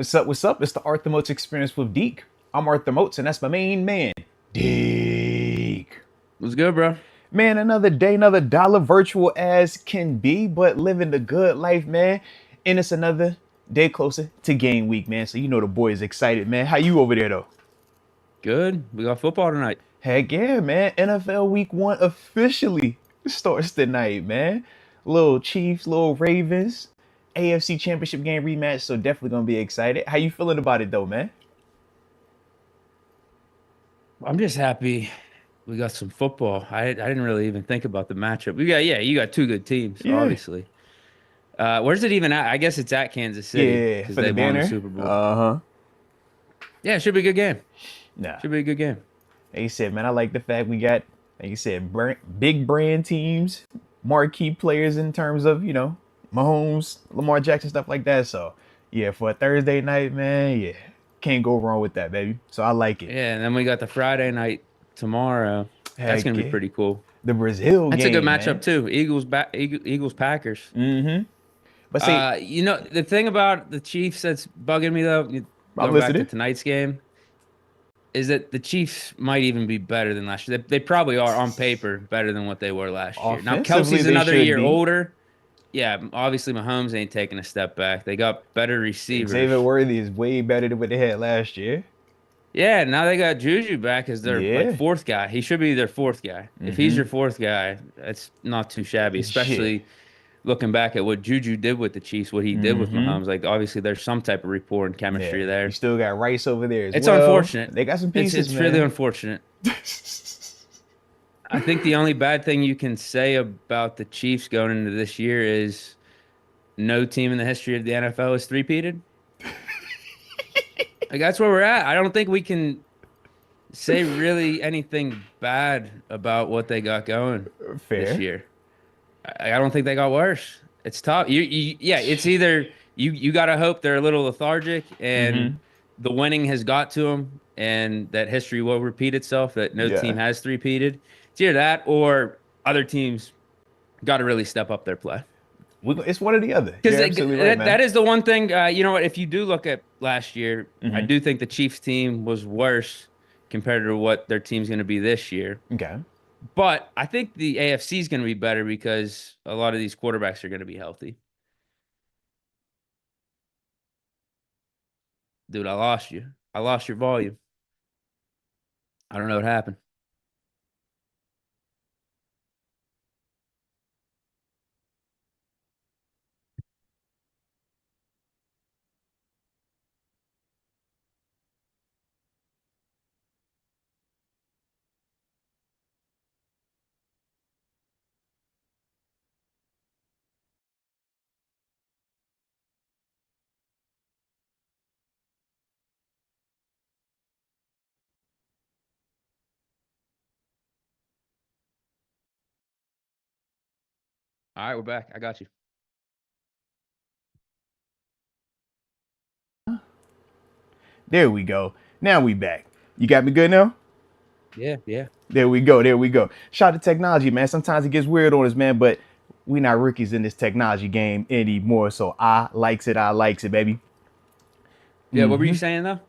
What's up? What's up? It's the Arthur Moats Experience with Deke. I'm Arthur Moats, and that's my main man, Deke. What's good, bro? Man, another day, another dollar, virtual as can be, but living the good life, man. And it's another day closer to game week, man. So you know the boy is excited, man. How you over there, though? Good. We got football tonight. Heck yeah, man. NFL Week 1 officially starts tonight, man. Little Chiefs, little Ravens, AFC Championship game rematch, so definitely going to be excited. How you feeling about it, though, man? I'm just happy we got some football. I didn't really even think about the matchup. You got two good teams, Yeah. obviously. Where's it even at? I guess it's at Kansas City Yeah, because for they the won the banner. Super Bowl. Uh-huh. Yeah, it should be a good game. Nah. Should be a good game. Like you said, man, I like the fact we got, like you said, big brand teams, marquee players in terms of, Mahomes, Lamar Jackson, stuff like that. So, yeah, for a Thursday night, man, yeah, can't go wrong with that, baby. So I like it. Yeah, and then we got the Friday night tomorrow. That's gonna be yeah. pretty cool. The Brazil That's game, a good matchup man. too. Eagles Packers. Mm-hmm. But see, The thing about the Chiefs that's bugging me though, I'm going back to listening. tonight's game, is that the Chiefs might even be better than last year. They probably are on paper better than what they were last year. Now Offensively, Kelsey's they another should year be. older. Yeah, obviously Mahomes ain't taking a step back. They got better receivers. Xavier Worthy is way better than what they had last year. Yeah, now they got Juju back as their Yeah. fourth guy. He should be their fourth guy. If he's your fourth guy, that's not too shabby, especially looking back at what Juju did with the Chiefs, what he did with Mahomes. Like obviously there's some type of rapport and chemistry there. You still got Rice over there as It's well. unfortunate. They got some pieces, It's man. really unfortunate. I think the only bad thing you can say about the Chiefs going into this year is no team in the history of the NFL is three-peated. Like that's where we're at. I don't think we can say really anything bad about what they got going this year. I don't think they got worse. It's tough. It's either you got to hope they're a little lethargic and the winning has got to them and that history will repeat itself, that no team has three-peated. It's either that or other teams got to really step up their play. It's one or the other. Because right, that is the one thing, you know what, if you do look at last year, I do think the Chiefs team was worse compared to what their team's going to be this year. Okay. But I think the AFC is going to be better because a lot of these quarterbacks are going to be healthy. Dude, I lost you. I lost your volume. I don't know what happened. All right, we're back. I got you. There we go. Now we back. You got me good now? Yeah. There we go. Shout out to technology, man. Sometimes it gets weird on us, man, but we not rookies in this technology game anymore. So I likes it, baby. Yeah, what were you saying though?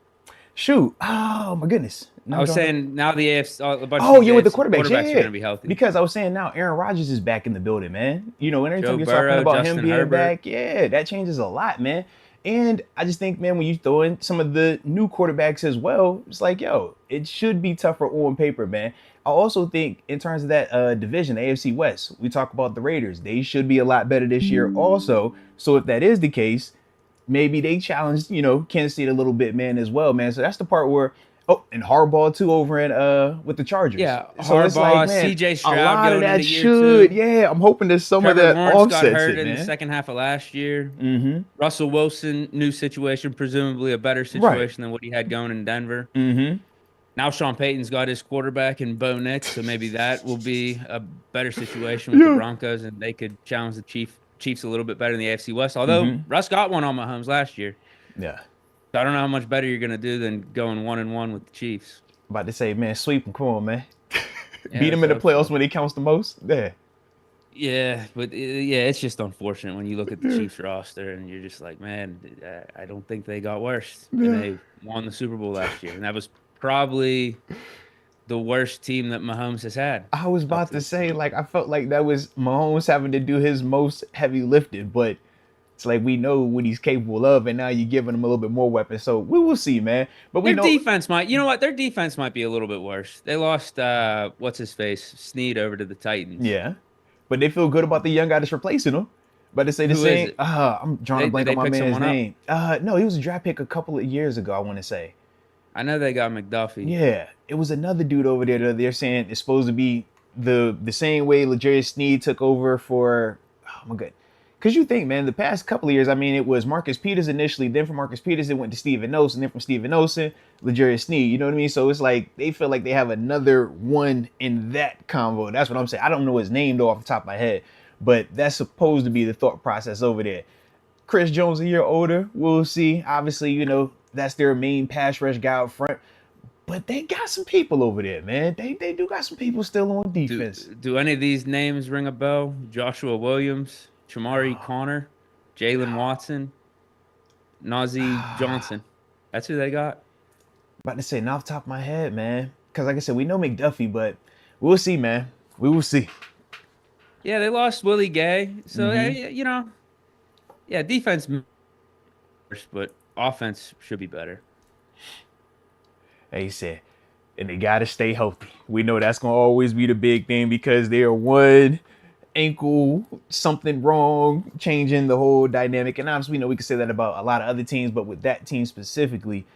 Shoot. Oh my goodness. I was saying now the AFC, a bunch Oh of yeah, with the AFC quarterbacks, are going to be healthy. Because I was saying now Aaron Rodgers is back in the building, man. And every time Joe you're Burrow, talking about Justin him being Herbert. back, that changes a lot, man. And I just think, man, when you throw in some of the new quarterbacks as well, it's like, yo, it should be tougher on paper, man. I also think in terms of that division, AFC West, we talk about the Raiders. They should be a lot better this year also. So if that is the case, maybe they challenged, Kansas State a little bit, man, as well, man. So that's the part where, and Harbaugh too over in with the Chargers. Yeah, so Harbaugh, it's like, man, CJ Stroud a lot of going that into year should, two. I'm hoping there's some Trevor of that Lawrence got offsets hurt it, in man. the second half of last year. Russell Wilson, new situation, presumably a better situation than what he had going in Denver. Now Sean Payton's got his quarterback in Bo Nix, so maybe that will be a better situation with the Broncos, and they could challenge the Chiefs a little bit better in the AFC West. Although Russ got one on Mahomes last year. Yeah. So I don't know how much better you're going to do than going 1-1 with the Chiefs. About to say, man, sweep them. Come on, man. Yeah, Beat them in the playoffs when it counts the most. Yeah. Yeah, but yeah, it's just unfortunate when you look at the Chiefs roster and you're just like, man, I don't think they got worse, and Yeah. they won the Super Bowl last year, and that was probably the worst team that Mahomes has had I was up about to to this say, point. like, I felt like that was Mahomes having to do his most heavy lifting, but it's like we know what he's capable of, and now you're giving him a little bit more weapons. So we will see, man. But we Their know, defense might, you know what? Their defense might be a little bit worse. They lost what's his face, Snead over to the Titans. yeah. But they feel good about the young guy that's replacing him. But to say the Who is same, it? I'm drawing a Did blank on they my pick man's someone up? name. No, he was a draft pick a couple of years ago, I want to say. I know they got McDuffie. Yeah, it was another dude over there that they're saying is supposed to be the same way L'Jarius Sneed took over for. Oh my god, because you think, man, the past couple of years, I mean, it was Marcus Peters initially, then from Marcus Peters it went to Steven Olsen, then from Steven Olsen, L'Jarius Sneed. You know what I mean? So it's like they feel like they have another one in that convo. That's what I'm saying. I don't know his name though off the top of my head, but that's supposed to be the thought process over there. Chris Jones a year older. We'll see. Obviously, you know, that's their main pass rush guy up front. But they got some people over there, man. They do got some people still on Do defense. do any of these names ring a bell? Joshua Williams, Chamari Connor, Jalen Watson, Najee Johnson. That's who they got. About to say, not off the top of my head, man. Because like I said, we know McDuffie, but we'll see, man. We will see. Yeah, they lost Willie Gay. So you know, yeah, defense, but offense should be better. Hey, he said, and they got to stay healthy. We know that's going to always be the big thing because they're one ankle, something wrong, changing the whole dynamic. And obviously, we know we can say that about a lot of other teams, but with that team specifically,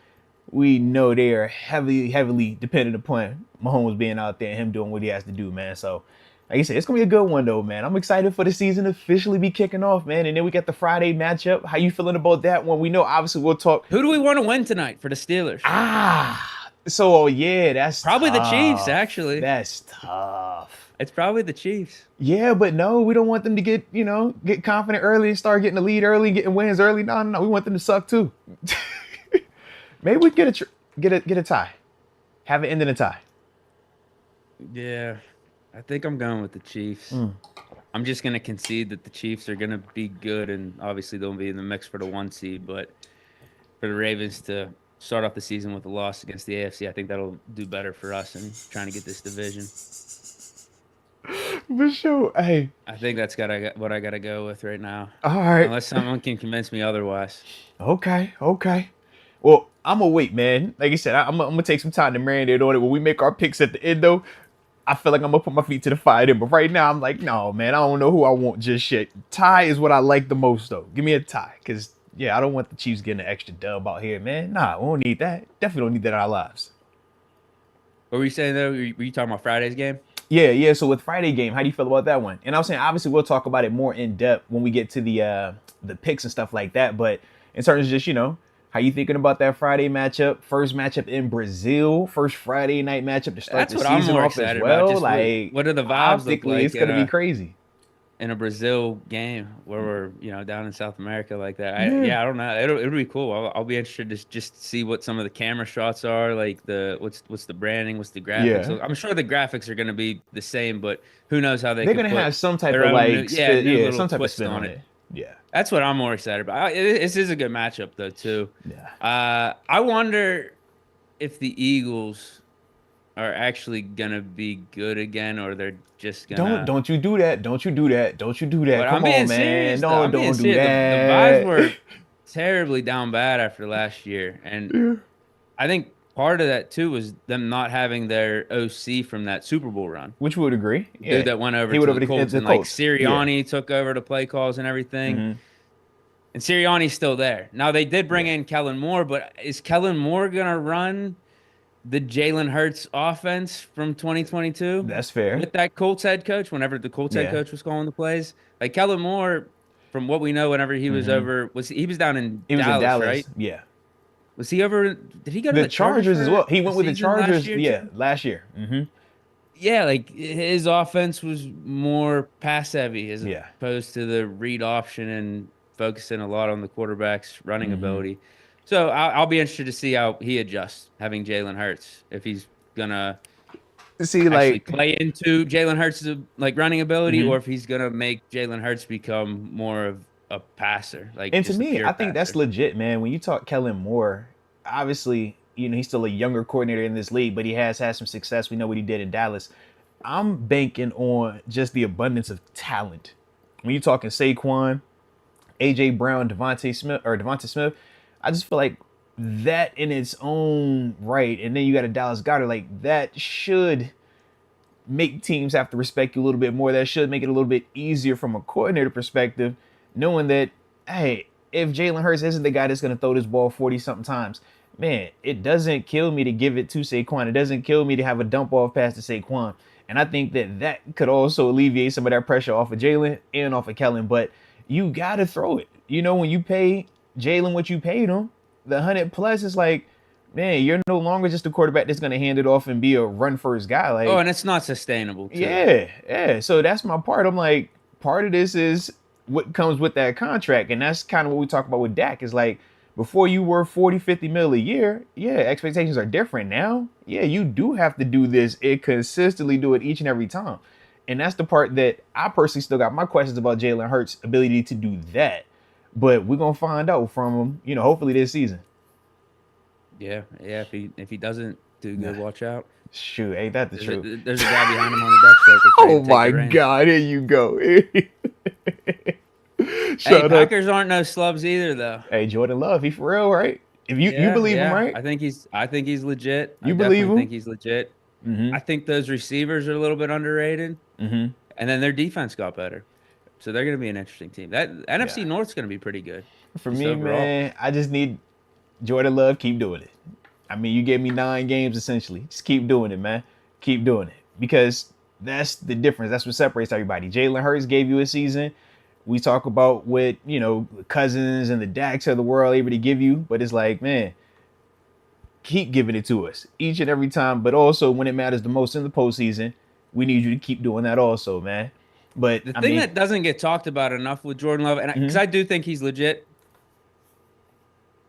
we know they are heavily dependent upon Mahomes being out there and him doing what he has to do, man. So, like you said, it's gonna be a good one though, man. I'm excited for the season to officially be kicking off, man. And then we got the Friday matchup. How you feeling about that one? We know obviously we'll talk. Who do we want to win tonight for the Steelers? So yeah, that's Probably the Chiefs, tough. actually. That's tough. It's probably the Chiefs. Yeah, but no, we don't want them to get confident early and start getting the lead early, getting wins early. No. We want them to suck too. Maybe we get a tie. Have it end in a tie. Yeah, I think I'm going with the Chiefs. I'm just going to concede that the Chiefs are going to be good, and obviously they'll be in the mix for the 1 seed. But for the Ravens to start off the season with a loss against the AFC, I think that'll do better for us in trying to get this division. For sure. Hey, I think that's what I got to go with right now. all right. Unless someone can convince me otherwise. Okay. Well, I'm gonna wait, man. Like you said, I'm gonna take some time to marinate on it. When we make our picks at the end, though, I feel like I'm gonna put my feet to the fire then. But right now, I'm like, no, man, I don't know who I want just yet. Tie is what I like the most, though. Give me a tie, cause yeah, I don't want the Chiefs getting an extra dub out here, man. Nah, we don't need that. Definitely don't need that in our lives. What were you saying though? Were you talking about Friday's game? Yeah. So with Friday game, how do you feel about that one? And I was saying, obviously, we'll talk about it more in depth when we get to the picks and stuff like that. But in terms of just how you thinking about that Friday matchup? First matchup in Brazil, first Friday night matchup to start That's the what I'm season more off as excited well. about. Just Like, what do the vibes look optically, like it's gonna be crazy. in a Brazil game where we're down in South America like that? I don't know. It'll be cool. I'll be interested to just see what some of the camera shots are, like what's the branding, what's the graphics. Yeah. I'm sure the graphics are going to be the same, but who knows how They're could gonna put have some type their of own like new little some type of twist spin on on it. it. Yeah. That's what I'm more excited about. This is a good matchup though too. Yeah. I wonder if the Eagles are actually gonna be good again, or they're just gonna. Don't you do that. Don't you do that. Don't you do that. But Come I'm being on, man. serious. Though. No, I'm being don't do serious. The vibes that. were terribly down bad after last year, and I think part of that too was them not having their OC from that Super Bowl run. Which we would agree. Yeah. Dude that went over He to went over the to Colts, the and like Colts. Sirianni took over the play calls and everything. Mhm. And Sirianni's still there. Now they did bring in Kellen Moore, but is Kellen Moore gonna run the Jalen Hurts offense from 2022? That's fair. With that Colts head coach, whenever the Colts head coach was calling the plays, like Kellen Moore, from what we know, whenever he was over, he was down in He was Dallas, in Dallas, right? yeah. Was he over? Did he go to The Chargers as well. He went with the Chargers, year, last year. Mm-hmm. Yeah, like his offense was more pass heavy as opposed to the read option and focusing a lot on the quarterback's running ability. So I'll be interested to see how he adjusts having Jalen Hurts, if he's gonna See, actually like, play into Jalen Hurts' like running ability, mhm. or if he's gonna make Jalen Hurts become more of a passer, like And to just a me, pure I think that's passer. legit, man. When you talk Kellen Moore, obviously, he's still a younger coordinator in this league, but he has had some success. We know what he did in Dallas. I'm banking on just the abundance of talent. When you're talking Saquon, AJ Brown, Devontae Smith, I just feel like that in its own right, and then you got a Dallas Goedert, like that should make teams have to respect you a little bit more. That should make it a little bit easier from a coordinator perspective, knowing that, hey, if Jalen Hurts isn't the guy that's going to throw this ball 40 something times, man, it doesn't kill me to give it to Saquon. It doesn't kill me to have a dump off pass to Saquon. And I think that could also alleviate some of that pressure off of Jalen and off of Kellen. But you got to throw it. When you pay Jalen what you paid him, the 100 plus is like, man, you're no longer just a quarterback that's going to hand it off and be a run first guy. Oh, Like, and it's not sustainable too. yeah. So that's my part. I'm like, part of this is what comes with that contract. And that's kind of what we talk about with Dak is like, before you were 40, 50 mil a year, yeah, expectations are different now. Yeah, you do have to do this and consistently do it each and every time. And that's the part that I personally still got my questions about Jalen Hurts' ability to do that. But we're going to find out from him, hopefully this season. Yeah. If he doesn't do good, watch out. Shoot, ain't that the truth? There's a guy behind him on the depth chart. Oh my God, here you go. Hey, Packers aren't no slubs either, though. Hey, Jordan Love, he for real, right? If you believe him, right? I think he's legit. You believe him? I think he's legit. I think those receivers are a little bit underrated. And then their defense got better. So they're going to be an interesting team. That NFC North's going to be pretty good. For me, overall, man, I just need Jordan Love, keep doing it. I mean, you gave me 9 games, essentially. Just keep doing it, man. Keep doing it. Because that's the difference. That's what separates everybody. Jalen Hurts gave you a season. We talk about what, Cousins and the Daks of the world able to give you. But it's like, man, keep giving it to us each and every time. But also, when it matters the most in the postseason, we need you to keep doing that also, man. But the thing that doesn't get talked about enough with Jordan Love, and because I do think he's legit,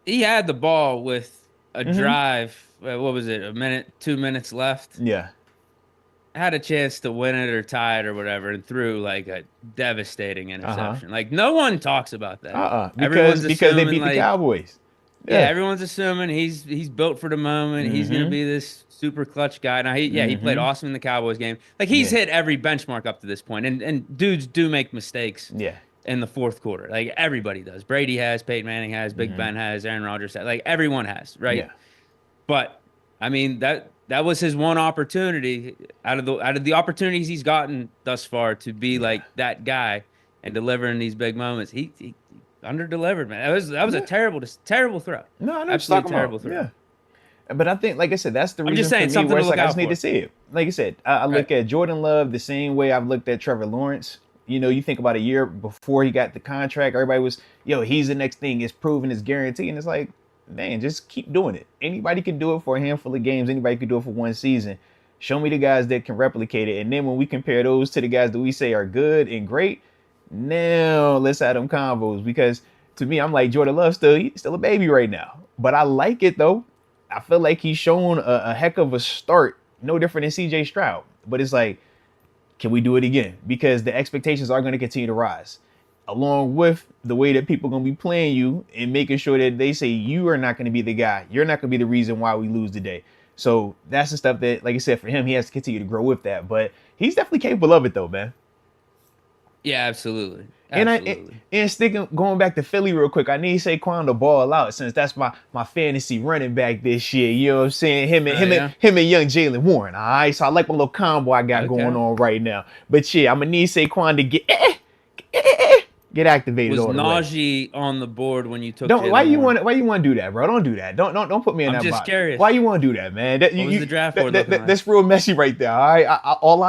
he had the ball with a drive. What was it? A minute, 2 minutes left. Yeah. Had a chance to win it or tie it or whatever, and threw like a devastating interception. Like no one talks about that. Because they beat the Cowboys. Yeah, everyone's assuming he's built for the moment. He's gonna be this super clutch guy. Now he played awesome in the Cowboys game. Like he's hit every benchmark up to this point. And dudes do make mistakes. Yeah. In the fourth quarter, like everybody does. Brady has, Peyton Manning has, Big Ben has, Aaron Rodgers has. Like everyone has, right? Yeah. But I mean that was his one opportunity out of the opportunities he's gotten thus far to be like that guy and delivering these big moments. He under-delivered, man. That was a terrible throw. No, I know absolutely terrible throw. Yeah. But I think, like I said, that's the reason I'm just saying, for me where it's like I just for. need to see it. Like I said, I look at Jordan Love the same way I've looked at Trevor Lawrence. You think about a year before he got the contract, everybody was, he's the next thing. It's proven, it's guaranteed. And it's like, man, just keep doing it. Anybody can do it for a handful of games. Anybody can do it for one season. Show me the guys that can replicate it. And then when we compare those to the guys that we say are good and great, now let's have them combos. Because to me, I'm like, Jordan Love he's still a baby right now. But I like it, though. I feel like he's shown a heck of a start. No different than CJ Stroud. But it's like, can we do it again? Because the expectations are going to continue to rise, along with the way that people are going to be playing you and making sure that they say you are not going to be the guy. You're not going to be the reason why we lose today. So that's the stuff that, like I said, for him, he has to continue to grow with that. But he's definitely capable of it, though, man. Yeah, absolutely. And going back to Philly real quick, I need Saquon to ball out since that's my fantasy running back this year. You know what I'm saying? Him and young Jalen Warren. All right, so I like my little combo I got going on right now. But yeah, I'm gonna need Saquon to get activated. Was Najee on the board when you took? Why you want to do that, bro? Don't do that. Don't put me in that box. I'm just curious. Why you want to do that, man? What was the draft board looking like? That's real messy right there. All right, all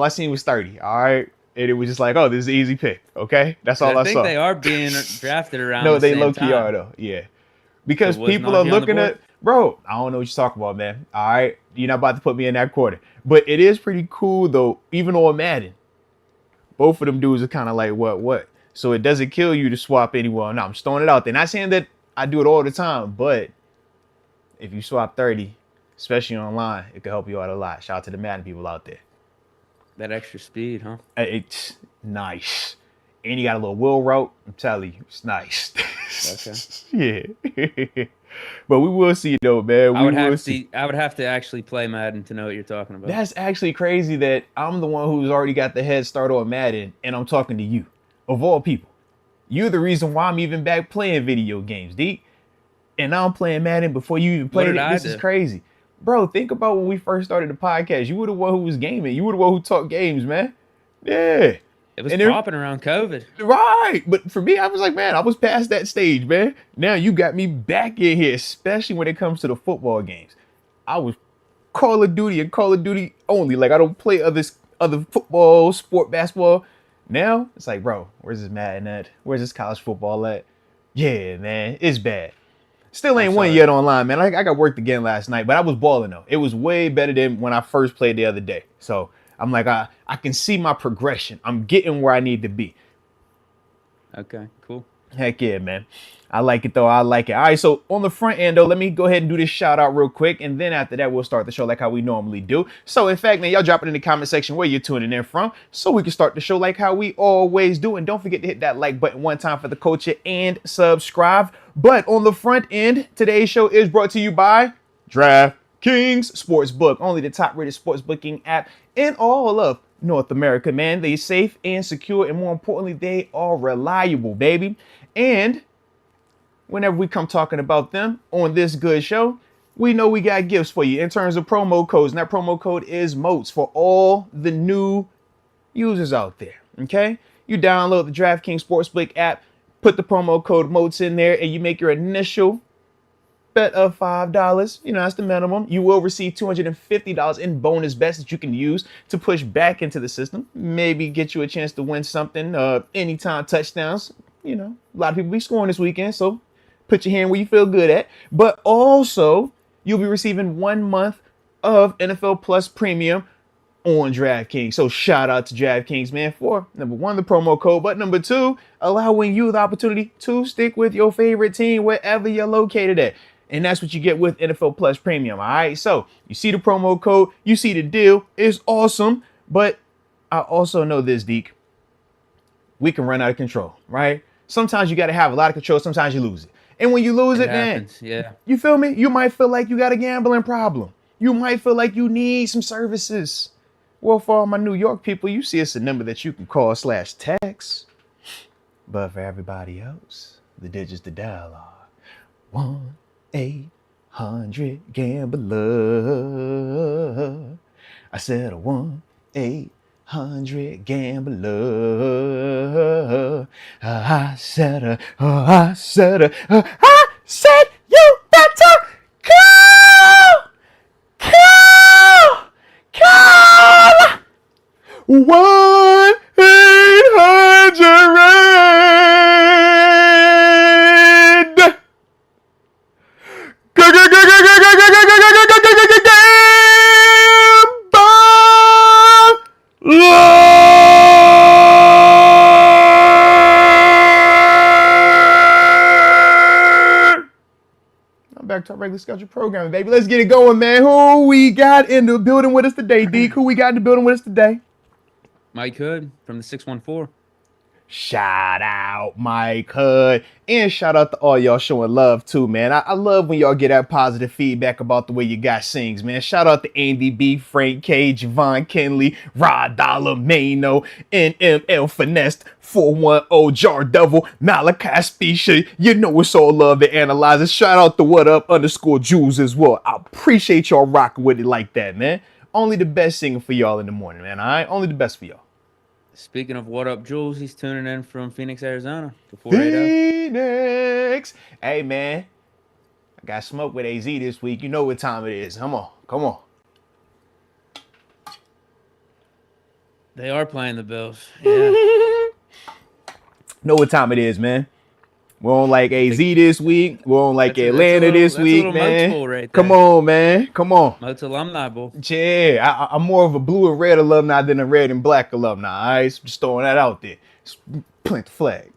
I seen was 30. All right. And it was just like, oh, this is an easy pick. Okay, that's all I saw. I think they are being drafted around. No, they low key are though. Yeah, because people are looking at, bro. I don't know what you're talking about, man. All right, you're not about to put me in that quarter, but it is pretty cool though. Even on Madden, both of them dudes are kind of like what. So it doesn't kill you to swap anyone. No, I'm just throwing it out there. Not saying that I do it all the time, but if you swap 30, especially online. It can help you out a lot. Shout out to the Madden people out there. That extra speed, huh? It's nice. And you got a little wheel route. I'm telling you, it's nice. Okay. Yeah. But we will see, though, man. I would have to actually play Madden to know what you're talking about. That's actually crazy that I'm the one who's already got the head start on Madden, and I'm talking to you, of all people. You're the reason why I'm even back playing video games, Deke. And now I'm playing Madden before you even played it. This is crazy. Bro, think about when we first started the podcast. You were the one who was gaming. You were the one who talked games, man. Yeah. It was popping around COVID. Right. But for me, I was like, man, I was past that stage, man. Now you got me back in here, especially when it comes to the football games. I was Call of Duty and Call of Duty only. Like, I don't play other football, sport, basketball. Now, it's like, bro, where's this Madden at? Where's this college football at? Yeah, man, it's bad. Still ain't won yet online, man. I got worked again last night, but I was balling, though. It was way better than when I first played the other day. So I'm like, I can see my progression. I'm getting where I need to be. Okay, cool. Heck yeah, man. I like it, though. I like it. All right, so on the front end, though, let me go ahead and do this shout out real quick. And then after that, we'll start the show like how we normally do. So, in fact, man, y'all drop it in the comment section where you're tuning in from so we can start the show like how we always do. And don't forget to hit that like button one time for the culture and subscribe. But on the front end, today's show is brought to you by DraftKings Sportsbook, only the top-rated sportsbooking app in all of North America, man. They're safe and secure, and more importantly, they are reliable, baby. And whenever we come talking about them on this good show, we know we got gifts for you in terms of promo codes. And that promo code is Moats for all the new users out there, okay? You download the DraftKings Sportsbook app, put the promo code Moats in there, and you make your initial bet of $5. You know, that's the minimum. You will receive $250 in bonus bets that you can use to push back into the system. Maybe get you a chance to win something, anytime touchdowns. You know, a lot of people be scoring this weekend, so put your hand where you feel good at. But also, you'll be receiving 1 month of NFL Plus Premium on DraftKings. So shout out to DraftKings, man, for number one, the promo code, but number two, allowing you the opportunity to stick with your favorite team wherever you're located at. And that's what you get with NFL Plus Premium. All right. So you see the promo code, you see the deal. It's awesome. But I also know this, Deke. We can run out of control, right? Sometimes you got to have a lot of control. Sometimes you lose it. And when you lose it, man, yeah. You feel me? You might feel like you got a gambling problem. You might feel like you need some services. Well, for all my New York people, you see it's a number that you can call /text. But for everybody else, the digits to dial are 1-800-GAMBLER. I said 1-800-GAMBLER. I said you better call 1-800 back to our regular scheduled programming, baby. Let's get it going, man. Who we got in the building with us today, Deke? Who we got in the building with us today? Mike Hood from the 614. Shout out Mike Hood. And shout out to all y'all showing love too, man. I love when y'all get that positive feedback about the way you guys sings, man. Shout out to Andy B, Frank K, Javon Kenley, Rod Dollar, Mano, NML Finesse, 410, Jar Devil, Malachi Specia. You know it's all love to analyze it. Shout out to What Up _Jules as well. I appreciate y'all rocking with it like that, man. Only the best singing for y'all in the morning, man. All right? Only the best for y'all. Speaking of What Up, Jules, he's tuning in from Phoenix, Arizona. Phoenix. Hey, man. I got smoke with AZ this week. You know what time it is. Come on. They are playing the Bills. Yeah. Know what time it is, man. We're on like AZ this week. We're on like Atlanta this week, man. Right, come on, man. Come on. Moats alumni bowl. Yeah, I'm more of a blue and red alumni than a red and black alumni. All right, so just throwing that out there. Just plant the flag.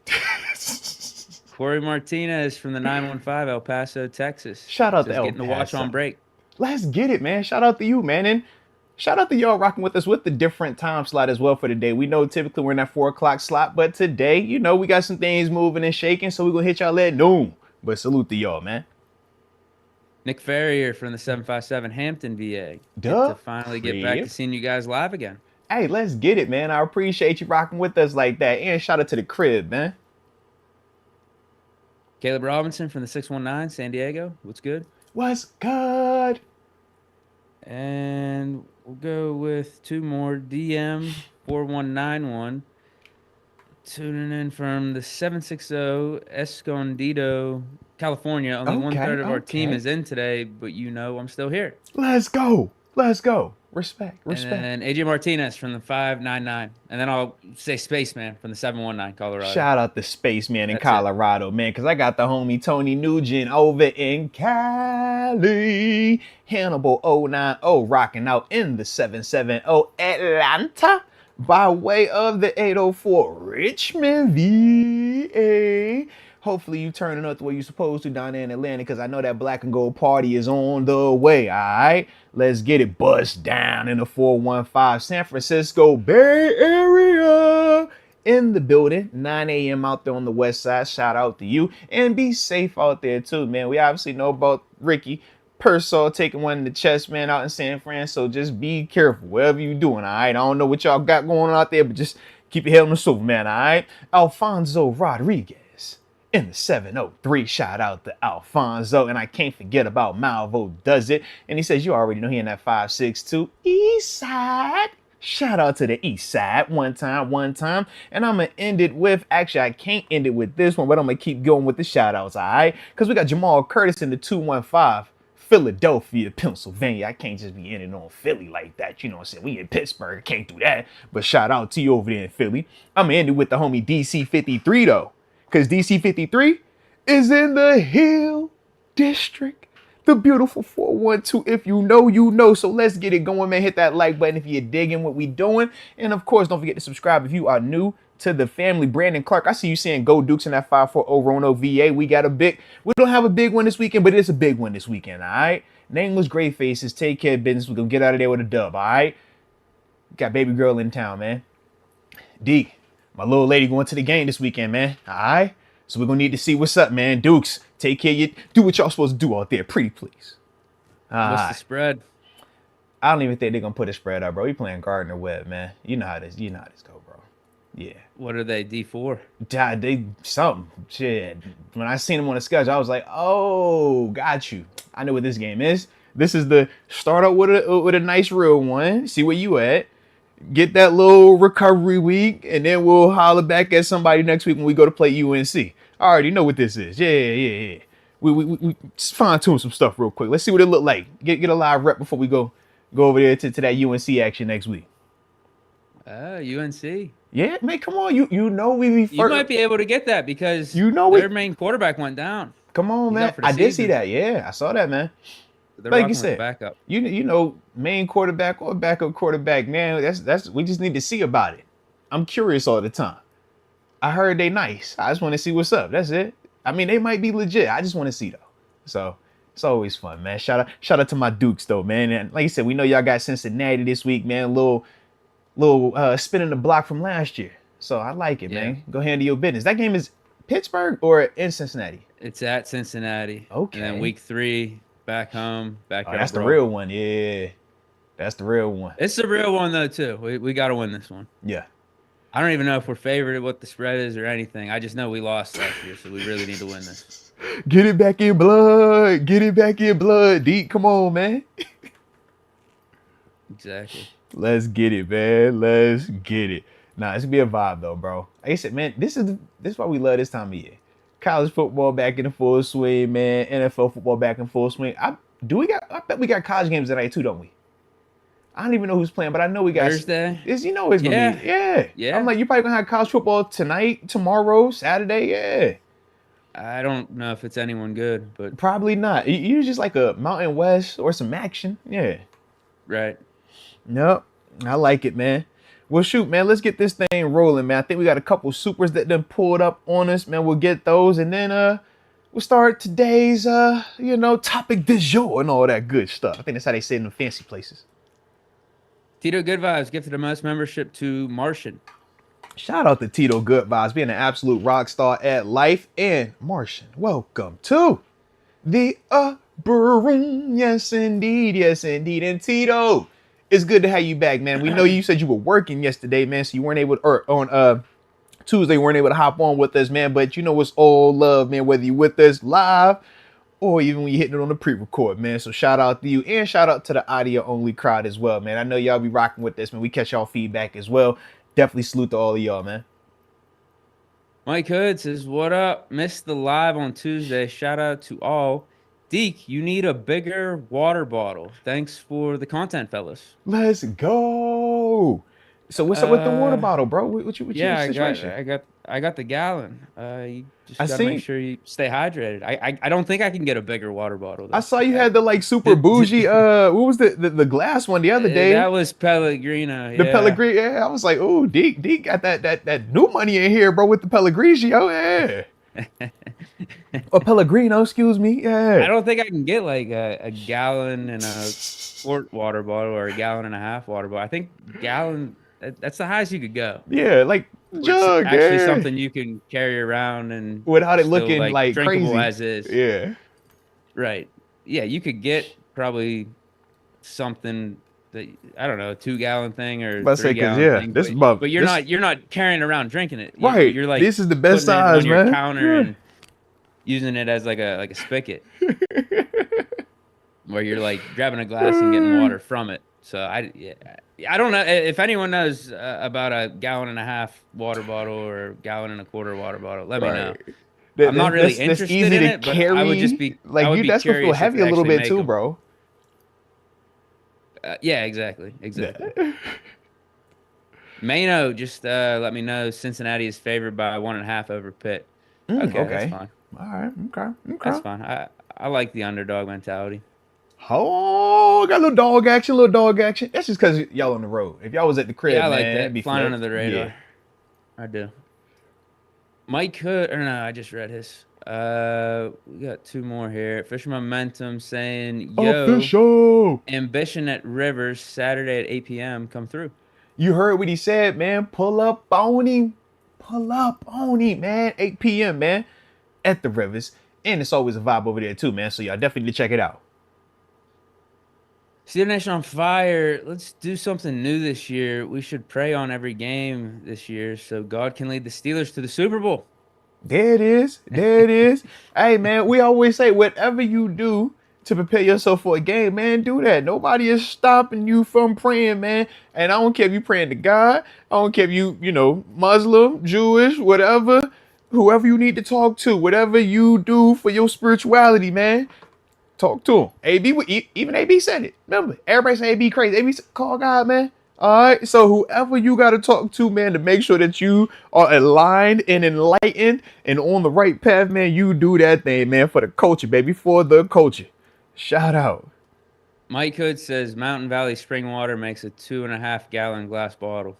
Corey Martinez from the 915, El Paso, Texas. Shout out to El Getting Paso. to watch on break. Let's get it, man. Shout out to you, man. And shout out to y'all rocking with us with the different time slot as well for today. We know typically we're in that 4 o'clock slot, but today, we got some things moving and shaking, so we're going to hit y'all at noon. But salute to y'all, man. Nick Ferrier from the 757 Hampton, VA. Duh. To finally get back to seeing you guys live again. Hey, let's get it, man. I appreciate you rocking with us like that. And shout out to the crib, man. Caleb Robinson from the 619, San Diego. What's good? What's good? And we'll go with 2 more. DM 4191. Tuning in from the 760 Escondido, California. Only 1/3 of our team is in today, but I'm still here. Let's go. Respect. And AJ Martinez from the 599. And then I'll say Spaceman from the 719, Colorado. Shout out the Spaceman in Colorado, man, because I got the homie Tony Nugent over in Cali. Hannibal 090 rocking out in the 770 Atlanta by way of the 804 Richmond, VA. Hopefully you turning up the way you're supposed to down there in Atlanta, because I know that black and gold party is on the way, all right? Let's get it bust down in the 415 San Francisco Bay Area. In the building, 9 a.m. out there on the west side. Shout out to you. And be safe out there too, man. We obviously know about Ricky Pearsall taking one in the chest, man, out in San Fran. So just be careful, whatever you're doing, all right? I don't know what y'all got going on out there, but just keep your head on the swivel, man, all right? Alfonso Rodriguez in the 703, shout out to Alfonso. And I can't forget about Malvo Does It. And he says, you already know he in that 562 East Side. Shout out to the East Side one time. And I'm going to end it with, actually, I can't end it with this one, but I'm going to keep going with the shout outs, all right? Because we got Jamal Curtis in the 215. Philadelphia, Pennsylvania. I can't just be ending on Philly like that. You know what I'm saying? We in Pittsburgh. I can't do that. But shout out to you over there in Philly. I'm going to end it with the homie DC53, though. Because DC53 is in the Hill District. The beautiful 412. If you know, you know. So let's get it going, man. Hit that like button if you're digging what we doing. And, of course, don't forget to subscribe if you are new to the family. Brandon Clark, I see you saying go Dukes in that 540 Roanoke, VA. We don't have a big one this weekend, but it's a big one this weekend, all right? Nameless Gray Faces, take care of business. We're going to get out of there with a dub, all right? Got baby girl in town, man. Deke, my little lady going to the game this weekend, man, all right? So we're going to need to see what's up, man. Dukes, take care of you. Do what y'all supposed to do out there, pretty please. What's the spread? I don't even think they're going to put a spread up, bro. We playing Gardner Webb, man. You know how this go, bro. Yeah. What are they, D4? They something. Shit. When I seen them on the schedule, I was like, oh, got you. I know what this game is. This is the start out with a nice real one. See where you at. Get that little recovery week, and then we'll holler back at somebody next week when we go to play UNC. I already know what this is. Yeah. We fine tune some stuff real quick. Let's see what it look like. Get a live rep before we go over there to that UNC action next week. UNC. Yeah, man, come on. You know we be first. You might be able to get that because their main quarterback went down. Come on, man. I did see that. Yeah, I saw that, man. Like you said, backup. You know, main quarterback or backup quarterback, man. That's we just need to see about it. I'm curious all the time. I heard they nice. I just want to see what's up. That's it. I mean, they might be legit. I just want to see though. So it's always fun, man. Shout out to my Dukes though, man. And like you said, we know y'all got Cincinnati this week, man. Little spinning the block from last year. So I like it, man. Go handle your business. That game is Pittsburgh or in Cincinnati? It's at Cincinnati. Okay. And then week 3, back home, that's the real one. Yeah. That's the real one. It's the real one though, too. We got to win this one. Yeah. I don't even know if we're favored, what the spread is or anything. I just know we lost last year, so we really need to win this. Get it back in blood. Get it back in blood. Deke, come on, man. Exactly. Let's get it, man. Let's get it. Nah, it's gonna be a vibe though, bro. Like I said, man, this is why we love this time of year. College football back in the full swing, man. NFL football back in full swing. I bet we got college games tonight too, don't we? I don't even know who's playing, but I know we got Thursday. It's gonna be. Yeah. I'm like, you probably gonna have college football tonight, tomorrow, Saturday. Yeah. I don't know if it's anyone good, but probably not. You're just like a Mountain West or some action. Yeah. Right. Nope. I like it, man. Well, shoot, man, let's get this thing rolling, man. I think we got a couple supers that done pulled up on us, man. We'll get those, and then we'll start today's, topic du jour and all that good stuff. I think that's how they say it in the fancy places. Tito Good Vibes gifted the most membership to Martian. Shout out to Tito Good Vibes, being an absolute rock star at life. And Martian, welcome to the upper room. Yes, indeed. Yes, indeed. And Tito, it's good to have you back, man. We know you said you were working yesterday, man, so you weren't able to, or on Tuesday, weren't able to hop on with us, man. But you know it's all love, man, whether you're with us live or even when you're hitting it on the pre-record, man. So shout out to you and shout out to the audio-only crowd as well, man. I know y'all be rocking with this, man. We catch y'all feedback as well. Definitely salute to all of y'all, man. Mike Hood says, what up? Missed the live on Tuesday. Shout out to all. Deke, you need a bigger water bottle. Thanks for the content, fellas. Let's go. So what's up with the water bottle, bro? What your situation? I got the gallon. You just gotta make sure you stay hydrated. I don't think I can get a bigger water bottle, though. I saw you had the like super bougie what was the glass one the other day? That was Pellegrino. The Pellegrino, yeah. I was like, oh, Deke got that new money in here, bro, with the Pellegrino, yeah. Or Pellegrino, excuse me. Yeah. I don't think I can get like a gallon and a quart water bottle or a gallon and a half water bottle. I think gallon, that's the highest you could go. Yeah, like jug. Actually, something you can carry around and without it looking like drinkable crazy as is. Yeah. Right. Yeah, you could get probably something that, I don't know, a 2-gallon thing or 3-gallon thing. But you're not carrying around drinking it. Right. You're like, this is the best size, on man. Your counter and using it as like a spigot. Where you're like grabbing a glass and getting water from it. So I don't know if anyone knows about a gallon and a half water bottle or gallon and a quarter water bottle. Let me know. I'm not really interested in it, but I would just be like you. That's gonna feel heavy a little bit too, bro. Yeah, exactly. Mano just let me know Cincinnati is favored by 1.5 over Pitt. Okay, that's fine. All right, okay. That's fine. I like the underdog mentality. Oh, got a little dog action. That's just because y'all on the road. If y'all was at the crib, yeah, I like man, that. Be flying under the radar. Yeah. I do. Mike Hood, or no, I just read his. We got 2 more here. Fisher Momentum saying, yo, official ambition at Rivers Saturday at 8 p.m. Come through. You heard what he said, man. Pull up on him, man. 8 p.m., man, at the Rivers. And it's always a vibe over there too, man. So y'all definitely need to check it out. Steeler Nation on fire. Let's do something new this year. We should pray on every game this year so God can lead the Steelers to the Super Bowl. There it is. Hey, man, we always say whatever you do to prepare yourself for a game, man, do that. Nobody is stopping you from praying, man. And I don't care if you praying to God. I don't care if you Muslim, Jewish, whatever, whoever you need to talk to, whatever you do for your spirituality, man. Talk to him. Even AB said it. Remember, everybody say AB crazy. AB said, call God, man. All right. So whoever you got to talk to, man, to make sure that you are aligned and enlightened and on the right path, man, you do that thing, man, for the culture, baby, for the culture. Shout out. Mike Hood says Mountain Valley spring water makes a 2.5 gallon glass bottle.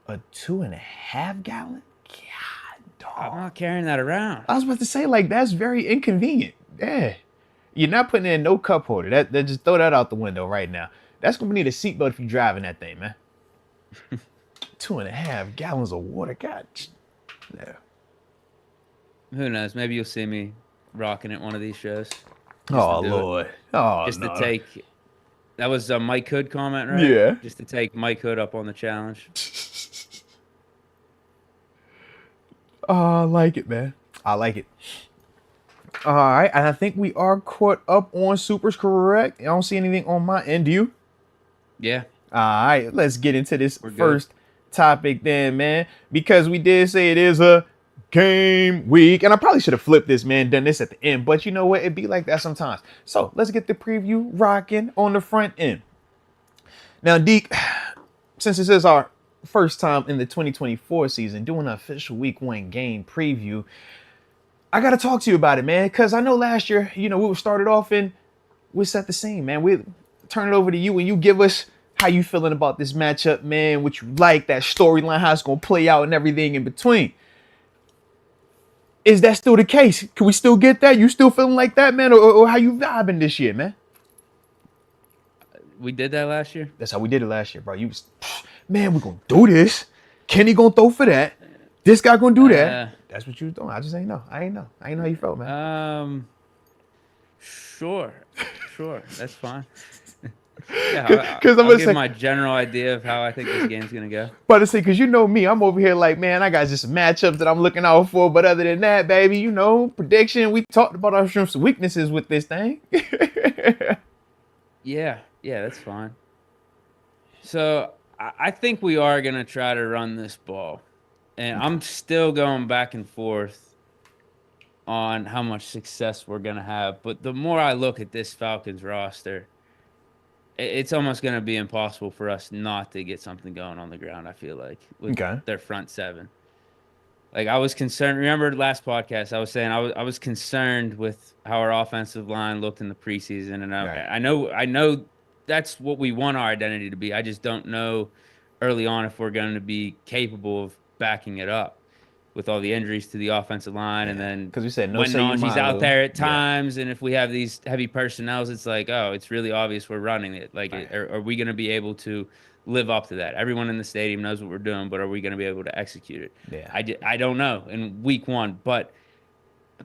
A 2.5 gallon? God, dog. I'm not carrying that around. I was about to say, like, that's very inconvenient. Yeah. You're not putting in no cup holder. That just throw that out the window right now. That's gonna need a seatbelt if you're driving that thing, man. 2.5 gallons of water. God. Yeah. Who knows? Maybe you'll see me rocking at one of these shows. Oh Lord. Oh, just to take. That was a Mike Hood comment, right? Yeah. Just to take Mike Hood up on the challenge. I like it, man. I like it. All right, and I think we are caught up on supers, correct? I don't see anything on my end. Do you? Yeah. All right, let's get into this first topic then, man. Because we did say it is a game week, and I probably should have flipped this, man, done this at the end. But you know what? It be like that sometimes. So let's get the preview rocking on the front end. Now, Deke, since this is our first time in the 2024 season doing an official week 1 game preview, I got to talk to you about it, man, because I know last year, we were started off and we set the scene, man. We turn it over to you and you give us how you feeling about this matchup, man, what you like, that storyline, how it's going to play out and everything in between. Is that still the case? Can we still get that? You still feeling like that, man? Or how you vibing this year, man? We did that last year. That's how we did it last year, bro. Man, we gonna do this. Kenny gonna throw for that. This guy gonna do that. That's what you was doing. I just ain't know. I ain't know how you felt, man. Sure. That's fine. Yeah, I'll give my general idea of how I think this game's gonna go. But to say, because you know me, I'm over here like, man, I got just matchups that I'm looking out for. But other than that, baby, prediction. We talked about our strengths and weaknesses with this thing. Yeah, that's fine. So I think we are gonna try to run this ball, and I'm still going back and forth on how much success we're gonna have. But the more I look at this Falcons roster, it's almost going to be impossible for us not to get something going on the ground, I feel like, with their front seven. Like, I was concerned. Remember last podcast, I was saying I was concerned with how our offensive line looked in the preseason. And I know that's what we want our identity to be. I just don't know early on if we're going to be capable of backing it up with all the injuries to the offensive line. And then because we said when Najee's out there at times, and if we have these heavy personnels, it's like, oh, it's really obvious we're running it. Like, are we going to be able to live up to that? Everyone in the stadium knows what we're doing, but are we going to be able to execute it? Yeah. I don't know in week one, but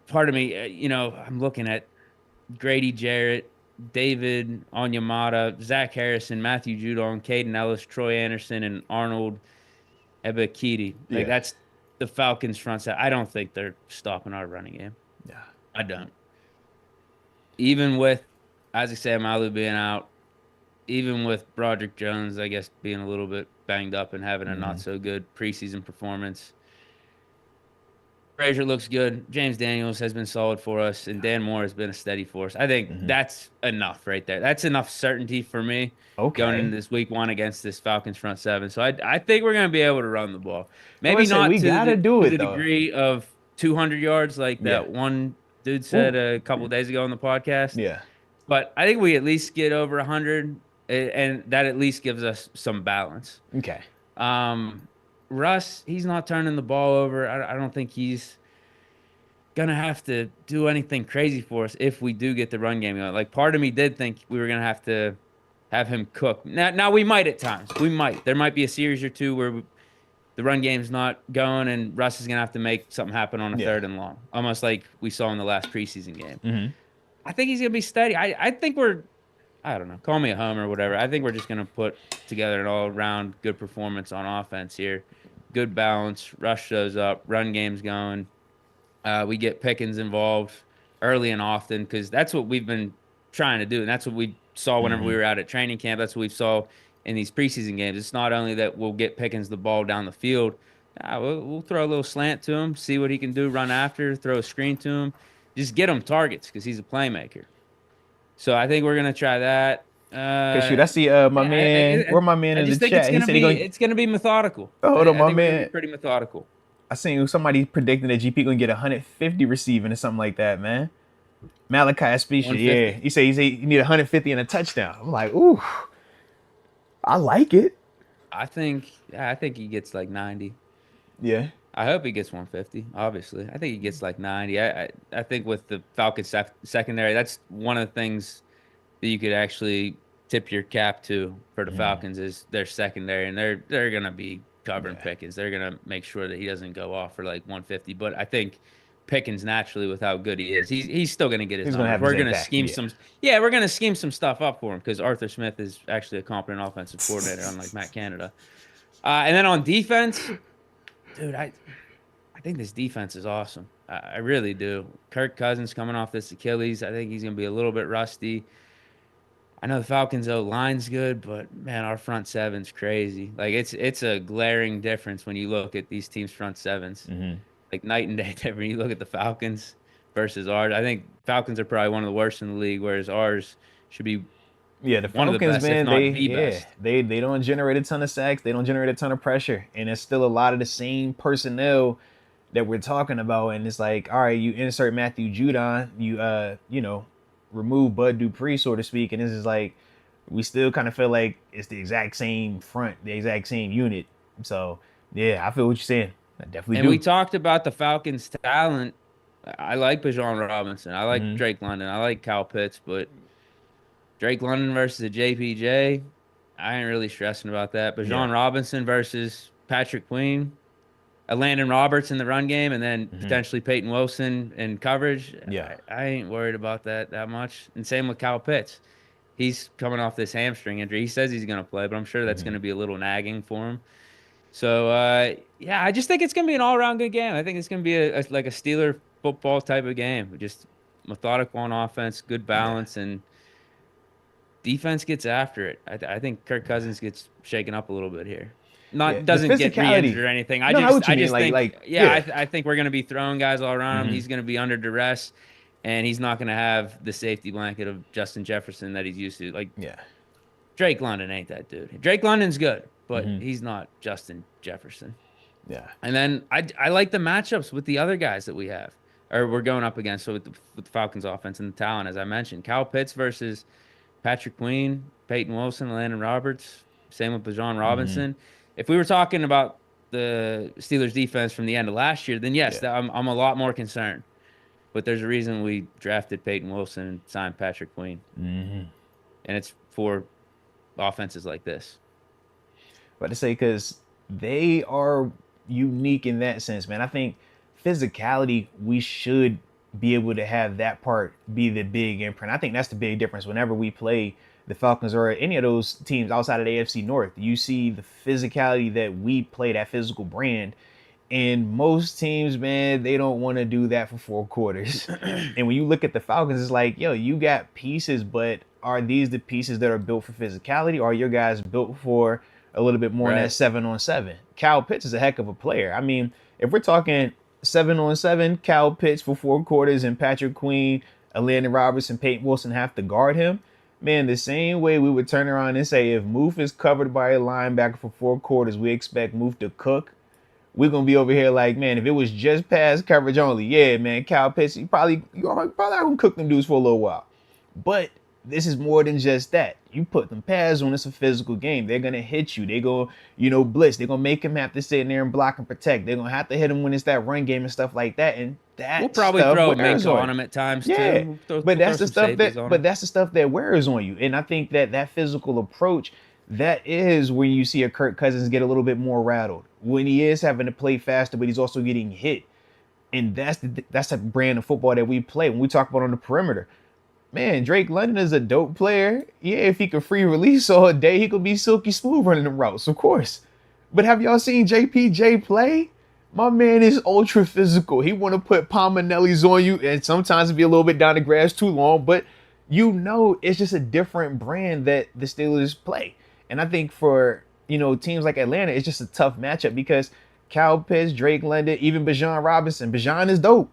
part of me, I'm looking at Grady Jarrett, David Onyemata, Zach Harrison, Matthew Judon, Caden Ellis, Troy Anderson, and Arnold Ebiketie. Like, that's the Falcons front side. I don't think they're stopping our running game. Yeah. I don't. Even with Isaac Seumalo being out, even with Broderick Jones, I guess, being a little bit banged up and having a not so good preseason performance. Frazier looks good. James Daniels has been solid for us, and Dan Moore has been a steady force. I think that's enough right there. That's enough certainty for me going into this week one against this Falcons front seven. So I think we're going to be able to run the ball. Maybe not to the degree of 200 yards like that one dude said a couple of days ago on the podcast. Yeah. But I think we at least get over 100, and that at least gives us some balance. Okay. Russ, he's not turning the ball over. I don't think he's going to have to do anything crazy for us if we do get the run game going. Like, part of me did think we were going to have him cook. Now we might at times. We might. There might be a series or two where the run game's not going and Russ is going to have to make something happen on a third and long, almost like we saw in the last preseason game. I think he's going to be steady. I think I don't know, call me a homer or whatever. I think we're just going to put together an all-around good performance on offense here. Good balance. Rush shows up. Run game's going. We get Pickens involved early and often because that's what we've been trying to do, and that's what we saw whenever we were out at training camp. That's what we saw in these preseason games. It's not only that we'll get Pickens the ball down the field. We'll throw a little slant to him, see what he can do, run after, throw a screen to him. Just get him targets because he's a playmaker. So I think we're going to try that. Shoot, I see my man. Where my man in the chat? It's going to be methodical. Hold on, my man. Pretty methodical. I seen somebody predicting that GP going to get 150 receiving or something like that, man. Malachi Species, yeah. He said you need 150 and a touchdown. I'm like, ooh, I like it. I think he gets like 90. Yeah. I hope he gets 150, obviously. I think he gets like 90. I think with the Falcons secondary, that's one of the things that you could actually tip your cap to for the Falcons is their secondary, and they're going to be covering Pickens. They're going to make sure that he doesn't go off for like 150. But I think Pickens naturally, with how good he is, he's still going to get his numbers. We're going to scheme we're going to scheme some stuff up for him because Arthur Smith is actually a competent offensive coordinator, unlike Matt Canada. And then on defense, dude, I think this defense is awesome. I really do. Kirk Cousins coming off this Achilles. I think he's going to be a little bit rusty. I know the Falcons' line's good, but man, our front seven's crazy. Like it's a glaring difference when you look at these teams' front sevens. Like night and day when you look at the Falcons versus ours. I think Falcons are probably one of the worst in the league, whereas ours should be the Falcons, one of the best, man, they don't generate a ton of sacks. They don't generate a ton of pressure. And it's still a lot of the same personnel that we're talking about. And it's like, all right, you insert Matthew Judon, you remove Bud Dupree, so to speak. And this is like, we still kind of feel like it's the exact same front, the exact same unit. So, yeah, I feel what you're saying. I definitely do. And we talked about the Falcons' talent I like Bijan Robinson. I like Drake London. I like Kyle Pitts, but Drake London versus a JPJ, I ain't really stressing about that. Bijan Robinson versus Patrick Queen, a Landon Roberts in the run game, and then potentially Peyton Wilson in coverage. Yeah. I ain't worried about that much. And same with Kyle Pitts. He's coming off this hamstring injury. He says he's going to play, but I'm sure that's going to be a little nagging for him. So, I just think it's going to be an all-around good game. I think it's going to be like a Steeler football type of game. Just methodical on offense, good balance, and defense gets after it. I think Kirk Cousins gets shaken up a little bit here. Doesn't get re-injured or anything. I just think I think we're going to be throwing guys all around him. He's going to be under duress, and he's not going to have the safety blanket of Justin Jefferson that he's used to. Drake London ain't that dude. Drake London's good, but he's not Justin Jefferson. Yeah. And then I like the matchups with the other guys that we have, or we're going up against. So with the Falcons offense and the talent, as I mentioned, Kyle Pitts versus Patrick Queen, Peyton Wilson, Landon Roberts, same with Bijan Robinson. If we were talking about the Steelers defense from the end of last year, then yes, I'm a lot more concerned. But there's a reason we drafted Peyton Wilson and signed Patrick Queen. And it's for offenses like this. But to say, because they are unique in that sense, man. I think physicality, we should be able to have that part be the big imprint. I think that's the big difference whenever we play the Falcons or any of those teams outside of the AFC North. You see the physicality that we play, that physical brand. And most teams, man, they don't want to do that for 4 quarters. And when you look at the Falcons, it's like, yo, you got pieces, but are these the pieces that are built for physicality, or are your guys built for a little bit more in that 7-on-7? Kyle Pitts is a heck of a player. I mean, if we're talking 7-on-7, Kyle Pitts for 4 quarters and Patrick Queen, Landon Roberts, and Peyton Wilson have to guard him, man, the same way we would turn around and say if Moof is covered by a linebacker for 4 quarters, we expect Moof to cook. We're going to be over here like, man, if it was just pass coverage only, yeah, man, Kyle Pitts, you're probably not going to cook them dudes for a little while. But this is more than just that. You put them pads on, it's a physical game. They're going to hit you. They're going to, blitz. They're going to make him have to sit in there and block and protect. They're going to have to hit him when it's that run game and stuff like that. And we'll probably throw a mix on him at times too. But that's the stuff that wears on you. And I think that physical approach, that is when you see a Kirk Cousins get a little bit more rattled, when he is having to play faster, but he's also getting hit. And that's the brand of football that we play. When we talk about on the perimeter, man, Drake London is a dope player. Yeah, if he could free release all day, he could be silky smooth running the routes, of course. But have y'all seen JPJ play? My man is ultra physical. He want to put Palminellis on you, and sometimes be a little bit down the grass too long, but it's just a different brand that the Steelers play. And I think for, teams like Atlanta, it's just a tough matchup because Kyle Pitts, Drake London, even Bijan Robinson. Bijan is dope.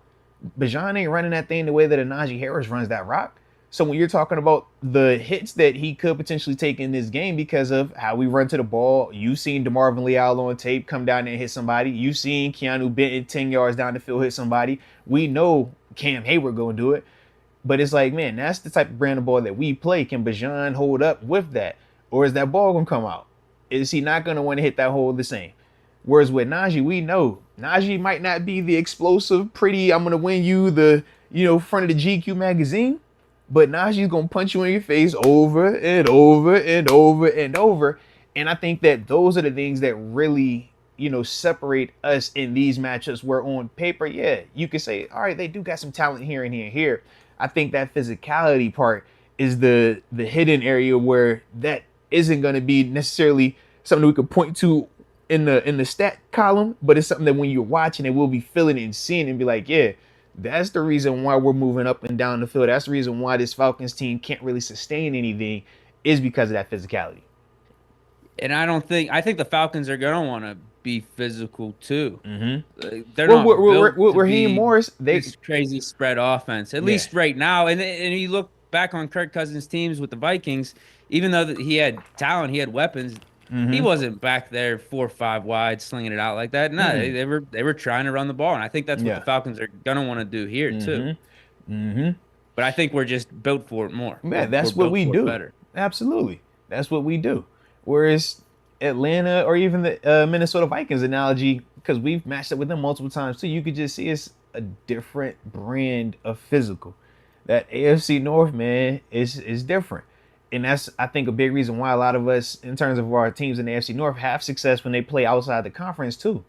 Bijan ain't running that thing the way that a Najee Harris runs that rock. So when you're talking about the hits that he could potentially take in this game because of how we run to the ball, you've seen DeMarvin Leal on tape come down there and hit somebody. You've seen Keanu Benton 10 yards down the field hit somebody. We know Cam Hayward going to do it. But it's like, man, that's the type of brand of ball that we play. Can Bijan hold up with that? Or is that ball going to come out? Is he not going to want to hit that hole the same? Whereas with Najee, we know Najee might not be the explosive, pretty, I'm going to win you the, front of the GQ magazine. But Najee's going to punch you in your face over and over and over and over. And I think that those are the things that really, separate us in these matchups where on paper, yeah, you could say, all right, they do got some talent here and here and here. I think that physicality part is the hidden area where that isn't going to be necessarily something we could point to in the stat column, but it's something that when you're watching it, we'll be feeling and seeing and be like, yeah, that's the reason why we're moving up and down the field. That's the reason why this Falcons team can't really sustain anything is because of that physicality. And I think the Falcons are going to want to be physical too. Mm-hmm. They're not built to Raheem be Morris, this crazy spread offense, at least right now. And you look back on Kirk Cousins' teams with the Vikings, even though he had talent, he had weapons, he wasn't back there 4 or 5 wide slinging it out like that. No, they were trying to run the ball, and I think that's what the Falcons are gonna want to do here too. But I think we're just built for it more. Yeah, that's what we do. Better. Absolutely, that's what we do. Whereas Atlanta or even the Minnesota Vikings analogy, because we've matched up with them multiple times too, you could just see a different brand of physical. That AFC North, man, is different. And that's, I think, a big reason why a lot of us, in terms of our teams in the AFC North, have success when they play outside the conference too,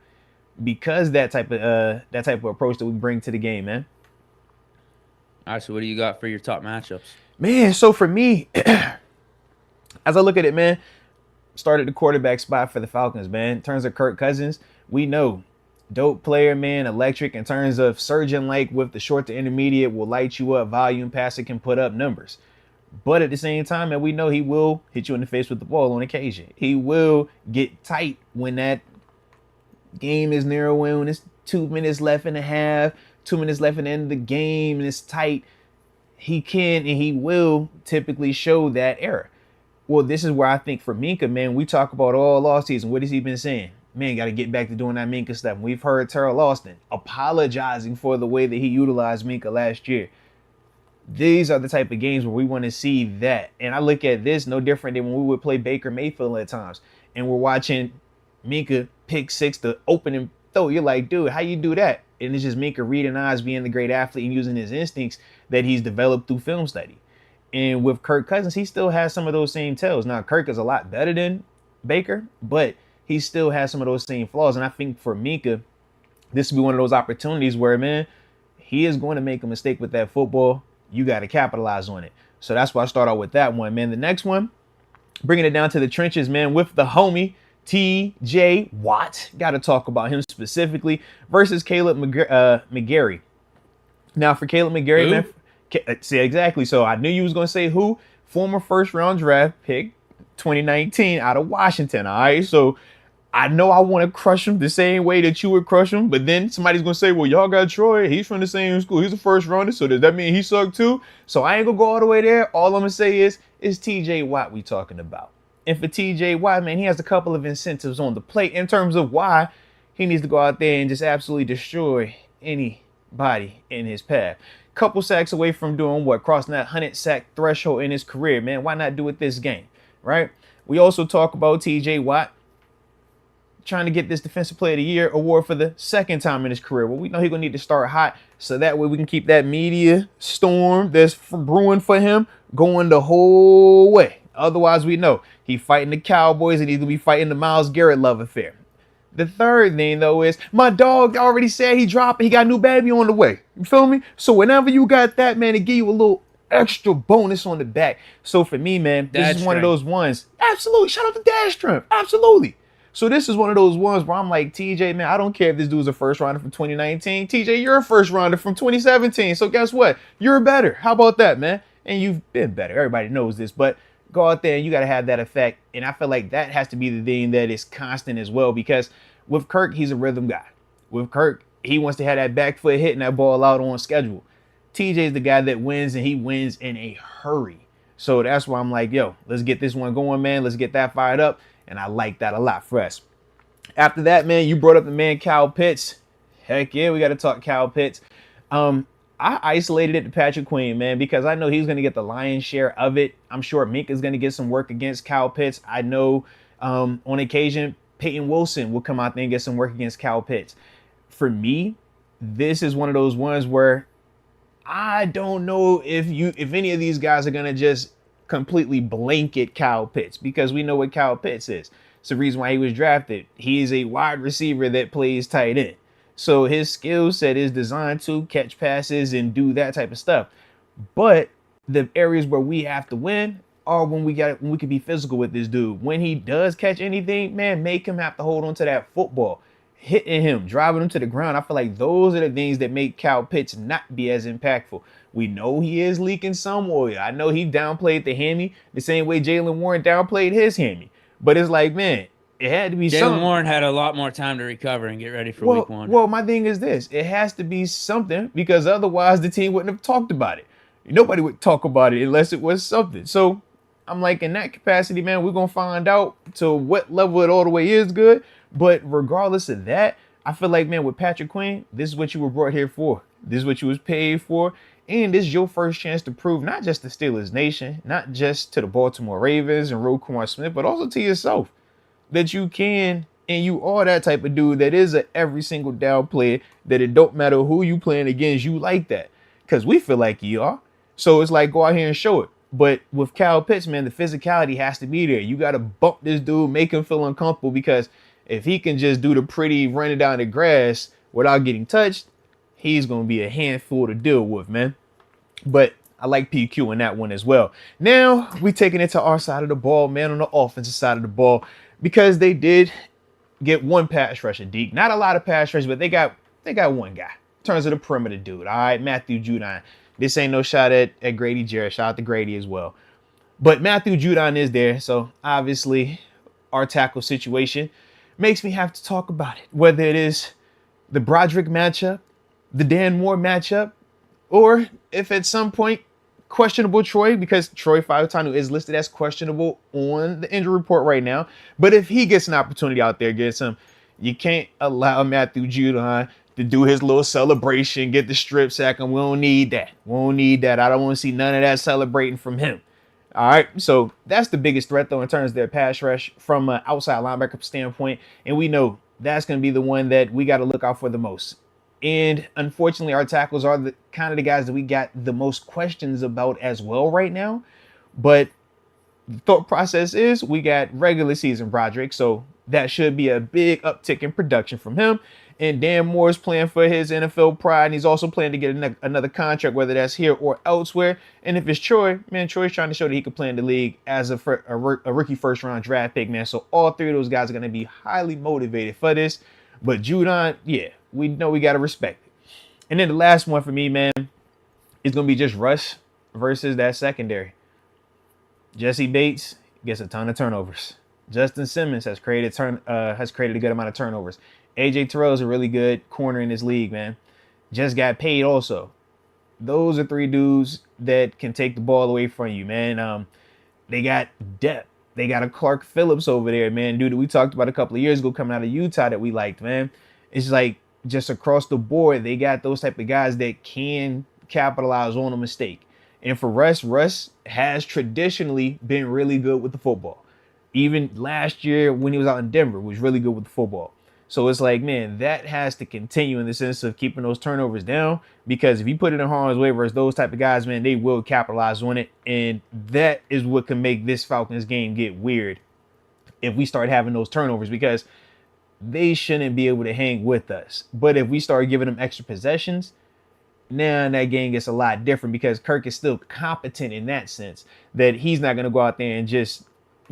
because that type of approach that we bring to the game, man. All right, so what do you got for your top matchups? Man, so for me, as I look at it, man, started the quarterback spot for the Falcons, man. In terms of Kirk Cousins, we know dope player, man, electric in terms of surgeon like with the short to intermediate, will light you up, volume passer, can put up numbers. But at the same time, man, we know he will hit you in the face with the ball on occasion. He will get tight when that game is narrowing, when it's 2 minutes left in the half, 2 minutes left in the end of the game, and it's tight. He can and he will typically show that error. Well, this is where I think for Minka, man, we talk about all offseason. What has he been saying? Man, got to get back to doing that Minka stuff. We've heard Terrell Austin apologizing for the way that he utilized Minka last year. These are the type of games where we want to see that. And I look at this no different than when we would play Baker Mayfield at times. And we're watching Minka pick six to open and throw. You're like, dude, how you do that? And it's just Minka reading eyes, being the great athlete and using his instincts that he's developed through film study. And with Kirk Cousins, he still has some of those same tells. Now, Kirk is a lot better than Baker, but he still has some of those same flaws. And I think for Minka, this will be one of those opportunities where, man, he is going to make a mistake with that football. You got to capitalize on it. So that's why I start out with that one, man. The next one, bringing it down to the trenches, man, with the homie, T.J. Watt. Got to talk about him specifically versus Caleb McGarry. Now, for Caleb McGarry, man, see, exactly. So I knew you was going to say who. Former first-round draft pick, 2019, out of Washington, all right? So I know I want to crush him the same way that you would crush him, but then somebody's going to say, well, y'all got Troy. He's from the same school. He's a first-rounder, so does that mean he sucked too? So I ain't going to go all the way there. All I'm going to say is T.J. Watt we talking about. And for T.J. Watt, man, he has a couple of incentives on the plate in terms of why he needs to go out there and just absolutely destroy anybody in his path. Couple sacks away from doing what? Crossing that 100-sack threshold in his career, man. Why not do it this game, right? We also talk about T.J. Watt trying to get this Defensive Player of the Year award for the second time in his career. Well, we know he's going to need to start hot, so that way we can keep that media storm that's brewing for him going the whole way. Otherwise, we know he's fighting the Cowboys and he's going to be fighting the Myles Garrett love affair. The third thing, though, is my dog already said he got a new baby on the way. You feel me? So whenever you got that, man, it give you a little extra bonus on the back. So for me, man, this is one of those ones. Absolutely. Shout out to Dash Strength. Absolutely. So this is one of those ones where I'm like, TJ, man, I don't care if this dude's a first rounder from 2019. TJ, you're a first rounder from 2017. So guess what? You're better. How about that, man? And you've been better. Everybody knows this, but go out there and you got to have that effect. And I feel like that has to be the thing that is constant as well, because with Kirk, he's a rhythm guy. With Kirk, he wants to have that back foot hitting that ball out on schedule. TJ's the guy that wins, and he wins in a hurry. So that's why I'm like, yo, let's get this one going, man. Let's get that fired up. And I like that a lot for us. After that, man, you brought up the man Kyle Pitts. Heck yeah, we got to talk Kyle Pitts. I isolated it to Patrick Queen, man, because I know he's going to get the lion's share of it. I'm sure Minka's going to get some work against Kyle Pitts. I know on occasion, Peyton Wilson will come out there and get some work against Kyle Pitts. For me, this is one of those ones where I don't know if any of these guys are going to just completely blanket Kyle Pitts, because we know what Kyle Pitts is. It's the reason why he was drafted. He is a wide receiver that plays tight end. So his skill set is designed to catch passes and do that type of stuff. But the areas where we have to win are when we can be physical with this dude. When he does catch anything, man, make him have to hold on to that football, hitting him, driving him to the ground. I feel like those are the things that make Kyle Pitts not be as impactful. We know he is leaking some oil. I know he downplayed the hammy the same way Jaylen Warren downplayed his hammy. But it's like, man, it had to be something. Jaylen Warren had a lot more time to recover and get ready for week one. Well, my thing is this. It has to be something, because otherwise the team wouldn't have talked about it. Nobody would talk about it unless it was something. So I'm like, in that capacity, man, we're going to find out to what level it all the way is good. But regardless of that, I feel like, man, with Patrick Queen, this is what you were brought here for. This is what you was paid for. And this is your first chance to prove not just to Steelers Nation, not just to the Baltimore Ravens and Roquan Smith, but also to yourself that you can And you are that type of dude that is a every single down player, that it don't matter who you playing against, you like that. Because we feel like you are. So it's like, go out here and show it. But with Kyle Pitts, man, the physicality has to be there. You got to bump this dude, make him feel uncomfortable, because if he can just do the pretty running down the grass without getting touched, he's going to be a handful to deal with, man. But I like PQ in that one as well. Now we taking it to our side of the ball, man, on the offensive side of the ball, because they did get one pass rusher, Deke. Not a lot of pass rushers, but they got one guy in terms of the perimeter dude. All right, Matthew Judon. This ain't no shot at Grady Jarrett. Shout out to Grady as well. But Matthew Judon is there, so obviously our tackle situation makes me have to talk about it. Whether it is the Broderick matchup, the Dan Moore matchup, or if at some point questionable Troy, because Troy Fautanu is listed as questionable on the injury report right now. But if he gets an opportunity out there against him, you can't allow Matthew Judon to do his little celebration, get the strip sack, and we don't need that. We don't need that. I don't want to see none of that celebrating from him. All right, so that's the biggest threat, though, in terms of their pass rush from an outside linebacker standpoint. And we know that's going to be the one that we got to look out for the most. And unfortunately, our tackles are the kind of the guys that we got the most questions about as well right now. But the thought process is we got regular season Broderick, so that should be a big uptick in production from him. And Dan Moore's playing for his NFL pride, and he's also planning to get another contract, whether that's here or elsewhere. And if it's Troy, man, Troy's trying to show that he could play in the league as a rookie first-round draft pick, man. So all three of those guys are going to be highly motivated for this. But Judon, yeah, we know we got to respect it. And then the last one for me, man, is going to be just Russ versus that secondary. Jesse Bates gets a ton of turnovers. Justin Simmons has created a good amount of turnovers. AJ Terrell is a really good corner in this league, man. Just got paid also. Those are three dudes that can take the ball away from you, man. They got depth. They got a Clark Phillips over there, man. Dude that we talked about a couple of years ago coming out of Utah that we liked, man. It's like just across the board, they got those type of guys that can capitalize on a mistake. And for Russ has traditionally been really good with the football. Even last year when he was out in Denver, was really good with the football. So it's like, man, that has to continue in the sense of keeping those turnovers down, because if you put it in harm's way versus those type of guys, man, they will capitalize on it. And that is what can make this Falcons game get weird if we start having those turnovers, because they shouldn't be able to hang with us. But if we start giving them extra possessions, now that game gets a lot different, because Kirk is still competent in that sense that he's not going to go out there and just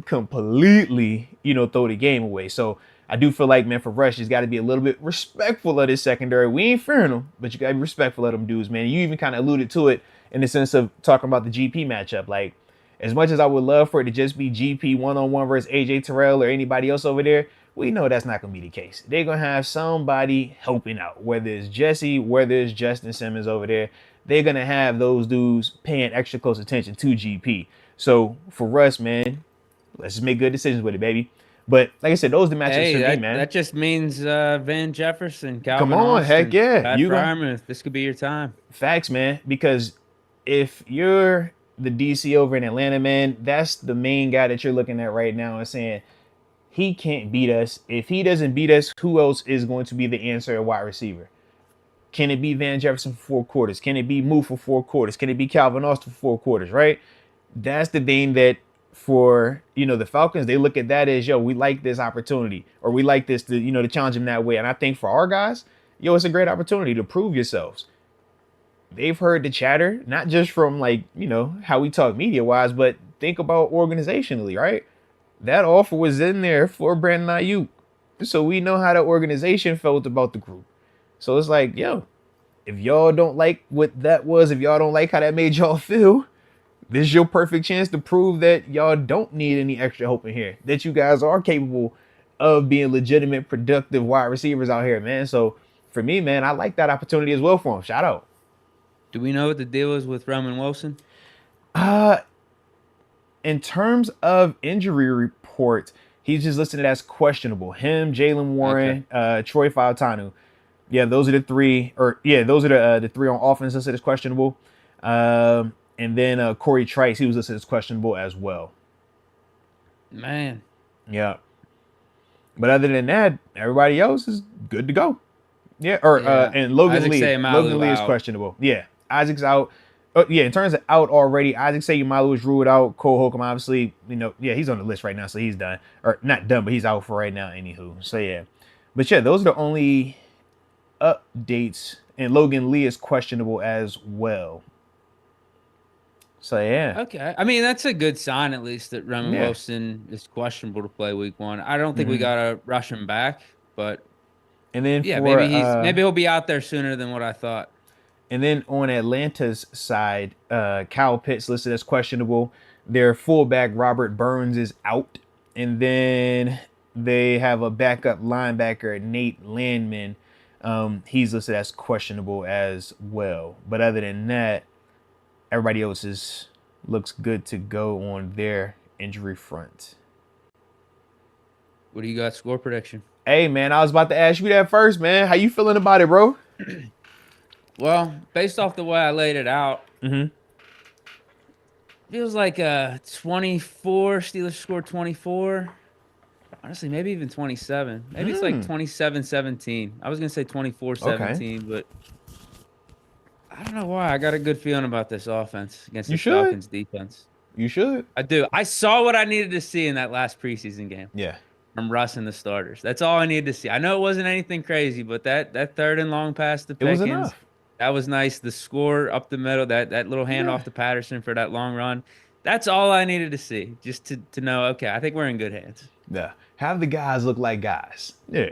completely, throw the game away. So I do feel like, man, for Rush, he's got to be a little bit respectful of this secondary. We ain't fearing them, but you got to be respectful of them dudes, man. You even kind of alluded to it in the sense of talking about the GP matchup. Like, as much as I would love for it to just be GP one-on-one versus AJ Terrell or anybody else over there, we know that's not going to be the case. They're going to have somebody helping out, whether it's Jesse, whether it's Justin Simmons over there. They're going to have those dudes paying extra close attention to GP. So for Russ, man, let's just make good decisions with it, baby. But like I said, those are the matchups for me, man. That just means Van Jefferson, Calvin Come on, Austin, heck yeah. Pat Fryermuth. This could be your time. Facts, man. Because if you're the DC over in Atlanta, man, that's the main guy that you're looking at right now and saying, he can't beat us. If he doesn't beat us, who else is going to be the answer at wide receiver? Can it be Van Jefferson for 4 quarters? Can it be Moore for 4 quarters? Can it be Calvin Austin for 4 quarters, right? That's the thing that for, the Falcons, they look at that as, we like this opportunity, or we like this to, to challenge him that way. And I think for our guys, it's a great opportunity to prove yourselves. They've heard the chatter, not just from how we talk media wise, but think about organizationally, right? That offer was in there for Brandon Ayuk. So we know how the organization felt about the group. So it's like, if y'all don't like what that was, if y'all don't like how that made y'all feel, this is your perfect chance to prove that y'all don't need any extra hope in here, that you guys are capable of being legitimate, productive wide receivers out here, man. So for me, man, I like that opportunity as well for him. Shout out. Do we know what the deal is with Roman Wilson? In terms of injury report, he's just listed as questionable. Him, Jalen Warren, Troy Fautanu. Yeah, those are the three. Those are the three on offense listed as questionable. And then Corey Trice, he was listed as questionable as well. Man. Yeah. But other than that, everybody else is good to go. Yeah, and Isaac Logan Lee is out. questionable. Yeah, Isaac's out. In terms of out already, Isaac Seumalo was ruled out. Cole Holcomb, obviously, he's on the list right now, so he's done. Or not done, but he's out for right now, anywho. So, yeah. But, yeah, those are the only updates. And Logan Lee is questionable as well. So, yeah. Okay. I mean, that's a good sign, at least, that Roman Wilson is questionable to play week 1. I don't think we got to rush him back, but and then maybe he'll be out there sooner than what I thought. And then on Atlanta's side, Kyle Pitts listed as questionable. Their fullback, Robert Burns, is out. And then they have a backup linebacker, Nate Landman. He's listed as questionable as well. But other than that, everybody else looks good to go on their injury front. What do you got? Score prediction? Hey, man, I was about to ask you that first, man. How you feeling about it, bro? Well, based off the way I laid it out, feels like 24. Steelers score 24. Honestly, maybe even 27. Maybe it's like 27-17. I was going to say 24-17, but I don't know why. I got a good feeling about this offense against the Falcons defense. You should. I do. I saw what I needed to see in that last preseason game. Yeah. From Russ and the starters. That's all I needed to see. I know it wasn't anything crazy, but that third and long pass to Pickens, it was enough. That was nice. The score up the middle, that little handoff to Patterson for that long run. That's all I needed to see, just to know, okay, I think we're in good hands. Yeah. Have the guys look like guys. Yeah.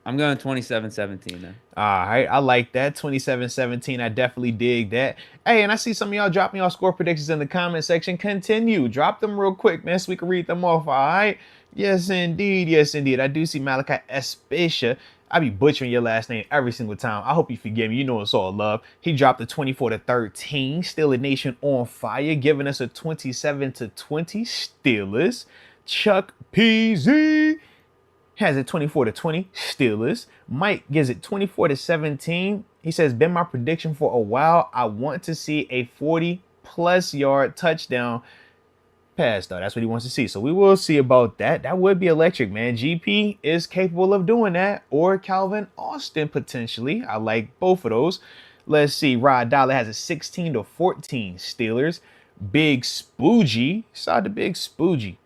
I'm going 27-17 then. All right. I like that. 27-17. I definitely dig that. Hey, and I see some of y'all dropping y'all score predictions in the comment section. Continue. Drop them real quick, man, so we can read them off. All right. Yes, indeed. Yes, indeed. I do see Malachi Espesha. I be butchering your last name every single time. I hope you forgive me. You know it's all love. He dropped a 24-13. Steelers Nation on fire, giving us a 27-20 Steelers. Chuck PZ has it 24-20 Steelers. Mike gives it 24-17. He says, been my prediction for a while. I want to see a 40+ yard touchdown pass, though. That's what he wants to see. So we will see about that. That would be electric, man. GP is capable of doing that, or Calvin Austin potentially. I like both of those. Let's see. Rod Dollar has a 16-14 Steelers. Big Spoogie. Saw the Big Spoogie.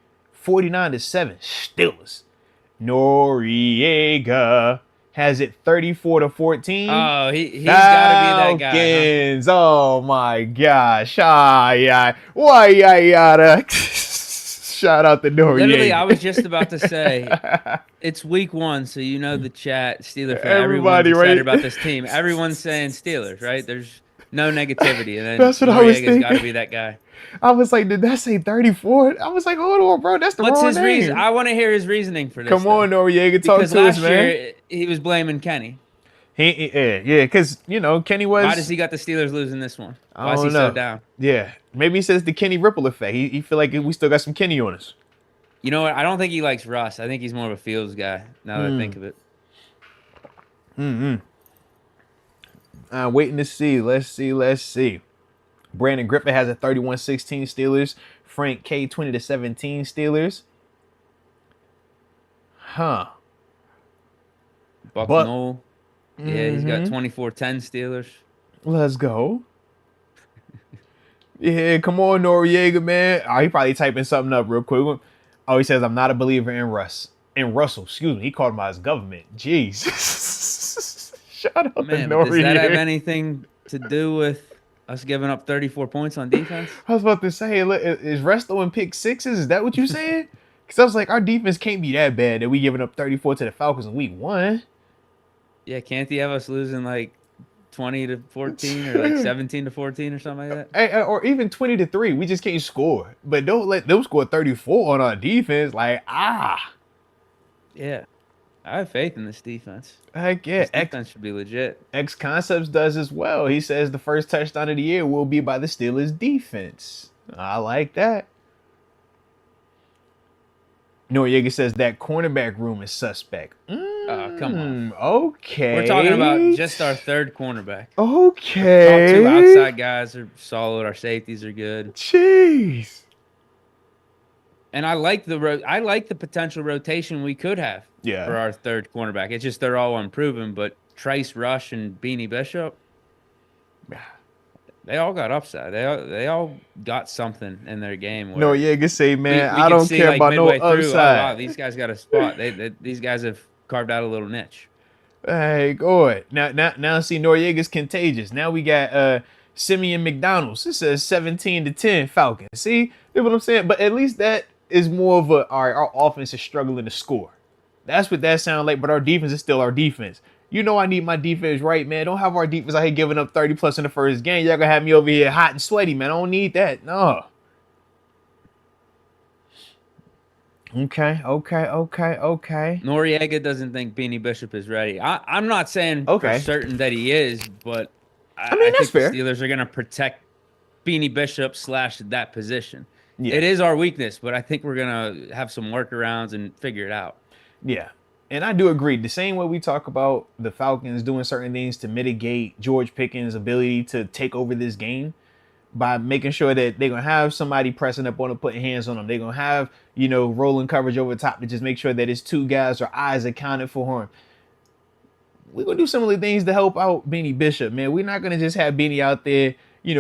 49-7 Steelers. Noriega has it 34-14. Oh, he's got to be that guy. Falcons. Huh? Oh my gosh. Yeah. Why yada. Shout out to Noriega. Literally, I was just about to say, it's week 1, so you know the chat, Steeler fan. Everybody's excited about this team. Everyone's saying Steelers, right? There's no negativity. And then that's what I was thinking. Got to be that guy. I was like, did that say 34? I was like, hold on, bro. That's the wrong name. What's his reason? I want to hear his reasoning for this. Come on, Noriega. Talk to us, man. Because last year, he was blaming Kenny. Because, Kenny was... Why does he got the Steelers losing this one? Why is he so down? Yeah. Maybe he says the Kenny Ripple effect. He feel like we still got some Kenny on us. You know what? I don't think he likes Russ. I think he's more of a Fields guy, now that I think of it. Waiting to see. Let's see. Brandon Griffin has a 31-16 Steelers. Frank K 20-17 Steelers. Buck Knoll. Yeah, he's got 24-10 Steelers. Let's go. Yeah, come on, Noriega, man. Oh, he probably typing something up real quick. Oh, he says, I'm not a believer in Russ. In Russell, excuse me. He called him by his government. Jeez. Shout out to Noriega. Does that have anything to do with us giving up 34 points on defense? I was about to say, is Russ throwing pick sixes? Is that what you saying? Because I was like, our defense can't be that bad that we giving up 34 to the Falcons in week 1. Yeah, can't he have us losing like 20-14 or like 17-14 or something like that? Hey, or even 20-3. We just can't score. But don't let them score 34 on our defense. Yeah. I have faith in this defense. Heck yeah. This defense should be legit. X Concepts does as well. He says the first touchdown of the year will be by the Steelers defense. I like that. Noriega says that cornerback room is suspect. Come on. Okay. We're talking about just our third cornerback. Okay. Our 2 outside guys are solid. Our safeties are good. Jeez. And I like the potential rotation we could have for our third cornerback. It's just they're all unproven, but Trice, Rush, and Beanie Bishop, they all got upside. They all got something in their game. No, yeah, you can say, man, we I don't see, care like, about no midway through, upside. oh, wow, these guys got a spot. These guys have carved out a little niche. Hey, go ahead. Now, see, Noriega's contagious. Now we got Simeon McDonald's. It says 17-10 Falcons. See, you know what I'm saying? But at least that is more of all right, our offense is struggling to score. That's what that sounds like, but our defense is still our defense. You know I need my defense right, man. Don't have our defense out here giving up 30 plus in the first game. Y'all gonna have me over here hot and sweaty, man. I don't need that. No. Okay. Noriega doesn't think Beanie Bishop is ready. I'm not saying for certain that he is, but I mean, that's think fair. The Steelers are going to protect Beanie Bishop / that position. Yeah. It is our weakness, but I think we're going to have some workarounds and figure it out. Yeah. And I do agree. The same way we talk about the Falcons doing certain things to mitigate George Pickens' ability to take over this game, by making sure that they're going to have somebody pressing up on them, putting hands on them. They're going to have, rolling coverage over top to just make sure that it's two guys or eyes accounted for him. We're going to do similar things to help out Beanie Bishop, man. We're not going to just have Beanie out there,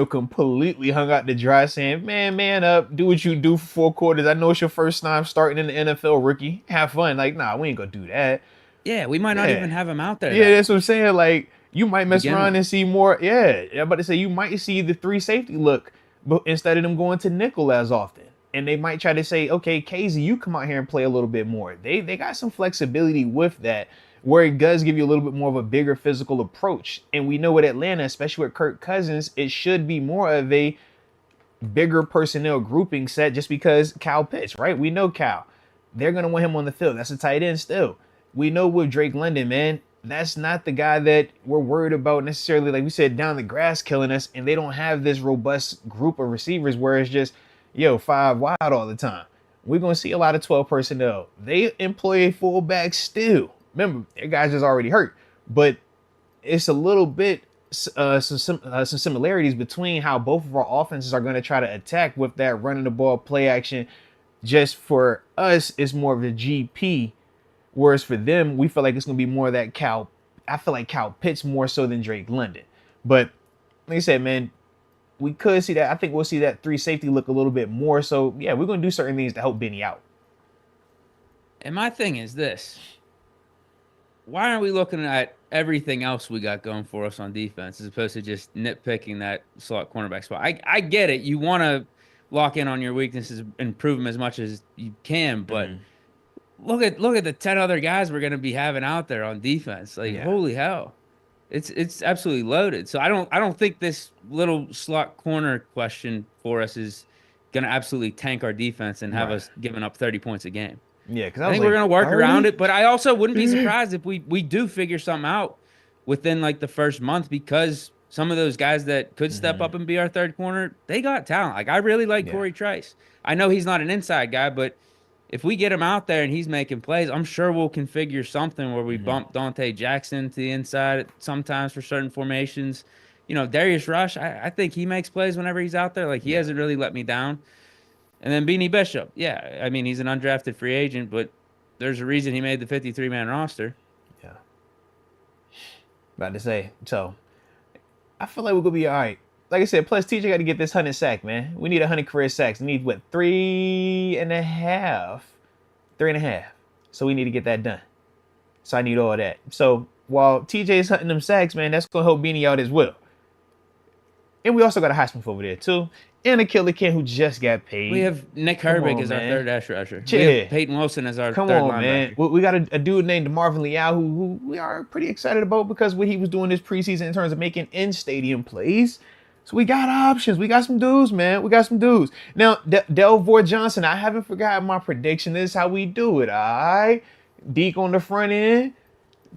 completely hung out to dry saying, man up, do what you do for 4 quarters. I know it's your first time starting in the NFL, rookie. Have fun. Like, nah, we ain't going to do that. Yeah, we might not even have him out there. Yeah, that's what I'm saying. Like, you might mess around and see more. Yeah, I'm about to say you might see the 3 safety look, but instead of them going to nickel as often. And they might try to say, okay, Casey, you come out here and play a little bit more. They got some flexibility with that, where it does give you a little bit more of a bigger physical approach. And we know with Atlanta, especially with Kirk Cousins, it should be more of a bigger personnel grouping set just because Kyle Pitts, right? We know Kyle. They're going to want him on the field. That's a tight end still. We know with Drake London, man, that's not the guy that we're worried about necessarily, like we said, down the grass killing us, and they don't have this robust group of receivers where it's just, 5 wide all the time. We're going to see a lot of 12 personnel. They employ a fullback still. Remember, their guys is already hurt, but it's a little bit some similarities between how both of our offenses are going to try to attack with that running the ball play action. Just for us, it's more of a GP. Whereas for them, we feel like it's going to be more of that Cal. I feel like Cal Pitts more so than Drake London. But like I said, man, we could see that. I think we'll see that 3 safety look a little bit more. So, yeah, we're going to do certain things to help Benny out. And my thing is this. Why aren't we looking at everything else we got going for us on defense as opposed to just nitpicking that slot cornerback spot? I get it. You want to lock in on your weaknesses and improve them as much as you can, but look at the 10 other guys we're going to be having out there on defense. Like, holy hell. It's absolutely loaded. So I don't think this little slot corner question for us is going to absolutely tank our defense and have us giving up 30 points a game. Yeah, because I think we're going to work around it, but I also wouldn't be surprised if we do figure something out within like the first month, because some of those guys that could step up and be our third corner, they got talent. Like, I really like Corey Trice. I know he's not an inside guy, but if we get him out there and he's making plays, I'm sure we'll configure something where we bump Dante Jackson to the inside sometimes for certain formations. Darius Rush, I think he makes plays whenever he's out there. Like, he hasn't really let me down. And then Beanie Bishop. Yeah, I mean, he's an undrafted free agent, but there's a reason he made the 53-man roster. Yeah. About to say, so I feel like we're going to be all right. Like I said, plus TJ got to get this 100 sack, man. We need 100 career sacks. We need, 3.5? 3.5. So we need to get that done. So I need all that. So while TJ is hunting them sacks, man, that's going to help Beanie out as well. And we also got a Highsmith over there, too. And a killer kid who just got paid. We have Nick Herbig as our third edge rusher. Yeah. We have Peyton Wilson as our third linebacker. Man. We got a dude named Marvin Leal who we are pretty excited about because what he was doing this preseason in terms of making in-stadium plays. So we got options. We got some dudes, man. We got some dudes. Now, Delvore Johnson, I haven't forgotten my prediction. This is how we do it, all right? Deke on the front end,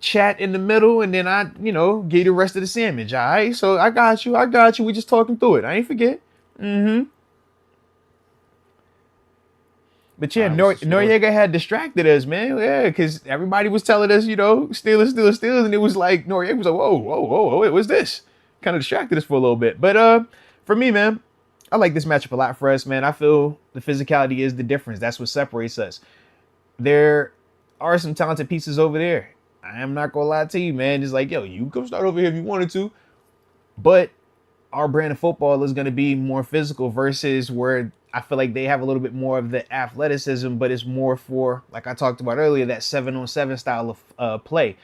Chat in the middle, and then I, give you the rest of the sandwich, all right? So I got you. We just talking through it. I ain't forget. But yeah, Noriega had distracted us, man. Yeah, because everybody was telling us, Steelers, and it was like Noriega was like, whoa, wait, what's this? Kind of distracted us for a little bit. But for me, man, I like this matchup a lot for us, man. I feel the physicality is the difference. That's what separates us. There are some talented pieces over there. I am not gonna lie to you, man. It's like, yo, you can start over here if you wanted to, but our brand of football is gonna be more physical versus where I feel like they have a little bit more of the athleticism, but it's more for, like I talked about earlier, that 7-on-7 style of play.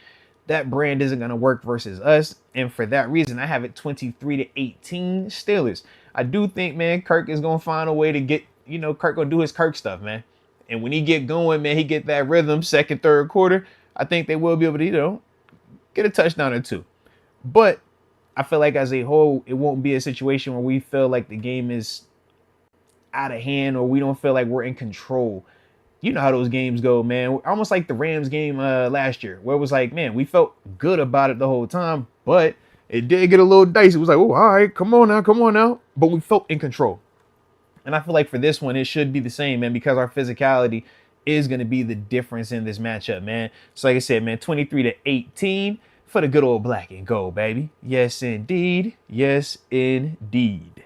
That brand isn't going to work versus us. And for that reason, I have it 23-18 Steelers. I do think, man, Kirk is going to find a way to get, Kirk going to do his Kirk stuff, man. And when he get going, man, he get that rhythm second, third quarter. I think they will be able to, get a touchdown or two. But I feel like as a whole, it won't be a situation where we feel like the game is out of hand or we don't feel like we're in control. You know how those games go, man. Almost like the Rams game last year, where it was like, man, we felt good about it the whole time, but it did get a little dicey. It was like, oh, all right, come on now. But we felt in control. And I feel like for this one, it should be the same, man, because our physicality is going to be the difference in this matchup, man. So like I said, man, 23-18 for the good old black and gold, baby. Yes, indeed. Yes, indeed.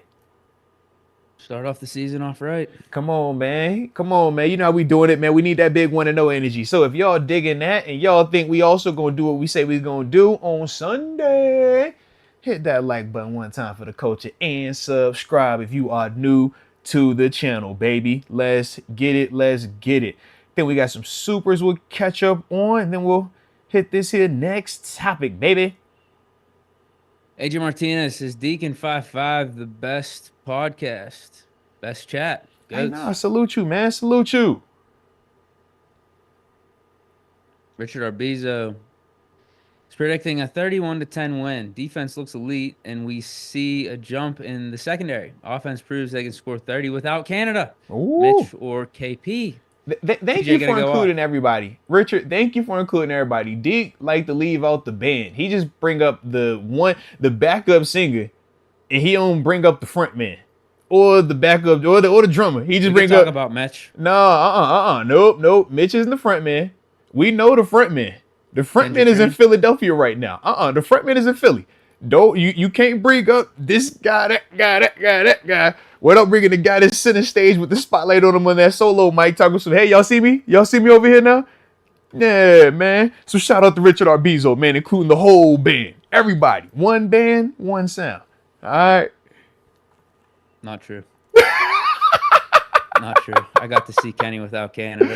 Start off the season off right. Come on, man. You know how we doing it, man. We need that big 1-0 energy. So if y'all digging that and y'all think we also gonna do what we say we gonna do on Sunday, hit that like button one time for the culture and subscribe if you are new to the channel, baby. Let's get it. Then we got some supers we'll catch up on, and then we'll hit this here next topic, baby. AJ Martinez says Deke Ep.599, the best podcast, best chat. Hey, nah, salute you, man. Salute you. Richard Arbizo is predicting a 31-10 win. Defense looks elite, and we see a jump in the secondary. Offense proves they can score 30 without Canada. Ooh. Mitch or KP. Thank you for including everybody. Richard, thank you for including everybody. Deke like to leave out the band. He just bring up the backup singer, and he don't bring up the front man or the backup or the drummer. He just bring up about Mitch. No, nope. Mitch isn't the front man. We know the front man. The front man is in Philadelphia right now. The front man is in Philly. Don't you can't bring up this guy, that guy. Without bringing the guy that's center stage with the spotlight on him on that solo mic talking some, hey, y'all see me? Y'all see me over here now? Yeah, man. So shout out to Richard Arbizo, man, including the whole band. Everybody. One band, one sound. All right. Not true. Not true. I got to see Kenny without Canada.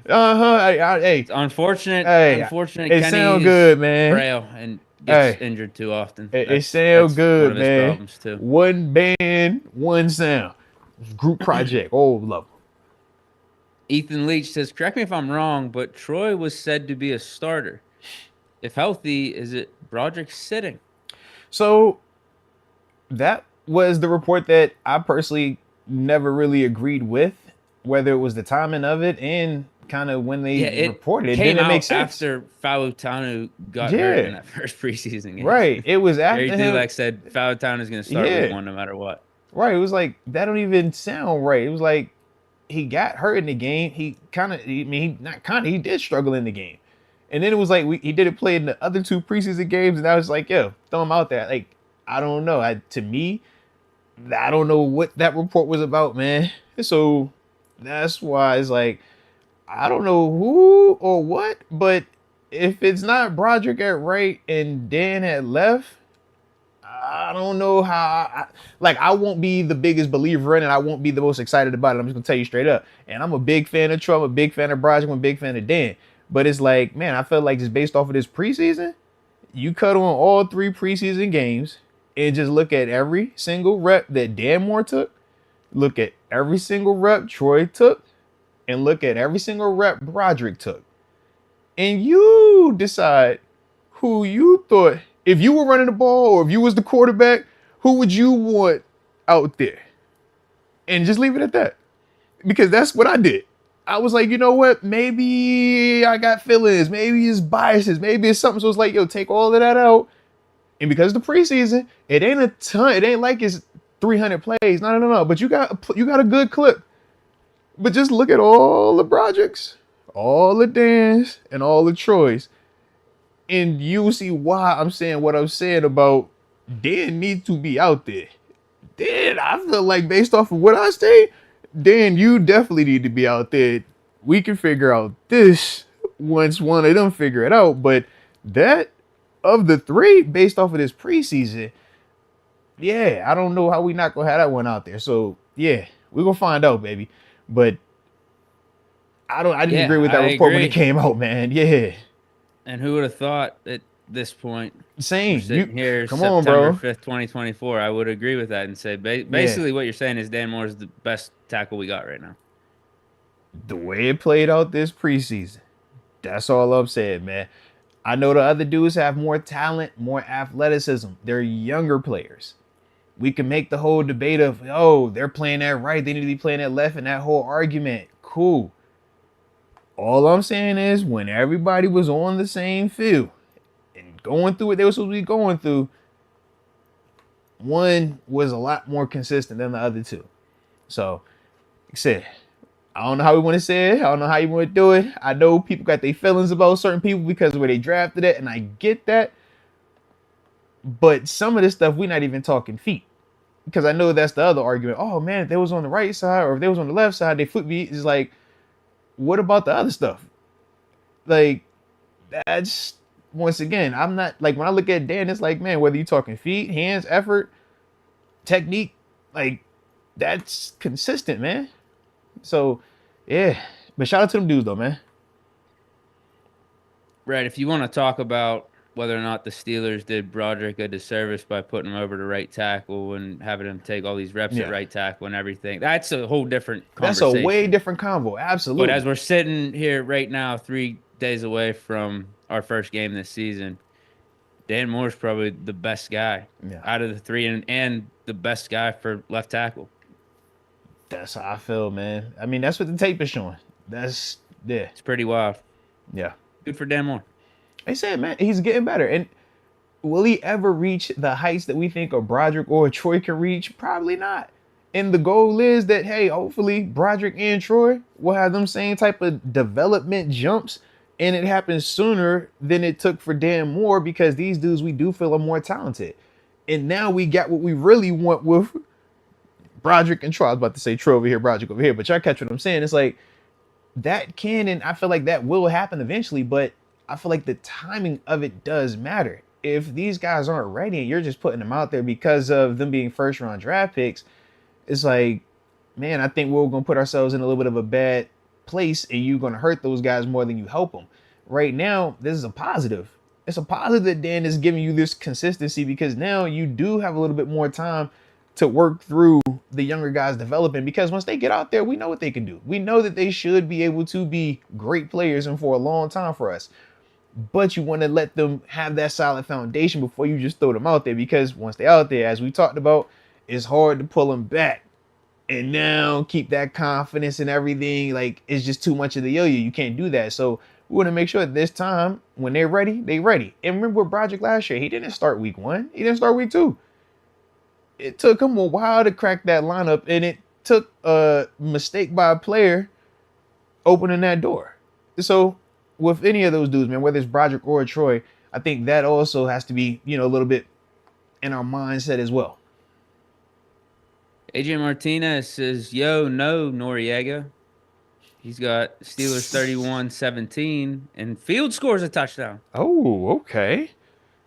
Hey. It's unfortunate. Hey, unfortunate. It Kenny sound good, man. Frail and gets injured too often. It sounds good, one of his man. problems too. One band, one sound. Group project. Oh, love. Ethan Leach says, correct me if I'm wrong, but Troy was said to be a starter. If healthy, is it Broderick sitting? So that was the report that I personally never really agreed with, whether it was the timing of it and kind of when they reported it. Didn't make sense. After Falutanu got hurt in that first preseason game. Right. It was after Gary Dulac said Falutanu is going to start with one no matter what. Right. It was like, that don't even sound right. It was like, he got hurt in the game. He did struggle in the game. And then it was like, he didn't play in the other two preseason games. And I was like, yo, throw him out there. Like, I don't know. To me, I don't know what that report was about, man. So that's why it's like, I don't know who or what, but if it's not Broderick at right and Dan at left, I don't know how. I won't be the biggest believer in it. I won't be the most excited about it. I'm just gonna tell you straight up. And I'm a big fan of Trump, a big fan of Broderick, I'm a big fan of Dan. But it's like, man, I feel like just based off of this preseason, you cut on all three preseason games and just look at every single rep that Dan Moore took, look at every single rep Troy took, and look at every single rep Broderick took. And you decide who you thought, if you were running the ball or if you was the quarterback, who would you want out there? And just leave it at that. Because that's what I did. I was like, you know what? Maybe I got feelings. Maybe it's biases. Maybe it's something. So it's like, yo, take all of that out. And because the preseason, it ain't a ton. It ain't like it's 300 plays. No. But you got a good clip. But just look at all the projects, all the Dans, and all the Troys. And you see why I'm saying what I'm saying about Dan needs to be out there. then I feel like based off of what I say, Dan, you definitely need to be out there. We can figure out this once one of them figure it out. But that of the three, based off of this preseason, yeah, I don't know how we not gonna have that one out there. So yeah, we're gonna find out, baby. But I didn't agree with that report when it came out, man. Yeah. And who would have thought at this point? Same. We're sitting here come September on, bro. 5th, 2024. I would agree with that and say basically what you're saying is Dan Moore is the best tackle we got right now. The way it played out this preseason, that's all I'm saying, man. I know the other dudes have more talent, more athleticism. They're younger players. We can make the whole debate of, oh, they're playing that right, they need to be playing that left, and that whole argument. Cool. All I'm saying is when everybody was on the same field and going through what they were supposed to be going through, one was a lot more consistent than the other two. So, like I said, I don't know how we want to say it. I don't know how you want to do it. I know people got their feelings about certain people because of where they drafted it, and I get that. But some of this stuff, we're not even talking feet. Because I know that's the other argument. Oh, man, if they was on the right side or if they was on the left side, they flip me. It's like, what about the other stuff? Like, that's, once again, I'm not, like, when I look at Dan, it's like, man, whether you're talking feet, hands, effort, technique, like, that's consistent, man. So, yeah. But shout out to them dudes, though, man. Right. If you want to talk about whether or not the Steelers did Broderick a disservice by putting him over to right tackle and having him take all these reps at right tackle and everything, that's a whole different conversation. That's a way different convo. Absolutely. But as we're sitting here right now, 3 days away from our first game this season, Dan Moore's probably the best guy out of the three and the best guy for left tackle. That's how I feel, man. I mean, that's what the tape is showing. That's, yeah. It's pretty wild. Yeah. Good for Dan Moore. I said, man, he's getting better. And will he ever reach the heights that we think a Broderick or a Troy can reach? Probably not. And the goal is that, hey, hopefully Broderick and Troy will have them same type of development jumps, and it happens sooner than it took for Dan Moore because these dudes we do feel are more talented. And now we got what we really want with Broderick and Troy. I was about to say Troy over here, Broderick over here, but y'all catch what I'm saying. It's like that can, and I feel like that will happen eventually, but I feel like the timing of it does matter. If these guys aren't ready and you're just putting them out there because of them being first round draft picks, it's like, man, I think we're going to put ourselves in a little bit of a bad place and you're going to hurt those guys more than you help them. Right now, this is a positive. It's a positive that Dan is giving you this consistency because now you do have a little bit more time to work through the younger guys developing, because once they get out there, we know what they can do. We know that they should be able to be great players and for a long time for us. But you want to let them have that solid foundation before you just throw them out there, because once they're out there, as we talked about, it's hard to pull them back and now keep that confidence and everything. Like, it's just too much of the yo-yo. You can't do that. So we want to make sure that this time when they're ready, they're ready. And remember with Broderick last year, he didn't start week 1. He didn't start week 2. It took him a while to crack that lineup, and it took a mistake by a player opening that door. So with any of those dudes, man, whether it's Broderick or Troy, I think that also has to be, a little bit in our mindset as well. AJ Martinez says, yo, no, Noriega. He's got Steelers 31-17, and Field scores a touchdown. Oh, okay.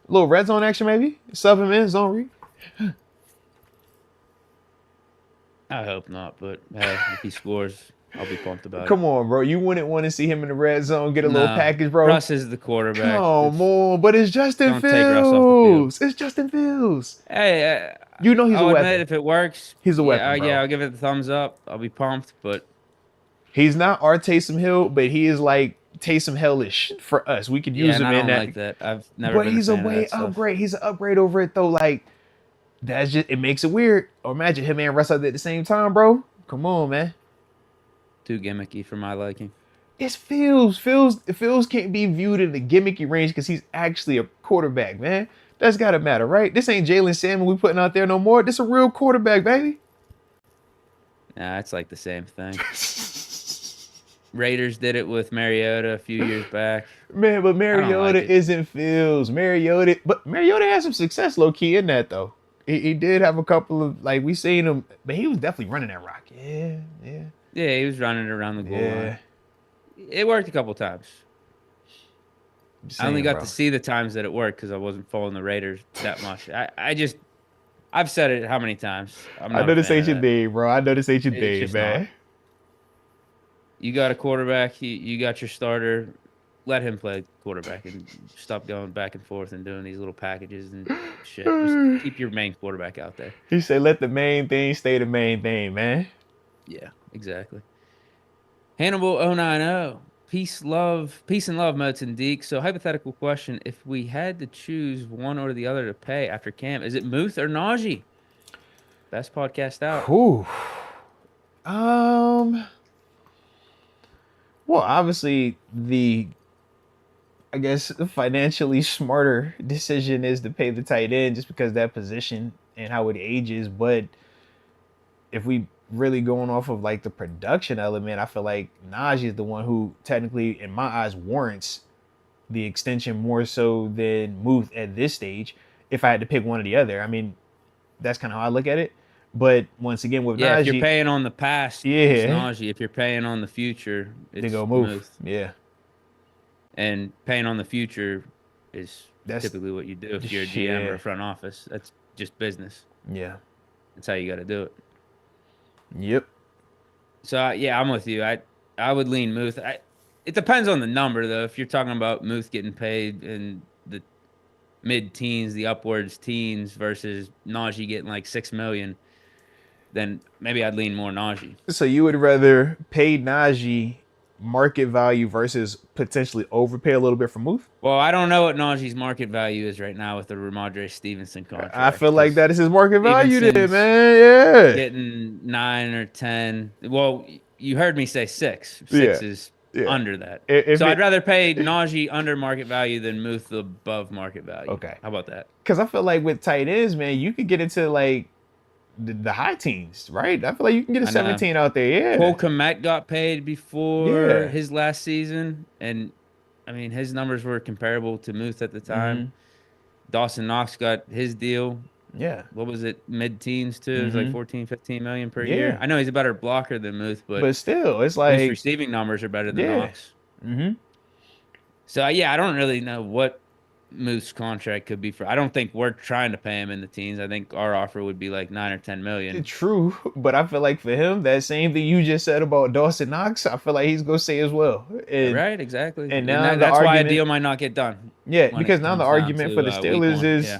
A little red zone action, maybe? Sub him in, zone read? I hope not, but hey, if he scores, I'll be pumped about it. Come on, bro. You wouldn't want to see him in the red zone, get a little package, bro. Russ is the quarterback. Come on, but it's Justin Fields. It's Justin Fields. Hey, he's a weapon. Admit if it works, he's a weapon, bro. Yeah, I'll give it the thumbs up. I'll be pumped, but he's not our Taysom Hill, but he is like Taysom Hill-ish for us. We could use him in that. Like that. I've never. But he's a way upgrade. He's an upgrade over it though. Like, that's just, it makes it weird. Or imagine him and Russ out there at the same time, bro. Come on, man. Too gimmicky for my liking. It's Fields. Fields can't be viewed in the gimmicky range because he's actually a quarterback, man. That's gotta matter, right? This ain't Jalen Salmon we putting out there no more. This a real quarterback, baby. Nah, it's like the same thing. Raiders did it with Mariota a few years back. Man, but Mariota isn't Fields. Mariota has some success low key in that though. He did have a couple of, like, we seen him, but he was definitely running that rock. Yeah. Yeah, he was running around the goal line. It worked a couple times. I only got to see the times that it worked because I wasn't following the Raiders that much. I've said it how many times. I know this ain't your day, bro. I know this ain't your day, man. Not. You got a quarterback. You got your starter. Let him play quarterback and stop going back and forth and doing these little packages and shit. Just keep your main quarterback out there. He said, let the main thing stay the main thing, man. Yeah, exactly. Hannibal 090. Peace and love, Moats and Deke. So, hypothetical question. If we had to choose one or the other to pay after camp, is it Muth or Najee? Best podcast out. Whew. Well, obviously, I guess the financially smarter decision is to pay the tight end just because of that position and how it ages. But if we really going off of like the production element, I feel like Najee is the one who technically, in my eyes, warrants the extension more so than Muth at this stage. If I had to pick one or the other, I mean, that's kind of how I look at it. But once again, with Najee, if you're paying on the past, it's Najee. If you're paying on the future, it's Muth. Yeah. And paying on the future is typically what you do if you're a GM or a front office. That's just business. Yeah. That's how you got to do it. Yep. So, I'm with you. I would lean Muth. It depends on the number, though. If you're talking about Muth getting paid in the mid-teens, the upwards teens, versus Najee getting like $6 million, then maybe I'd lean more Najee. So you would rather pay Najee market value versus potentially overpay a little bit for Muth? Well, I don't know what Najee's market value is right now with the Ramondre Stevenson contract. I feel like that is his market value there, man. Yeah. Getting 9 or 10. Well, you heard me say 6. 6 is under that. I'd rather pay Najee under market value than Muth above market value. Okay. How about that? Because I feel like with tight ends, man, you could get into like the high teens, right? I feel like you can get a 17 out there. Yeah. Cole Kmet got paid before his last season, and I mean his numbers were comparable to Muth at the time. Mm-hmm. Dawson Knox got his deal. Yeah. What was it? Mid-teens too. It was like 14, 15 million per year. I know he's a better blocker than Muth, but still, it's like his receiving numbers are better than Knox. Mm-hmm. So I don't really know what Muth's contract could be for. I don't think we're trying to pay him in the teens. I think our offer would be like 9 or 10 million. True, but I feel like for him, that same thing you just said about Dawson Knox, I feel like he's gonna say as well. Right, exactly. And now that's why a deal might not get done. Yeah, because now the argument for the Steelers is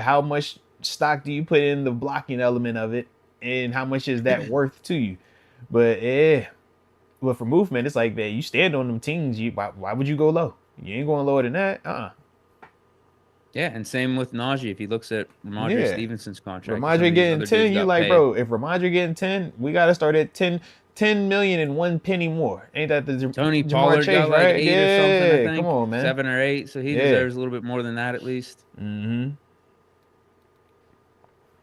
how much stock do you put in the blocking element of it, and how much is that worth to you? But but for movement, it's like, man, you stand on them teams. Why would you go low? You ain't going lower than that. Yeah, and same with Najee. If he looks at Ramondre Stevenson's contract, Ramondre getting 10, you like, bro, if Ramondre getting 10, we got to start at 10 million and 1 penny more. Ain't that the Tony Pollard got like 8 or something, I think. Come on, man. 7 or 8, so he deserves a little bit more than that at least. Mm-hmm.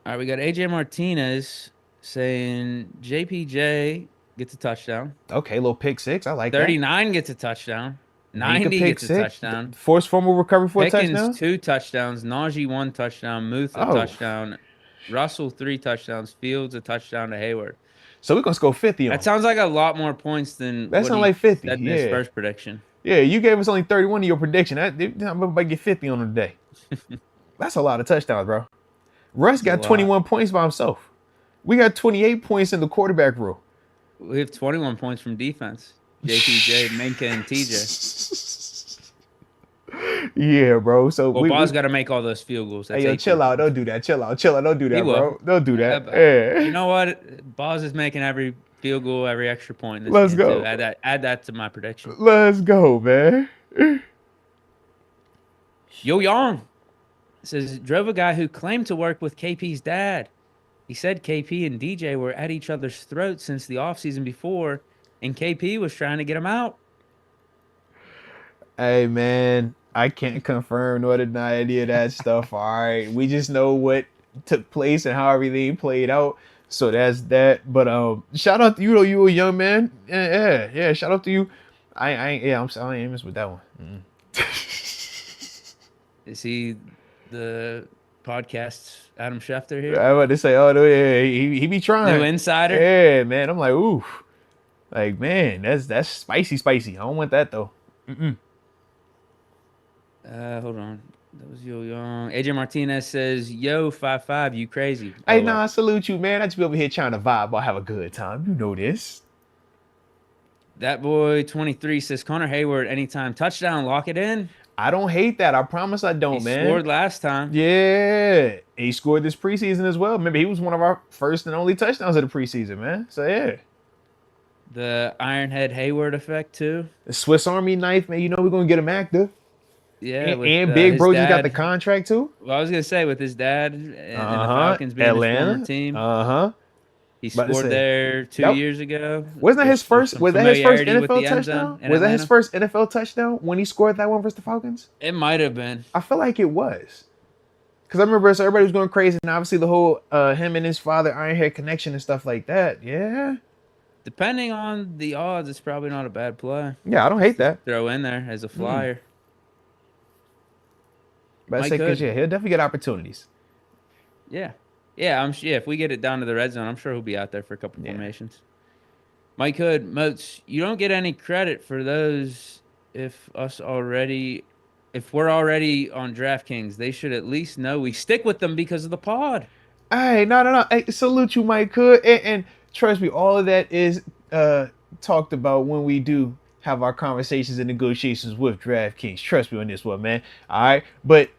All right, we got AJ Martinez saying JPJ gets a touchdown. Okay, little pick 6. I like 39 gets a touchdown. 90 gets a touchdown. Forced fumble recovery for a touchdown. Pickens 2 touchdowns. Najee 1 touchdown. Muth a touchdown. Russell 3 touchdowns. Fields a touchdown to Hayward. So we're gonna score 50 on. That sounds like a lot more points than that sounds like 50. That's his first prediction. Yeah, you gave us only 31 in your prediction. I'm about to get 50 on the day. That's a lot of touchdowns, bro. Russ got 21 points by himself. We got 28 points in the quarterback room. We have 21 points from defense. JPJ, Minka, and TJ. Yeah, bro. So Ball's got to make all those field goals. That's chill out. Don't do that. Chill out. Don't do that, bro. Don't do that. Yeah. You know what? Ball's is making every field goal, every extra point. In this Let's go. Too. Add that to my prediction. Let's go, man. Yo Young says, drove a guy who claimed to work with KP's dad. He said KP and DJ were at each other's throats since the offseason before, and KP was trying to get him out. Hey, man, I can't confirm nor deny any of that stuff, all right? We just know what took place and how everything played out, so that's that. But shout out to you, though. You a young man. Yeah, shout out to you. I ain't miss with that one. Is he the podcasts Adam Schefter here. I about to say, oh, yeah, he be trying. New insider. Yeah, man. I'm like, ooh. Like, man, that's spicy. I don't want that, though. Hold on. That was Yo Young. AJ Martinez says, "Yo, 5'5", you crazy?" Hey, Oh, nah, I salute you, man. I just be over here trying to vibe. I'll have a good time. You know this. That boy 23 says, "Connor Hayward, anytime touchdown, lock it in." I don't hate that. I promise I He don't, man. scored last time. Yeah. He scored this preseason as well. Remember, he was one of our first and only touchdowns of the preseason, man. So, yeah. The Ironhead Hayward effect, too. The Swiss Army knife, man. You know we're going to get him active. Yeah, with and Big his Bro dad. just got the contract, too. Well, I was going to say, with his dad and the Falcons being Atlanta. his former team. He scored there 2 years ago. Was that his first NFL touchdown? Was that his first NFL touchdown when he scored that one versus the Falcons? It might have been. I feel like it was. Because I remember everybody was going crazy, and obviously the whole him and his father Ironhead connection and stuff like that. Yeah. Depending on the odds, it's probably not a bad play. Yeah, I don't hate that. Throw in there as a flyer. But I say, because he'll definitely get opportunities. Yeah. Yeah, if we get it down to the red zone, I'm sure he'll be out there for a couple formations. Mike Hood, Moats, you don't get any credit for those if we're already on DraftKings. They should at least know we stick with them because of the pod. Hey, no. Hey, salute you, Mike Hood. And trust me, all of that is talked about when we do have our conversations and negotiations with DraftKings. Trust me on this one, man. All right. But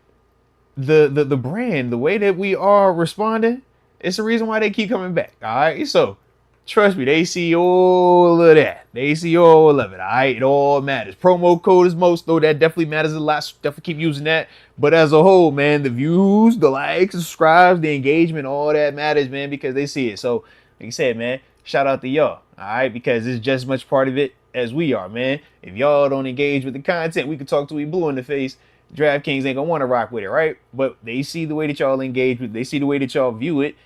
the brand, the way that we are responding, it's the reason why they keep coming back. All right. So trust me, they see all of that. They see all of it. All right. It all matters. Promo code is most, though. That definitely matters a lot. So definitely keep using that. But as a whole, man, the views, the likes, the subscribes, the engagement, all that matters, man, because they see it. So like I said, man, shout out to y'all. All right. Because it's just as much part of it as we are, man. If y'all don't engage with the content, we can talk to we blue in the face. DraftKings ain't gonna want to rock with it, right? But they see the way that y'all engage with it. They see the way that y'all view it.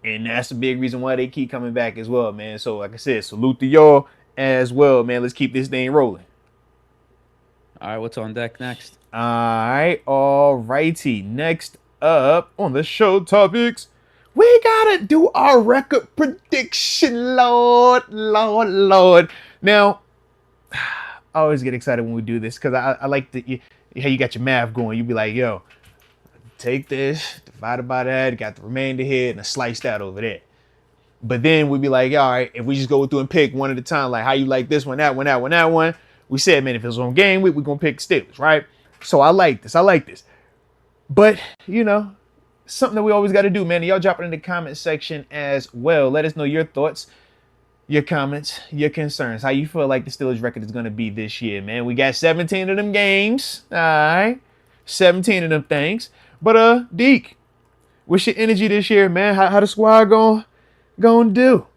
And that's a big reason why they keep coming back as well, man. So like I said, salute to y'all as well, man. Let's keep this thing rolling. All right, what's on deck next? All righty. Next up on the show topics, we gotta do our record prediction, Lord. Now, I always get excited when we do this because I like how you got your math going. You be like, yo, take this, divide it by that, got the remainder here, and slice that over there. But then we'd be like, all right, if we just go through and pick one at a time, like how you like this one, that one. We said, man, if it's on game week, we're going to pick Steelers, right? So I like this. But, something that we always got to do, man. Y'all drop it in the comment section as well. Let us know your thoughts, your comments, your concerns, how you feel like the Steelers record is going to be this year, man. We got 17 of them games, all right? 17 of them things. But, Deke, what's your energy this year, man? How the squad gonna do?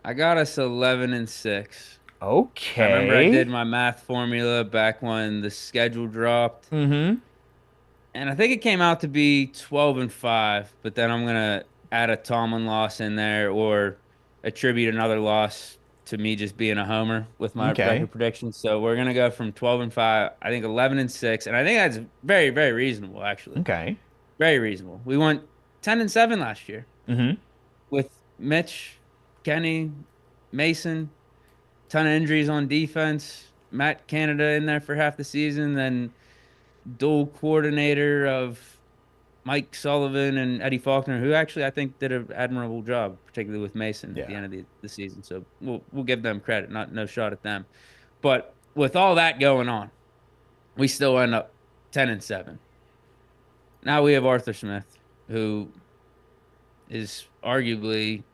I got us 11-6. Okay. I remember I did my math formula back when the schedule dropped. Mm-hmm. And I think it came out to be 12-5, but then I'm going to add a Tomlin loss in there or attribute another loss to me just being a homer with my record predictions. So we're going to go from 12-5, I think 11-6, and I think that's very, very reasonable, actually. Okay. Very reasonable. We went 10-7 last year. Mm-hmm. With Mitch, Kenny, Mason, ton of injuries on defense. Matt Canada in there for half the season, then dual coordinator of Mike Sullivan and Eddie Faulkner, who actually I think did an admirable job, particularly with Mason at the end of the season. So we'll give them credit, no shot at them. But with all that going on, we still end up 10-7. Now we have Arthur Smith, who is arguably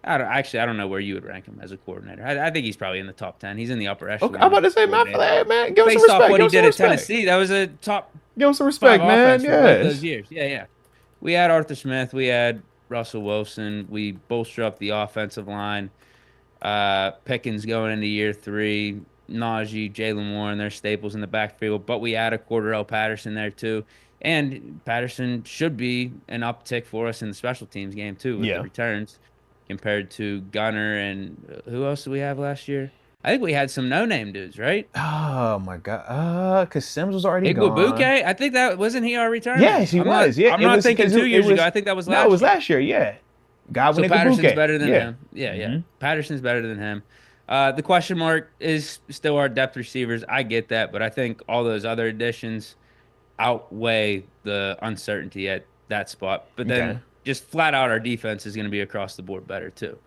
I don't know where you would rank him as a coordinator. I think he's probably in the top 10. He's in the upper echelon. Okay, I'm about to say, man, give him some respect. Based off what he did at Tennessee, that was a top. Give him some respect, man. Yeah, those years. Yeah. We had Arthur Smith. We had Russell Wilson. We bolster up the offensive line. Pickens going into year 3. Najee, Jalen Warren, they're staples in the backfield. But we add a Cordell Patterson there too. And Patterson should be an uptick for us in the special teams game too with the returns compared to Gunner and who else did we have last year? I think we had some no-name dudes, right? Oh my God. Cause Sims was already Igwabuke, gone. I think that wasn't he our returner. Yes, he was. Yeah, I'm it not was thinking because it 2 years ago. was I think that was no, it was last year. last year. Yeah, Godwin So and Patterson's Kabuke. better than Yeah. him. Yeah, yeah. Hmm. Patterson's better than him. The question mark is still our depth receivers. I get that, but I think all those other additions outweigh the uncertainty at that spot. But then Okay. just flat out, our defense is going to be across the board better too.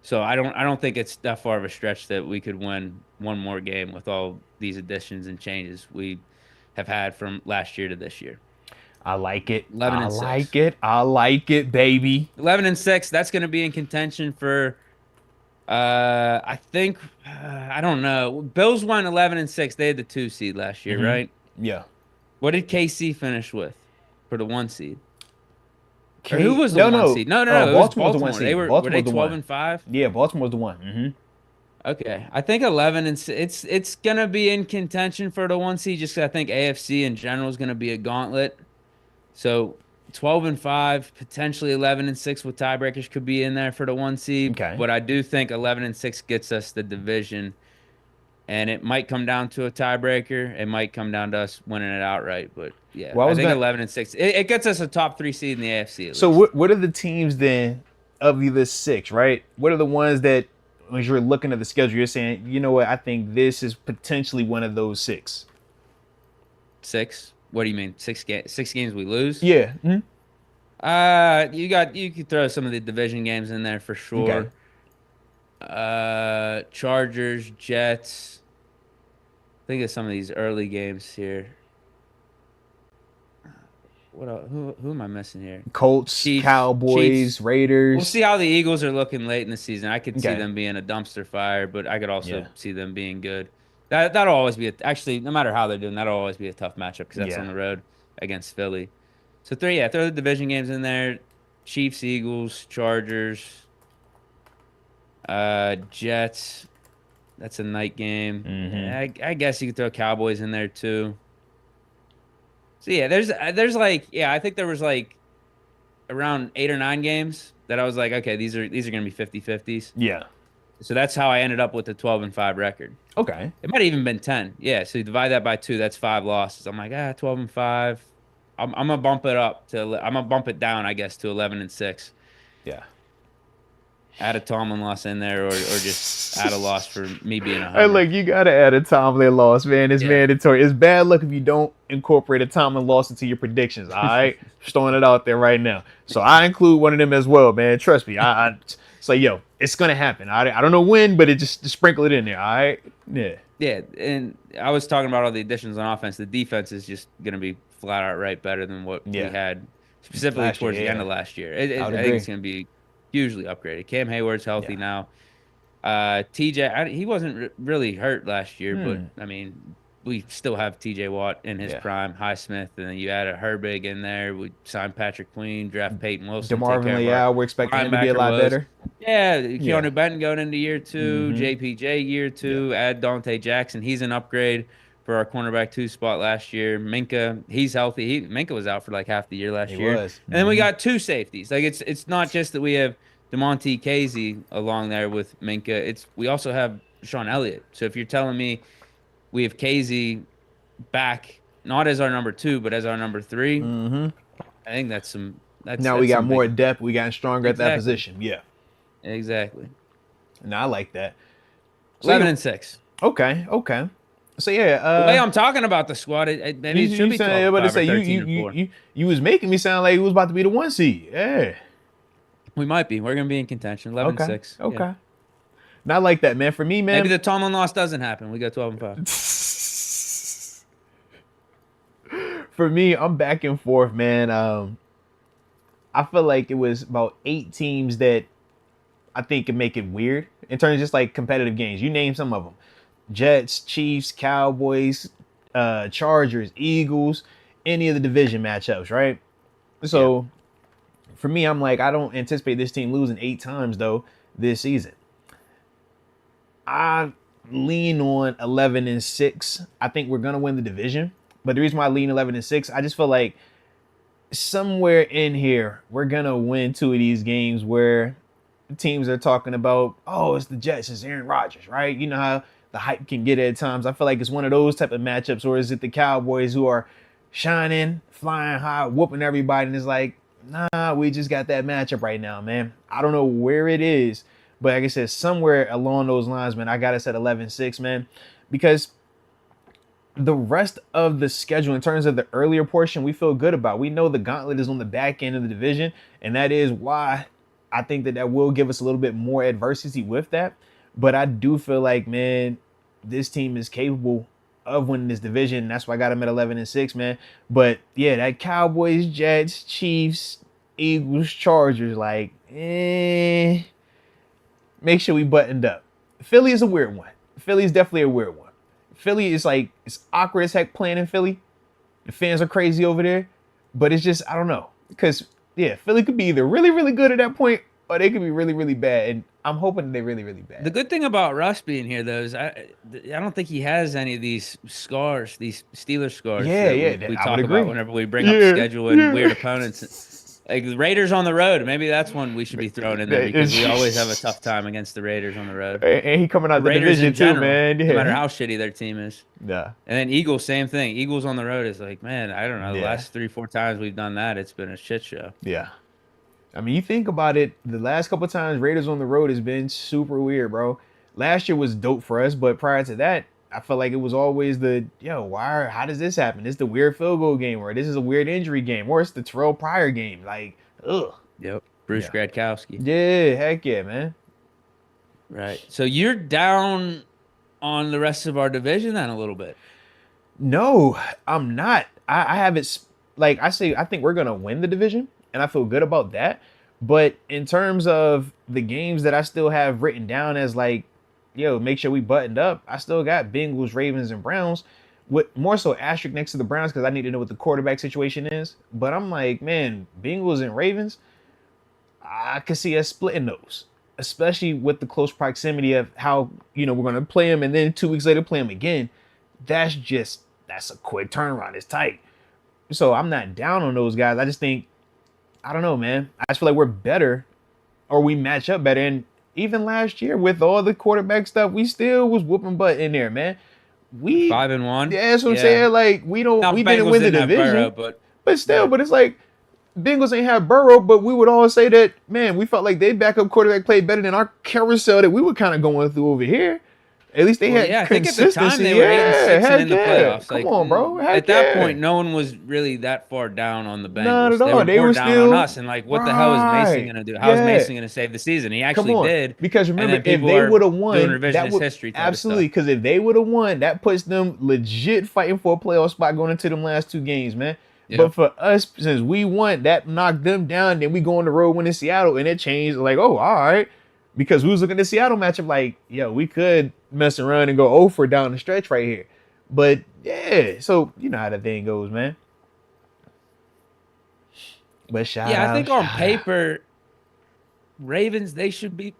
So I don't think it's that far of a stretch that we could win one more game with all these additions and changes we have had from last year to this year. I like it. 11 I and 6. like it. I like it, baby. 11 and 6, that's going to be in contention for I think I don't know. Bills won 11 and 6. They had the 2 seed last year, Hmm. right? Yeah. What did KC finish with for the 1 seed? Or who K. was the No, 1 no. seed? No. It was Baltimore was the one Baltimore. seed. Were Baltimore they was the 12 one. and 5? Yeah, Baltimore was the one. Hmm. Okay. I think 11 and it's going to be in contention for the 1 seed just 'cause I think AFC in general is going to be a gauntlet. So 12 and 5, potentially 11 and 6 with tiebreakers could be in there for the 1 seed. Okay. But I do think 11 and 6 gets us the division. And it might come down to a tiebreaker. It might come down to us winning it outright. But yeah, Well, I I was think gonna. 11 and 6. It gets us a top 3 seed in the AFC at So least. what are the teams then of the six, right? What are the ones that as you're looking at the schedule, you're saying, you know what, I think this is potentially one of those six. 6? What do you mean? 6 games we lose? Yeah. You could throw some of the division games in there for Okay. sure. Chargers, Jets. Think of some of these early games here. What else? Who am I missing here? Colts, Cowboys, Chiefs. We'll Raiders. see how the Eagles are looking late in the season. I could see Okay. them being a dumpster fire, but I could also Yeah. see them being good. That'll always be actually, no matter how they're doing, that'll always be a tough matchup because that's on Yeah. the road against Philly. So throw the division games in there: Chiefs, Eagles, Chargers, Jets. That's a night game. I guess you could throw Cowboys in there too. So yeah, there's like, yeah, I think there was like around 8 or 9 games that I was like, okay, these are gonna be 50-50s. Yeah. So that's how I ended up with the 12 and 5 record. Okay. It might have even been 10. Yeah, so you divide that by 2, that's 5 losses. I'm like, 12 and 5. I'm gonna bump it up to I'm gonna bump it down, I guess, to 11 and 6. Yeah. Add a Tomlin loss in there, or just add a loss for me being a Hey, homer. look, you gotta add a Tomlin loss, man. It's mandatory. It's bad luck if you don't incorporate a Tomlin loss into your predictions. All right, just throwing it out there right now. So I include one of them as well, man. Trust me. I say, yo, it's gonna happen. I don't know when, but just sprinkle it in there. All right. Yeah. Yeah, and I was talking about all the additions on offense. The defense is just gonna be flat out right better than what we had, specifically Last year, towards the end of last year. I would think agree. it's gonna be hugely upgraded. Cam Hayward's healthy now. TJ, he wasn't really hurt last year, but I mean, we still have TJ Watt in his prime, Highsmith, and then you add a Herbig in there. We signed Patrick Queen, draft Peyton Wilson. DeMarvin Leal, we're expecting him to be a lot better. Yeah, Keanu Benton going into year 2, JPJ year 2, add Dante Jackson. He's an upgrade for our cornerback 2 spot last year. Minka, he's healthy. Minka was out for like half the year last year. Was. And then we got 2 safeties. Like it's not just that we have DeMonte Casey along there with Minka. We also have Sean Elliott. So if you're telling me we have Casey back, not as our number 2, but as our number 3, I think that's now we got more depth. We got stronger at that position. Yeah. Exactly. No, I like that. So 11 and 6. Okay. So yeah, the way I'm talking about the squad, maybe it should be 12, 5, or 13 or 4. You was making me sound like it was about to be the 1 seed. Yeah. We might be. We're gonna be in contention. 11 and 6. Okay. Yeah. Not like that, man. For me, man. Maybe the Tomlin loss doesn't happen. We got 12 and 5. For me, I'm back and forth, man. I feel like it was about 8 teams that I think can make it weird in terms of just like competitive games. You name some of them: Jets, Chiefs, Cowboys, Chargers, Eagles, any of the division matchups, right? So for me, I'm like, I don't anticipate this team losing 8 times though this season. I lean on 11 and 6. I think we're gonna win the division, but the reason why I lean 11 and 6, I just feel like somewhere in here we're gonna win 2 of these games where teams are talking about, oh, it's the Jets, it's Aaron Rodgers, right? You know how the hype can get at times. I feel like it's one of those type of matchups, or is it the Cowboys who are shining, flying high, whooping everybody, and it's like, nah, we just got that matchup right now, man. I don't know where it is, but like I said, somewhere along those lines, man, I got us at 11-6, man, because the rest of the schedule in terms of the earlier portion, we feel good about. We know the gauntlet is on the back end of the division, and that is why I think that will give us a little bit more adversity with that. But I do feel like, man, this team is capable of winning this division. That's why I got them at 11-6, man. But yeah, that Cowboys, Jets, Chiefs, Eagles, Chargers, like, make sure we buttoned up. Philly is a weird one. Philly is definitely a weird one. Philly is like, it's awkward as heck playing in Philly. The fans are crazy over there, but it's just, I don't know. Because, yeah, Philly could be either really, really good at that point, or they could be really, really bad. And I'm hoping they're really, really bad. The good thing about Russ being here, though, is I don't think he has any of these scars, these Steelers scars. Yeah, we I talk would agree. about whenever we bring up schedule and weird opponents. Like the Raiders on the road, maybe that's one we should be throwing in there because we always have a tough time against the Raiders on the road. And he coming out the division too, general, man. Yeah. No matter how shitty their team is. Yeah. And then Eagles, same thing. Eagles on the road is like, man, I don't know. The last 3-4 times we've done that, it's been a shit show. Yeah. I mean, you think about it, the last couple of times Raiders on the road has been super weird, bro. Last year was dope for us, but prior to that, I felt like it was always how does this happen? This is the weird field goal game, or this is a weird injury game, or it's the Terrell Pryor game. Like, ugh. Yep. Bruce Gradkowski. Yeah, heck yeah, man. Right. So you're down on the rest of our division then a little bit. No, I'm not. I have it, like I say, I think we're going to win the division, and I feel good about that. But in terms of the games that I still have written down as like, make sure we buttoned up, I still got Bengals, Ravens, and Browns. With more so asterisk next to the Browns because I need to know what the quarterback situation is. But I'm like, man, Bengals and Ravens, I could see us splitting those, especially with the close proximity of how, we're going to play them and then 2 weeks later play them again. That's a quick turnaround. It's tight. So I'm not down on those guys. I just think, I don't know, man. I just feel like we're better, or we match up better. And even last year with all the quarterback stuff, we still was whooping butt in there, man. We 5-1. Yeah, that's what I'm saying. Like we didn't win the division, Burrow, but still, but it's like Bengals ain't have Burrow, but we would all say that, man, we felt like they backup quarterback played better than our carousel that we were kind of going through over here. At least they had consistency. I think at the time they were 8-6 and in the playoffs. Come on, bro. At that point, no one was really that far down on the Bengals. Not at all. They were down on us, and like, what the hell is Mason going to do? How is Mason going to save the season? He actually did. Because remember, if they would have won, that would history. Absolutely, because if they would have won, that puts them legit fighting for a playoff spot going into them last 2 games, man. Yep. But for us, since we won, that knocked them down. Then we go on the road winning Seattle, and it changed. Like, oh, all right. Because we was looking at the Seattle matchup like, we could mess around and go over down the stretch right here. But, yeah, so you know how that thing goes, man. But I think on paper, Ravens, they should be,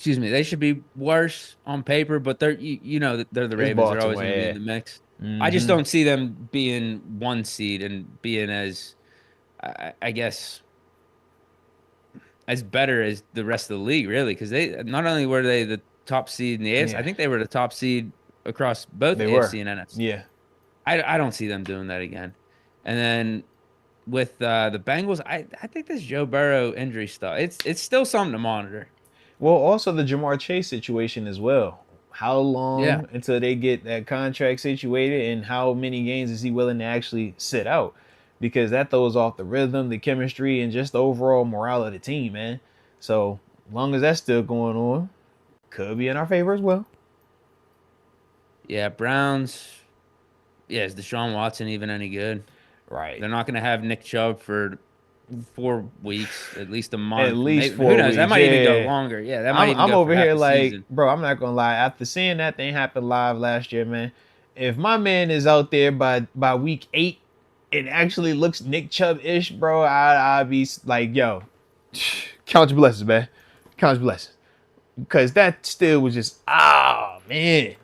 they should be worse on paper, but they're, they're the Ravens. They're always going to be in the mix. Mm-hmm. I just don't see them being 1 seed and being as, I guess, as better as the rest of the league, really, because they not only were they the top seed in the AFC, I think they were the top seed across both AFC and NFC. Yeah, I don't see them doing that again. And then with the Bengals, I think this Joe Burrow injury stuff, it's still something to monitor. Well, also the Jamar Chase situation as well. How long until they get that contract situated, and how many games is he willing to actually sit out? Because that throws off the rhythm, the chemistry, and just the overall morale of the team, man. So, long as that's still going on, could be in our favor as well. Yeah, Browns. Yeah, is Deshaun Watson even any good? Right. They're not going to have Nick Chubb for 4 weeks, at least a month. At least 4 weeks. Who knows? That might even go longer. Yeah, that might even go I'm over here like, season. Bro, I'm not going to lie. After seeing that thing happen live last year, man, if my man is out there by week 8, it actually looks Nick Chubb-ish, bro, I'd be like, yo, count your blessings, man. Count your blessings. Because that still was just, man.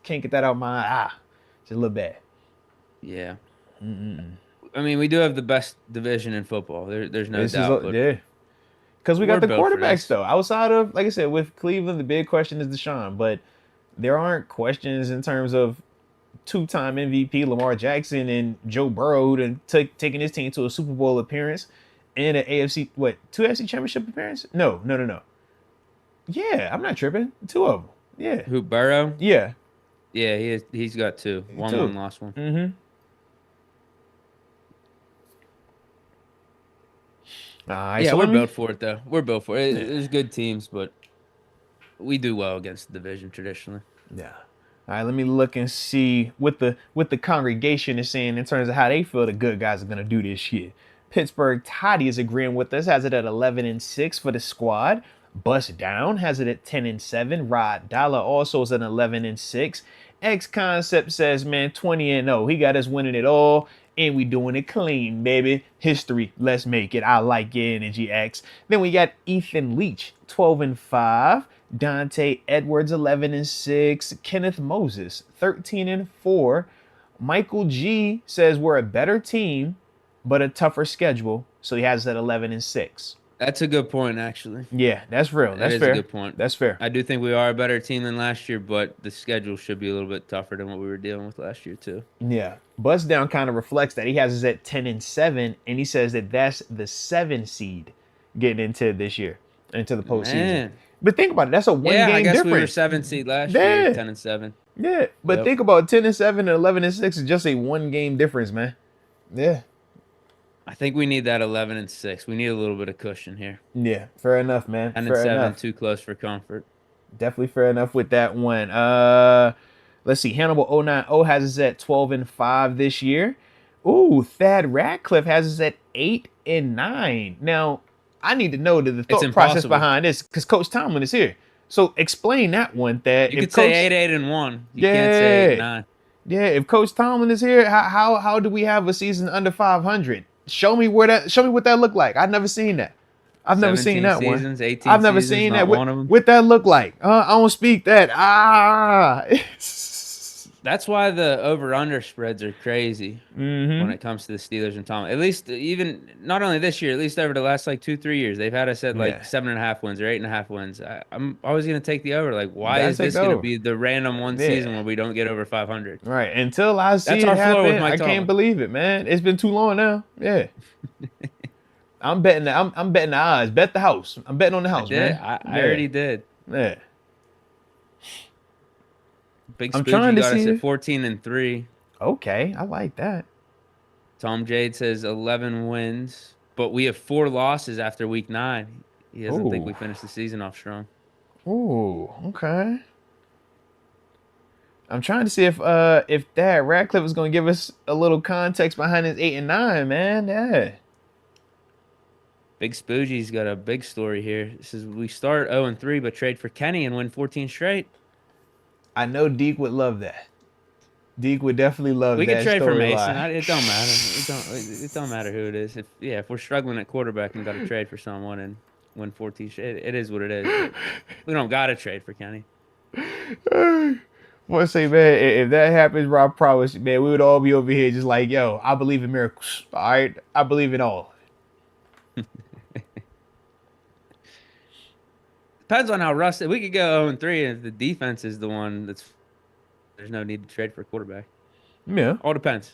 Can't get that out my eye. It's a little bad. Yeah. I mean, we do have the best division in football. There's no doubt. Yeah. Because we got We're the built for quarterbacks, this. though. Outside of, like I said, with Cleveland, the big question is Deshaun. But there aren't questions in terms of two-time MVP Lamar Jackson and Joe Burrow and taking his team to a Super Bowl appearance and an two AFC Championship appearance? No. Yeah, I'm not tripping. Two of them. Yeah. Who, Burrow? Yeah. Yeah, he's got two. Won one, lost one. Mm-hmm. Yeah, we're built for it, though. We're built for it. There's good teams, but we do well against the division traditionally. Yeah. All right, let me look and see what the congregation is saying in terms of how they feel the good guys are gonna do this year. Pittsburgh Toddy is agreeing with us, has it at 11-6 for the squad. Bust Down has it at 10-7. Rod Dollar also is at 11-6. X Concept says, man, 20-0. He got us winning it all, and we doing it clean, baby. History, let's make it. I like your energy, X. Then we got Ethan Leach, 12-5. Dante Edwards, 11-6. Kenneth Moses, 13-4. Michael G says we're a better team, but a tougher schedule. So he has us at 11-6. That's a good point, actually. Yeah, that's real. That's that fair. is a good point. That's fair. I do think we are a better team than last year, but the schedule should be a little bit tougher than what we were dealing with last year, too. Yeah. Buzz Down kind of reflects that. He has us at 10-7, and he says that that's the 7 seed getting into this year, into the postseason. Man. But think about it. That's a one game difference. I guess we were 7 seed last year, 10-7. Yeah, but think about 10-7 and 11-6 is just a one game difference, man. Yeah. I think we need that 11-6. We need a little bit of cushion here. Yeah, fair enough, man. 10-7, too close for comfort. Definitely fair enough with that one. Let's see. Hannibal 090 has us at 12-5 this year. Ooh, Thad Radcliffe has us at 8-9. Now, I need to know the thought process behind this because Coach Tomlin is here. So explain that one, Thad. You could say 8-1. You can't say 8-9. Yeah, if Coach Tomlin is here, how do we have a season under 500? Show me what that looked like. I've never seen that. I've never seen that seasons, one. 18 I've never seasons, seen that. What that look like? I don't speak that. That's why the over-under spreads are crazy when it comes to the Steelers and Tom. At least even not only this year, at least over the last like 2-3 years, they've had us at like 7.5 wins or 8.5 wins. I'm always going to take the over. Like, why is this going to be the random season where we don't get over 500? Right. Until I see it happen, I can't believe it, man. It's been too long now. Yeah. I'm betting the odds. Bet the house. I'm betting on the house, man. I already did. Yeah. Big Spooky got us at 14-3. Okay, I like that. Tom Jade says 11 wins, but we have 4 losses after week 9. He doesn't think we finished the season off strong. Ooh, okay. I'm trying to see if that Radcliffe is going to give us a little context behind his 8-9, man. Yeah. Big Spoogy's got a big story here. It says we start 0-3, but trade for Kenny and win 14 straight. I know Deke would love that. Deke would definitely love that. We could trade for Mason. It don't matter. It don't matter who it is. If we're struggling at quarterback and got to trade for someone and win 14 straight, it is what it is. We don't got to trade for Kenny. I want to say, man, if that happens, bro, I promise you, man, we would all be over here just like, yo, I believe in miracles. All right? I believe in all. Depends on how Russ. We could go 0-3 if the defense is the one that's. There's no need to trade for a quarterback. Yeah. All depends.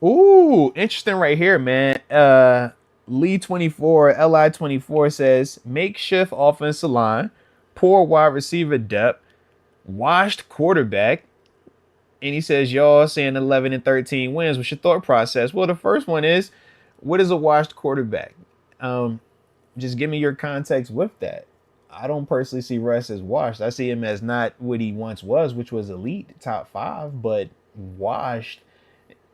Ooh, interesting right here, man. Li24 says makeshift offensive line, poor wide receiver depth, washed quarterback, and he says y'all saying 11-13 wins. What's your thought process? Well, the first one is, what is a washed quarterback? Just give me your context with that. I don't personally see Russ as washed. I see him as not what he once was, which was elite, top 5, but washed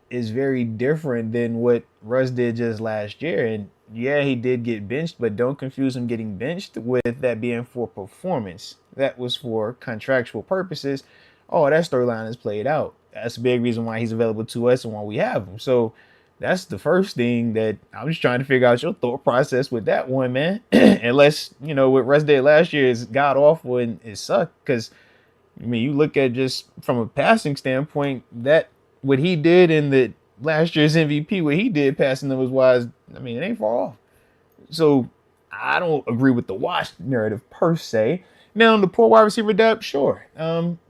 is very different than what Russ did just last year. And yeah, he did get benched, but don't confuse him getting benched with that being for performance. That was for contractual purposes. Oh, that storyline is played out. That's a big reason why he's available to us and why we have him. So that's the first thing that I'm just trying to figure out your thought process with that one, man. Unless, what Russ did last year is god awful and it sucked. Because, you look at just from a passing standpoint, that what he did in the last year's MVP, what he did passing them was wise. It ain't far off. So I don't agree with the wash narrative per se. Now, the poor wide receiver depth, sure.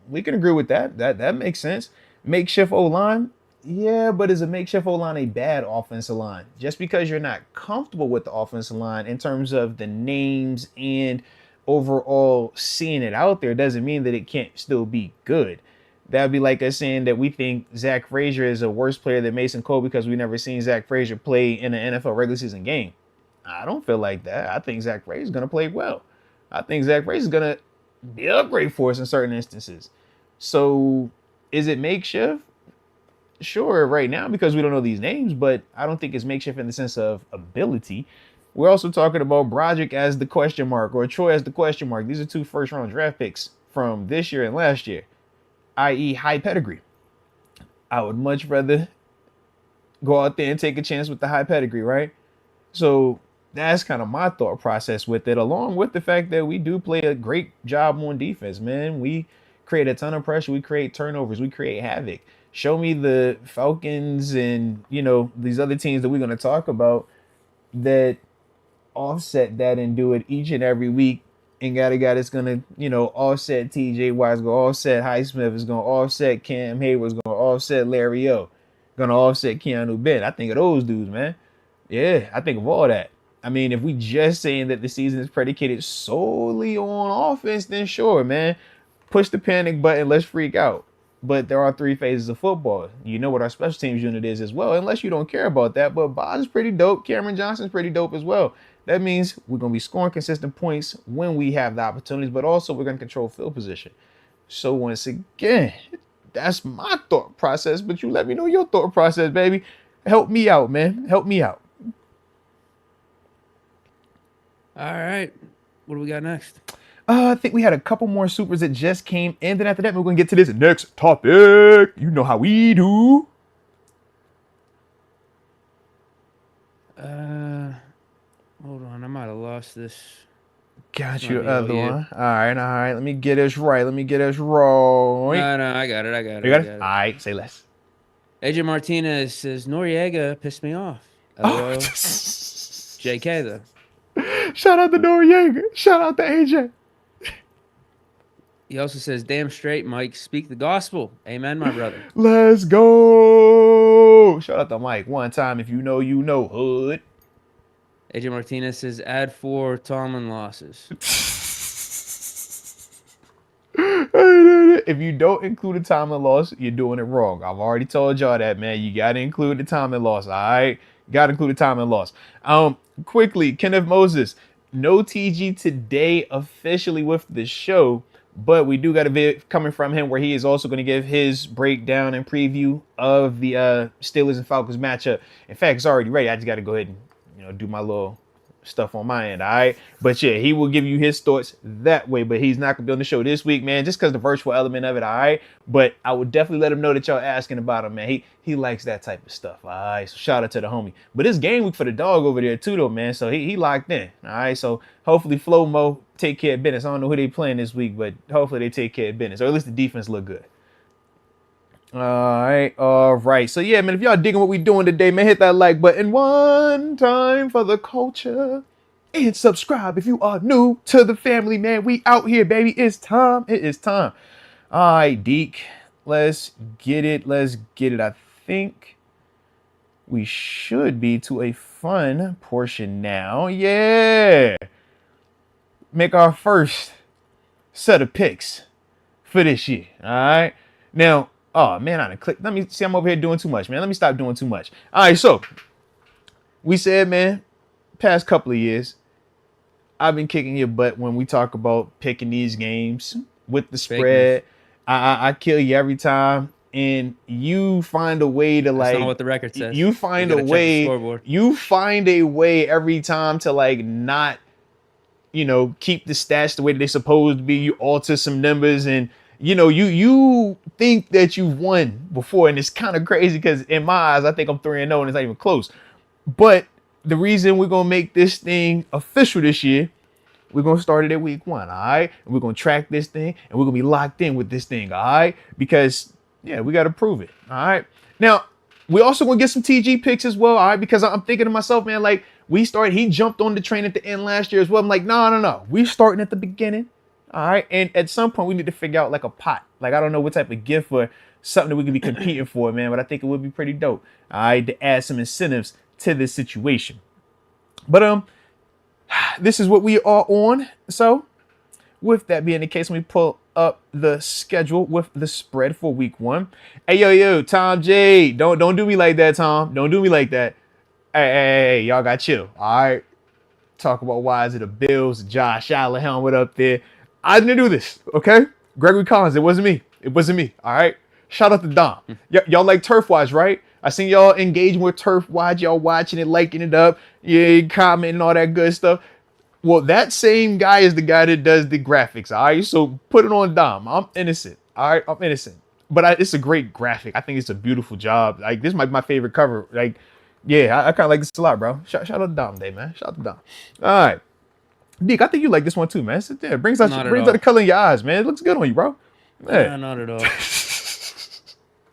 We can agree with that. That makes sense. Makeshift O-line, yeah, but is a makeshift O-line a bad offensive line? Just because you're not comfortable with the offensive line in terms of the names and overall seeing it out there doesn't mean that it can't still be good. That'd be like us saying that we think Zach Frazier is a worse player than Mason Cole because we never seen Zach Frazier play in an NFL regular season game. I don't feel like that. I think Zach Frazier is going to play well. I think Zach Frazier is going to be an upgrade for us in certain instances. So is it makeshift? Sure, right now because we don't know these names, but I don't think it's makeshift in the sense of ability. We're also talking about Broderick as the question mark or Troy as the question mark. These are 2 first-round draft picks from this year and last year, i.e. high pedigree. I would much rather go out there and take a chance with the high pedigree, right? So that's kind of my thought process with it, along with the fact that we do play a great job on defense, man. We create a ton of pressure. We create turnovers. We create havoc. Show me the Falcons and, these other teams that we're going to talk about that offset that and do it each and every week and got a guy that's going to, offset TJ Watt, is going to offset Highsmith, is going to offset Cam Hayward, is going to offset Larry O, going to offset Keanu Benn. I think of those dudes, man. Yeah, I think of all that. I mean, if we just saying that the season is predicated solely on offense, then sure, man. Push the panic button. Let's freak out. But there are 3 phases of football. You know what our special teams unit is as well, unless you don't care about that. But Boz is pretty dope. Cameron Johnson's pretty dope as well. That means we're going to be scoring consistent points when we have the opportunities, but also we're going to control field position. So once again, that's my thought process, but you let me know your thought process, baby. Help me out, man. Help me out. All right. What do we got next? I think we had a couple more supers that just came in. Then after that, we're going to get to this next topic. You know how we do. Hold on. I might have lost this. Got you, other one. All right. Let me get us right. No, I got it. You got it? All right, say less. AJ Martinez says, Noriega pissed me off. LOL. JK, though. Shout out to Noriega. Shout out to AJ. He also says, damn straight, Mike. Speak the gospel. Amen, my brother. Let's go. Shout out to Mike. One time, if you know, hood. AJ Martinez says, add 4 Tomlin losses. If you don't include a Tomlin loss, you're doing it wrong. I've already told y'all that, man. You got to include the Tomlin loss, all right? Got to include the Tomlin loss. Quickly, Kenneth Moses. No TG today officially with the show. But we do got a video coming from him where he is also going to give his breakdown and preview of the Steelers and Falcons matchup. In fact, it's already ready. I just got to go ahead and do my little stuff on my end, all right? But yeah, he will give you his thoughts that way. But he's not going to be on the show this week, man, just because the virtual element of it, all right? But I would definitely let him know that y'all asking about him, man. He likes that type of stuff, all right? So shout out to the homie. But it's game week for the dog over there too, though, man. So he locked in, all right? So hopefully Flo Mo take care of business. I don't know who they playing this week, but hopefully they take care of business, or at least the defense look good. All right. So yeah, man, if y'all digging what we doing today, man, hit that like button one time for the culture and subscribe if you are new to the family, man. We out here, baby. It's time. It is time. All right, Deke, let's get it. I think we should be to a fun portion now. Yeah. Make our first set of picks for this year. All right. Now, oh man, I done clicked. Let me see. I'm over here doing too much, man. Let me stop doing too much. All right. So we said, man, past couple of years, I've been kicking your butt when we talk about picking these games with the spread. I kill you every time. And you find a way to That's not what the record says. You find a way. You find a way every time to not, keep the stats the way that they're supposed to be. You alter some numbers and, you think that you've won before. And it's kind of crazy because in my eyes, I think I'm 3-0 and it's not even close. But the reason we're going to make this thing official this year, we're going to start it at week 1, all right? And we're going to track this thing and we're going to be locked in with this thing, all right? Because, yeah, we got to prove it, all right? Now, we also going to get some TG picks as well, all right? Because I'm thinking to myself, man, He jumped on the train at the end last year as well. I'm like, no. We starting at the beginning. All right. And at some point we need to figure out like a pot. Like, I don't know what type of gift or something that we could be competing for, man. But I think it would be pretty dope. All right. To add some incentives to this situation. But this is what we are on. So with that being the case, let me pull up the schedule with the spread for week 1. Hey, yo, Tom J. Don't do me like that, Tom. Don't do me like that. Hey, y'all got chill. All right. Talk about why is it the Bills, Josh Allen helmet up there. I didn't do this, okay? Gregory Collins, it wasn't me. All right. Shout out to Dom. Y'all like Turf Watch, right? I seen y'all engaging with Turf Watch. Y'all watching it, liking it up. Yeah, commenting, all that good stuff. Well, that same guy is the guy that does the graphics, all right? So put it on Dom. I'm innocent, all right? I'm innocent. But it's a great graphic. I think it's a beautiful job. Like, this might be my favorite cover. Like, yeah, I kind of like this a lot, bro. Shout out to Dom Day, man. Shout out to Dom. All right. Deke, I think you like this one too, man. Sit there. Brings out the color in your eyes, man. It looks good on you, bro. Hey. Nah, not at all.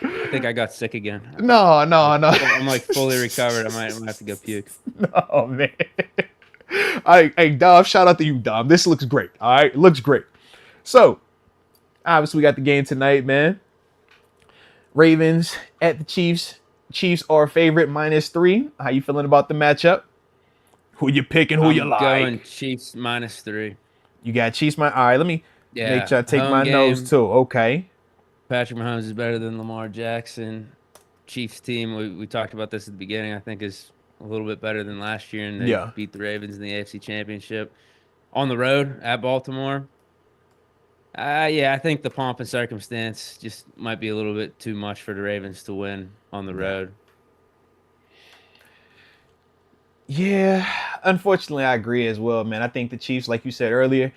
I think I got sick again. No. I'm like fully recovered. I might have to go puke. No, man. Hey, Dom, shout out to you, Dom. This looks great. All right, it looks great. So, obviously, we got the game tonight, man. Ravens at the Chiefs. Chiefs are favorite -3. How you feeling about the matchup? Who you picking? Who you like? I'm going Chiefs -3. You got Chiefs. All right, let me make sure I take my nose too. Okay. Patrick Mahomes is better than Lamar Jackson. Chiefs team, we talked about this at the beginning, I think is a little bit better than last year, and they beat the Ravens in the AFC Championship. On the road at Baltimore, I think the pomp and circumstance just might be a little bit too much for the Ravens to win on the road. Yeah, unfortunately, I agree as well, man. I think the Chiefs, like you said earlier,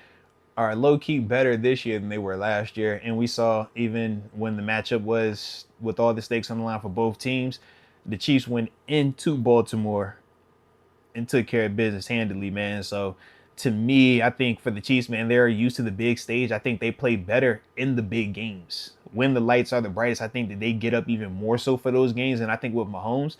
are low-key better this year than they were last year. And we saw even when the matchup was with all the stakes on the line for both teams, the Chiefs went into Baltimore and took care of business handily, man. So to me, I think for the Chiefs, man, they're used to the big stage. I think they play better in the big games. When the lights are the brightest, I think that they get up even more so for those games. And I think with Mahomes,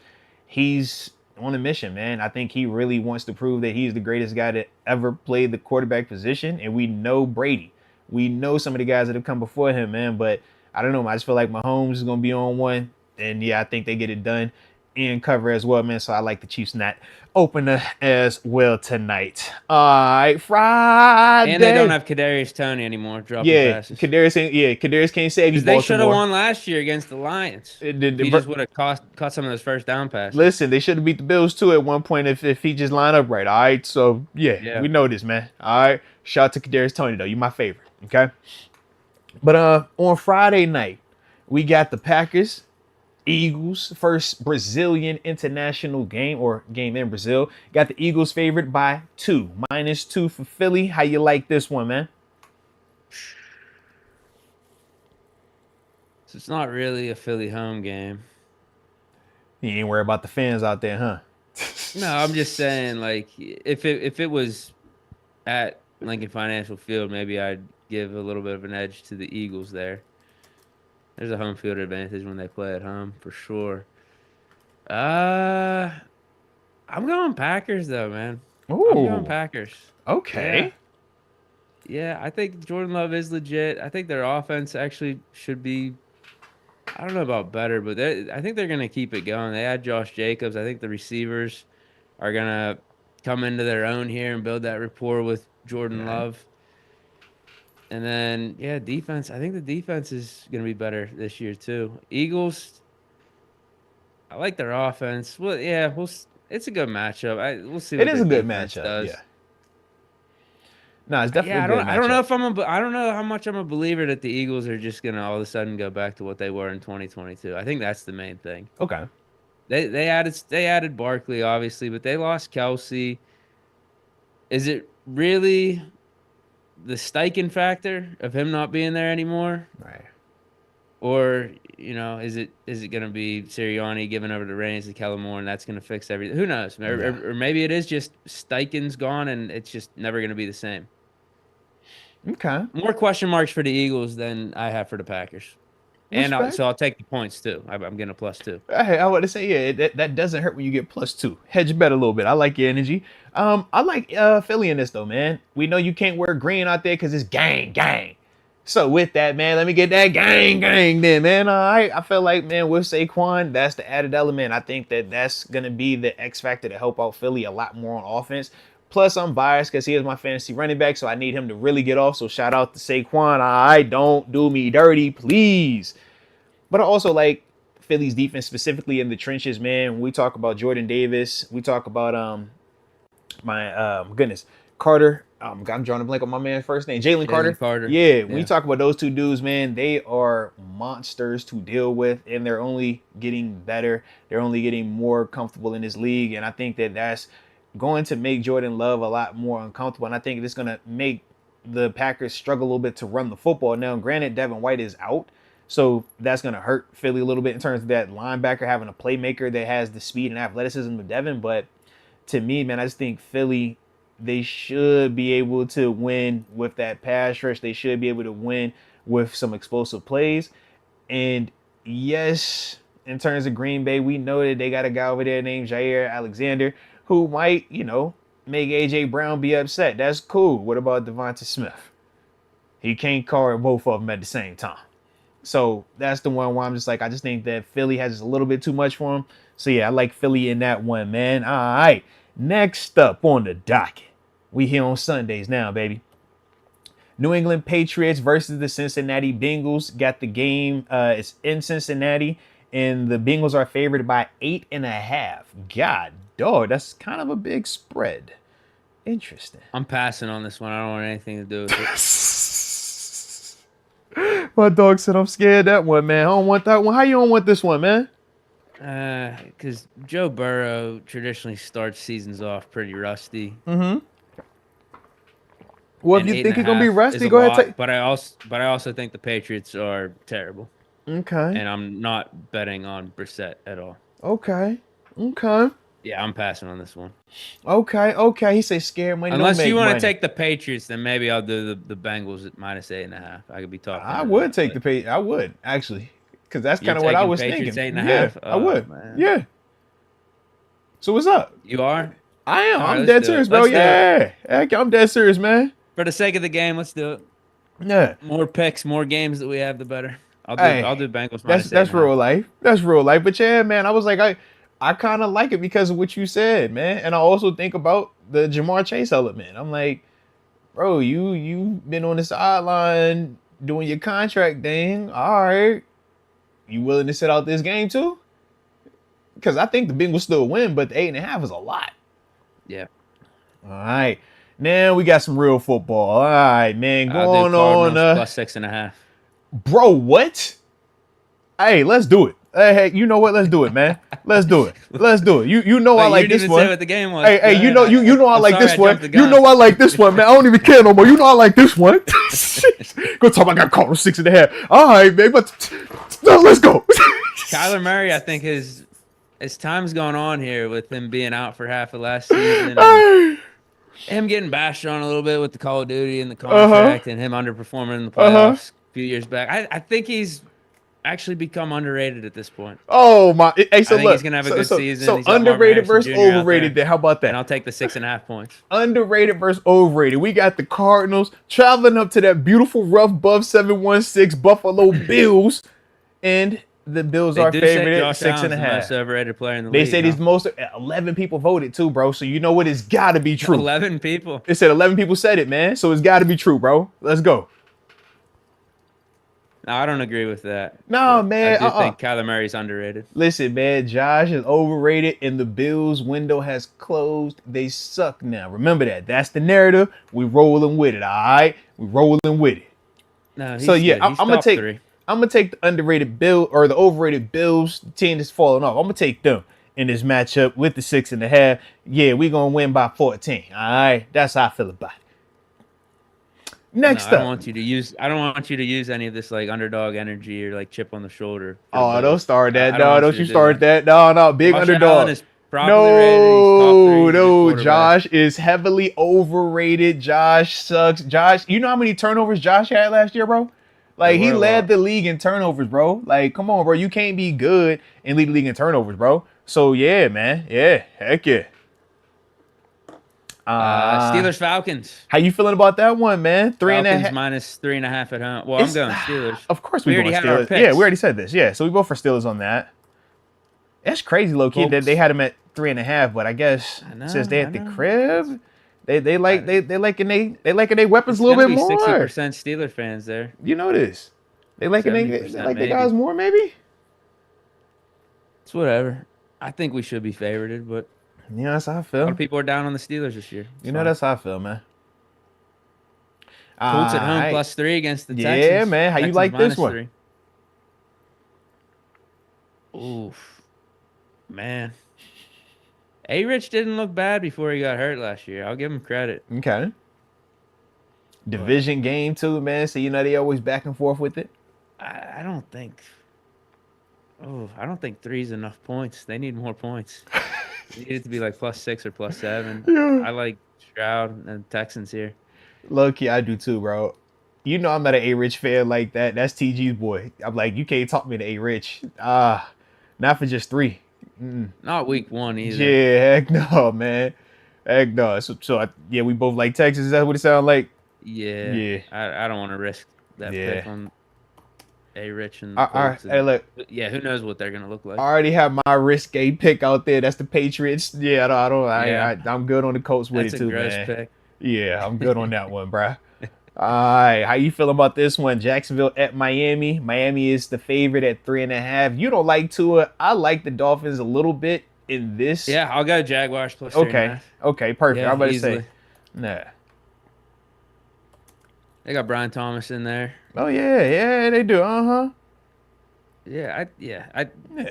he's on a mission, man. I think he really wants to prove that he's the greatest guy that ever played the quarterback position. And we know Brady. We know some of the guys that have come before him, man. But I don't know. I just feel like Mahomes is going to be on one. And yeah, I think they get it done and cover as well, man. So I like the Chiefs in that opener as well tonight. All right, Friday. And they don't have Kadarius Toney anymore. Passes. Kadarius can't save you. They should have won last year against the Lions. He just would have caught some of those first down passes. Listen, they should have beat the Bills too at one point if he just lined up right. All right, so yeah, we know this, man. All right, shout out to Kadarius Toney though. You my favorite. Okay, but on Friday night we got the Packers. Eagles, first Brazilian international game in Brazil. Got the Eagles favored by 2, -2 for Philly. How you like this one, man? So it's not really a Philly home game. You ain't worried about the fans out there, huh? No, I'm just saying, like, if it was at Lincoln Financial Field, maybe I'd give a little bit of an edge to the Eagles there. There's a home field advantage when they play at home, for sure. I'm going Packers, though, man. Ooh. I'm going Packers. Okay. Yeah, I think Jordan Love is legit. I think their offense actually should be, I don't know about better, but I think they're going to keep it going. They had Josh Jacobs. I think the receivers are going to come into their own here and build that rapport with Jordan Love. And then, defense. I think the defense is going to be better this year, too. Eagles, I like their offense. Well, yeah, it's a good matchup. We'll see what it is a good matchup, does. Yeah. No, it's definitely a good matchup. I don't know how much I'm a believer that the Eagles are just going to all of a sudden go back to what they were in 2022. I think that's the main thing. Okay. They added Barkley, obviously, but they lost Kelsey. Is it really the Steichen factor of him not being there anymore? Right. Or, is it going to be Sirianni giving over the reins to Kellen Moore and that's going to fix everything? Who knows? Or maybe it is just Steichen's gone and it's just never going to be the same. Okay. More question marks for the Eagles than I have for the Packers. And Respect. so I'll take the points too. I'm getting a +2. Hey, I want to say, yeah, that doesn't hurt when you get +2. Hedge bet a little bit. I like your energy. I like Philly in this though, man. We know you can't wear green out there because it's gang, gang. So with that, man, let me get that gang, gang then, man. All right, I feel like, man, with Saquon, that's the added element. I think that's gonna be the X factor to help out Philly a lot more on offense. Plus, I'm biased because he is my fantasy running back, so I need him to really get off. So shout out to Saquon. All right, don't do me dirty, please. But I also like Philly's defense, specifically in the trenches, man. When we talk about Jordan Davis, we talk about Carter. I'm drawing a blank on my man's first name, Jalen Carter. Yeah, when you talk about those two dudes, man, they are monsters to deal with, and they're only getting better. They're only getting more comfortable in this league, and I think that's going to make Jordan Love a lot more uncomfortable, and I think it's going to make the Packers struggle a little bit to run the football. Now, granted, Devin White is out, so that's going to hurt Philly a little bit in terms of that linebacker having a playmaker that has the speed and athleticism of Devin. But to me, man, I just think Philly, they should be able to win with that pass rush. They should be able to win with some explosive plays. And yes, in terms of Green Bay, we know that they got a guy over there named Jair Alexander who might, make A.J. Brown be upset. That's cool. What about Devonta Smith? He can't guard both of them at the same time. So that's the one where I'm just like, I just think that Philly has just a little bit too much for him. So yeah, I like Philly in that one, man. All right. Next up on the docket. We here on Sundays now, baby. New England Patriots versus the Cincinnati Bengals. Got the game. It's in Cincinnati, and the Bengals are favored by 8.5. God, dog, that's kind of a big spread. Interesting. I'm passing on this one. I don't want anything to do with it. My dog said I'm scared of that one, man. I don't want that one. How you don't want this one, man? Because Joe Burrow traditionally starts seasons off pretty rusty. Mm-hmm. Well, if you think he's gonna be rusty, go ahead. But I also think the Patriots are terrible. Okay. And I'm not betting on Brissett at all. Okay. Yeah, I'm passing on this one. Okay. He says scared money. Unless you want to take the Patriots, then maybe I'll do the Bengals at -8.5. I could be talking. I would take the Patriots. I would actually, because that's kind of what I was Patriots thinking. 8.5? Yeah, I would. Man. Yeah. So what's up? You are? I am. I'm dead serious, bro. Yeah. I'm dead serious, man. For the sake of the game, let's do it. Yeah. More picks, more games that we have, the better. I'll do Bengals. That's real life. That's real life. But yeah, man, I was like, I kind of like it because of what you said, man. And I also think about the Jamar Chase element. I'm like, bro, you've been on the sideline doing your contract thing. All right. You willing to sit out this game too? Because I think the Bengals still win, but the 8.5 is a lot. Yeah. All right. Now we got some real football. All right, man. Going on. +6.5. Bro, what? Hey, let's do it. Hey, you know what? Let's do it, man. Let's do it. You know I like this one. You didn't say what the game was. Hey, you know I like this one. You know I like this one, man. I don't even care no more. You know I like this one. Go talk about I got caught on 6.5. All right, man. But let's go. Kyler Murray, I think his time's going on here with him being out for half of last season. Him getting bashed on a little bit with the Call of Duty and the contract and him underperforming in the playoffs a few years back. I think he's actually become underrated at this point. Oh, my. Hey, so I think he's going to have a good season. So underrated versus overrated then. How about that? And I'll take the 6.5 points. Underrated versus overrated. We got the Cardinals traveling up to that beautiful rough Buff 716 Buffalo Bills. And the Bills are favored at 6.5. Most overrated player in the league. They said he's most 11 people voted too, bro. So you know what? It's got to be true. 11 people. It said 11 people said it, man. So it's got to be true, bro. Let's go. No, I don't agree with that. No, man. I do think Kyler Murray's underrated. Listen, man. Josh is overrated, and the Bills' window has closed. They suck now. Remember that. That's the narrative. We rolling with it. All right, we rolling with it. No, so yeah, I'm gonna take. 3. I'm going to take the underrated Bill or the overrated Bills, the team that's falling off. I'm going to take them in this matchup with the 6.5. Yeah, we're going to win by 14. All right. That's how I feel about it. Next up. I don't want you to use any of this like underdog energy or like chip on the shoulder. Oh, don't start that. No, don't you start that. No, big underdog. No, Josh is heavily overrated. Josh sucks. Josh, you know how many turnovers Josh had last year, bro? Like, he led the league in turnovers, bro. Like, come on, bro. You can't be good and lead the league in turnovers, bro. So, yeah, man. Yeah. Heck yeah. Steelers Falcons. How you feeling about that one, man? Falcons minus 3.5 at home. Well, I'm going Steelers. Of course we already going had our Steelers. picks. Yeah, we already said this. Yeah, so we both for Steelers on that. That's crazy, low key, that they had them at 3.5, but I guess since they at the crib, they liking their weapons a little bit more. 60% Steelers fans there. You know this. They like the guys more, maybe. It's whatever. I think we should be favorited, but that's how I feel. A lot of people are down on the Steelers this year. That's how I feel, man. Colts at home +3 against the Texans. Yeah, man. How you like this one? 3. Oof, man. A-Rich didn't look bad before he got hurt last year. I'll give him credit. Okay. Division game too, man. So they always back and forth with it. I don't think. I don't think 3's enough points. They need more points. They need it to be like +6 or +7. Yeah. I like Stroud and Texans here. Low key, I do too, bro. I'm not an A-Rich fan like that. That's TG's boy. I'm like, you can't talk me to A-Rich. Not for just 3. Not week 1 either. Yeah, heck no, man. Heck no. So we both like Texas. Is that what it sounds like? Yeah. Yeah. I don't want to risk that pick on A-Rich and Colts. Hey, look. Yeah, who knows what they're gonna look like? I already have my risque pick out there. That's the Patriots. Yeah, I'm good on the Colts with it too, man. That's a gross pick. Yeah, I'm good on that one, bruh. All right, how you feeling about this one? Jacksonville at Miami. Miami is the favorite at 3.5. You don't like Tua. I like the Dolphins a little bit in this. Yeah, I'll go Jaguars +3.5. Okay, perfect. Yeah, I'm about to say. Nah. They got Brian Thomas in there. Oh yeah, they do.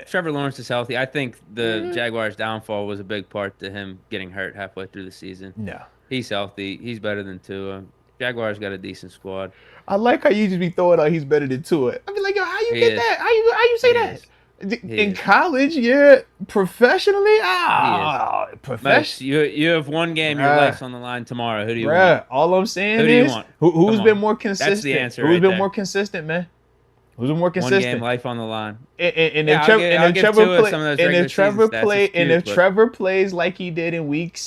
Trevor Lawrence is healthy. I think the Jaguars' downfall was a big part to him getting hurt halfway through the season. No. He's healthy. He's better than Tua. Jaguars got a decent squad. I like how you just be throwing out he's better than Tua. I be like, yo, how you get that? How you say that? In college, yeah. Professionally, professional. You have one game. Your life's on the line tomorrow. Who do you want? All I'm saying is, do you want? Who's been more consistent? That's the answer. Who's been more consistent, man? Who's been more consistent? One game, life on the line. And if Trevor plays like he did in week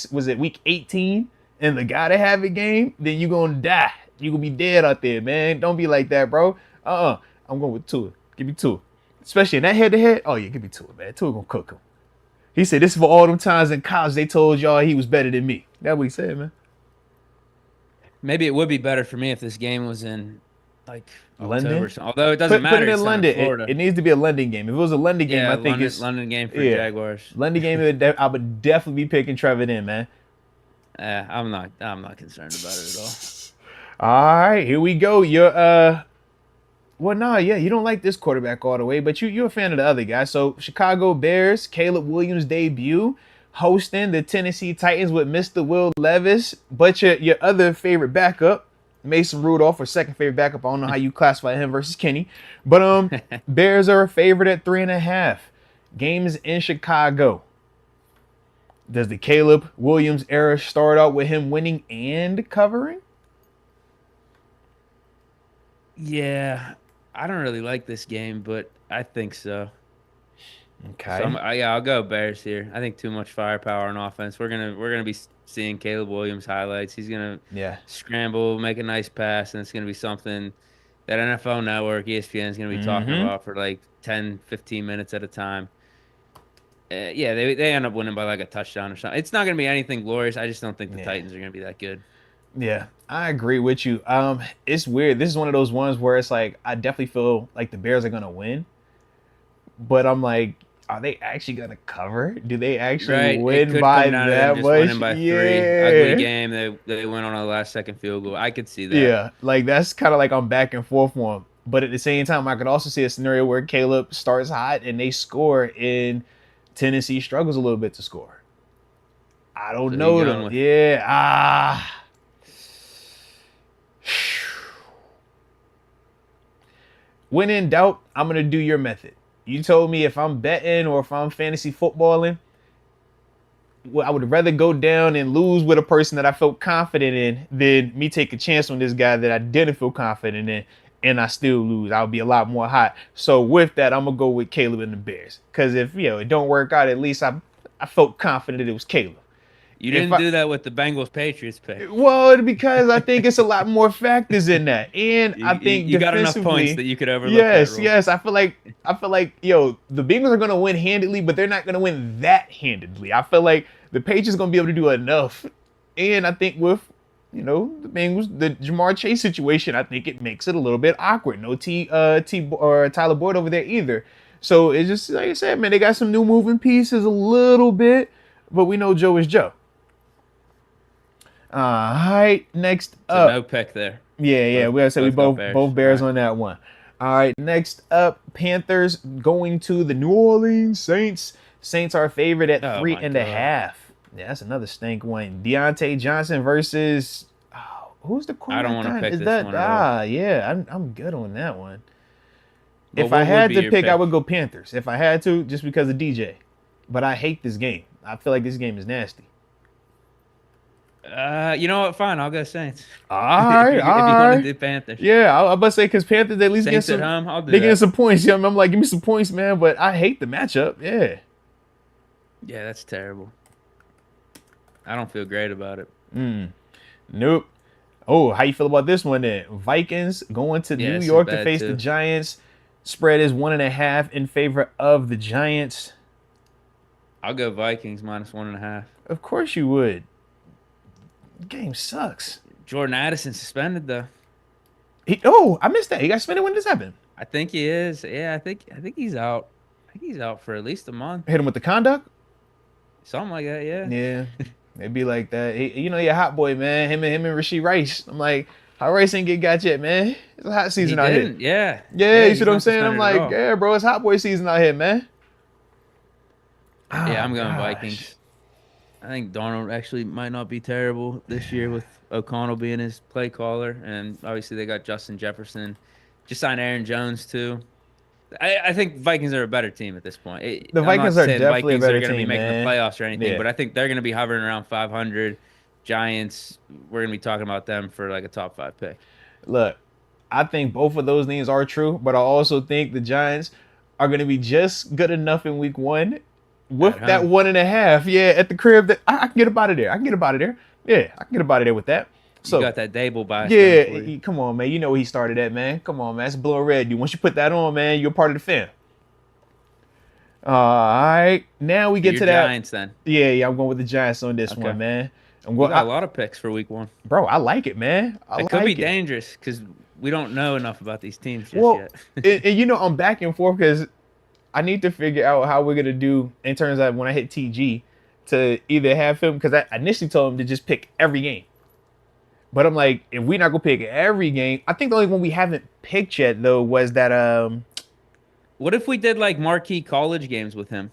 18, and the gotta have it game, then you gonna die. You gonna be dead out there, man. Don't be like that, bro. I'm going with Tua. Give me Tua. Especially in that head-to-head. Oh, yeah, give me Tua, man. Tua gonna cook him. He said, this is for all them times in college they told y'all he was better than me. That's what he said, man. Maybe it would be better for me if this game was in, like, London. Although it doesn't matter. Put it in London. It needs to be a London game. If it was a London game, I think it's London game for Jaguars. London game. I would definitely be picking Trevor then, man. I'm not concerned about it at all. All right, here we go. You don't like this quarterback all the way, but you're a fan of the other guy. So Chicago Bears, Caleb Williams debut, hosting the Tennessee Titans with Mr. Will Levis, but your other favorite backup, Mason Rudolph, or second favorite backup. I don't know how you classify him versus Kenny, but Bears are a favorite at 3.5. Games in Chicago. Does the Caleb Williams era start out with him winning and covering? Yeah, I don't really like this game, but I think so. Okay. So I'll go Bears here. I think too much firepower on offense. We're gonna be seeing Caleb Williams highlights. He's gonna scramble, make a nice pass, and it's gonna be something that NFL Network, ESPN is gonna be talking about for like 10, 15 minutes at a time. They end up winning by like a touchdown or something. It's not gonna be anything glorious. I just don't think the Titans are gonna be that good. Yeah, I agree with you. It's weird. This is one of those ones where it's like I definitely feel like the Bears are gonna win, but I'm like, are they actually gonna cover? Do they actually win by that much? Winning by 3. Ugly game. They went on a last-second field goal. I could see that. Yeah, like that's kind of like I'm back and forth for them. But at the same time, I could also see a scenario where Caleb starts hot and they score, and Tennessee struggles a little bit to score. I don't know though. Yeah. When in doubt, I'm going to do your method. You told me if I'm betting or if I'm fantasy footballing, well, I would rather go down and lose with a person that I felt confident in than me take a chance on this guy that I didn't feel confident in and I still lose, I'll be a lot more hot. So with that, I'm gonna go with Caleb and the Bears. Because if it don't work out, at least I felt confident it was Caleb. You didn't do that with the Bengals Patriots pick. Well, because I think it's a lot more factors in that, and I think you got enough points that you could overlook. Yes. I feel like the Bengals are gonna win handedly, but they're not gonna win that handedly. I feel like the Patriots gonna be able to do enough, and I think with the Bengals, the Jamar Chase situation, I think it makes it a little bit awkward. No Tyler Boyd over there either. So it's just like I said, man, they got some new moving pieces a little bit, but we know Joe is Joe. All right, next up. No pick there. Yeah. We gotta say we both Bears on that one. All right, next up, Panthers going to the New Orleans Saints. Saints are favored at 3.5. Yeah, that's another stink one. Deontay Johnson versus who's the quarterback? I don't want to pick this one. Yeah, I'm good on that one. Well, if I had to pick, I would go Panthers. If I had to, just because of DJ. But I hate this game. I feel like this game is nasty. You know what? Fine, I'll go Saints. All right, if you want to do Panthers. Yeah, I was about to say because Panthers at least Saints get some. At home, I'll do they get some points. I'm like, give me some points, man. But I hate the matchup. Yeah. Yeah, that's terrible. I don't feel great about it. Nope. Oh, how you feel about this one then? Vikings going to New York to face the Giants. Spread is 1.5 in favor of the Giants. I'll go Vikings -1.5. Of course you would. The game sucks. Jordan Addison suspended though. I missed that. He got suspended. When did this happen? I think he is. Yeah, I think he's out. I think he's out for at least a month. Hit him with the conduct? Something like that, yeah. Yeah. It'd be like that. You're a hot boy, man. Him and Rasheed Rice. I'm like, how Rice ain't got yet, man? It's a hot season out here. Yeah. Yeah, you see what I'm saying? I'm like, yeah, bro, it's hot boy season out here, man. Yeah, I'm going Vikings. I think Darnold actually might not be terrible this year with O'Connell being his play caller. And obviously they got Justin Jefferson. Just signed Aaron Jones, too. I think Vikings are a better team at this point. The Vikings are definitely a better team, man. They're going to be making the playoffs or anything, but I think they're going to be hovering around 500. Giants, we're going to be talking about them for like a top 5 pick. Look, I think both of those names are true, but I also think the Giants are going to be just good enough in week 1 with that 1.5. Yeah, at the crib that I can get up out of there. Yeah, I can get up out of there with that. So you got that Dable bias. Yeah, come on, man. You know where he started at, man. Come on, man. It's blue and red, dude. Once you put that on, man, you're part of the fam. All right. Now we get to that. Giants, then. Yeah. I'm going with the Giants on this one, man. We got a lot of picks for week 1. Bro, I like it, man. It could be dangerous because we don't know enough about these teams just yet. and I'm back and forth because I need to figure out how we're going to do in terms of when I hit TG to either have him, because I initially told him to just pick every game. But I'm like, if we're not going to pick every game, I think the only one we haven't picked yet, though, was that. What if we did like marquee college games with him?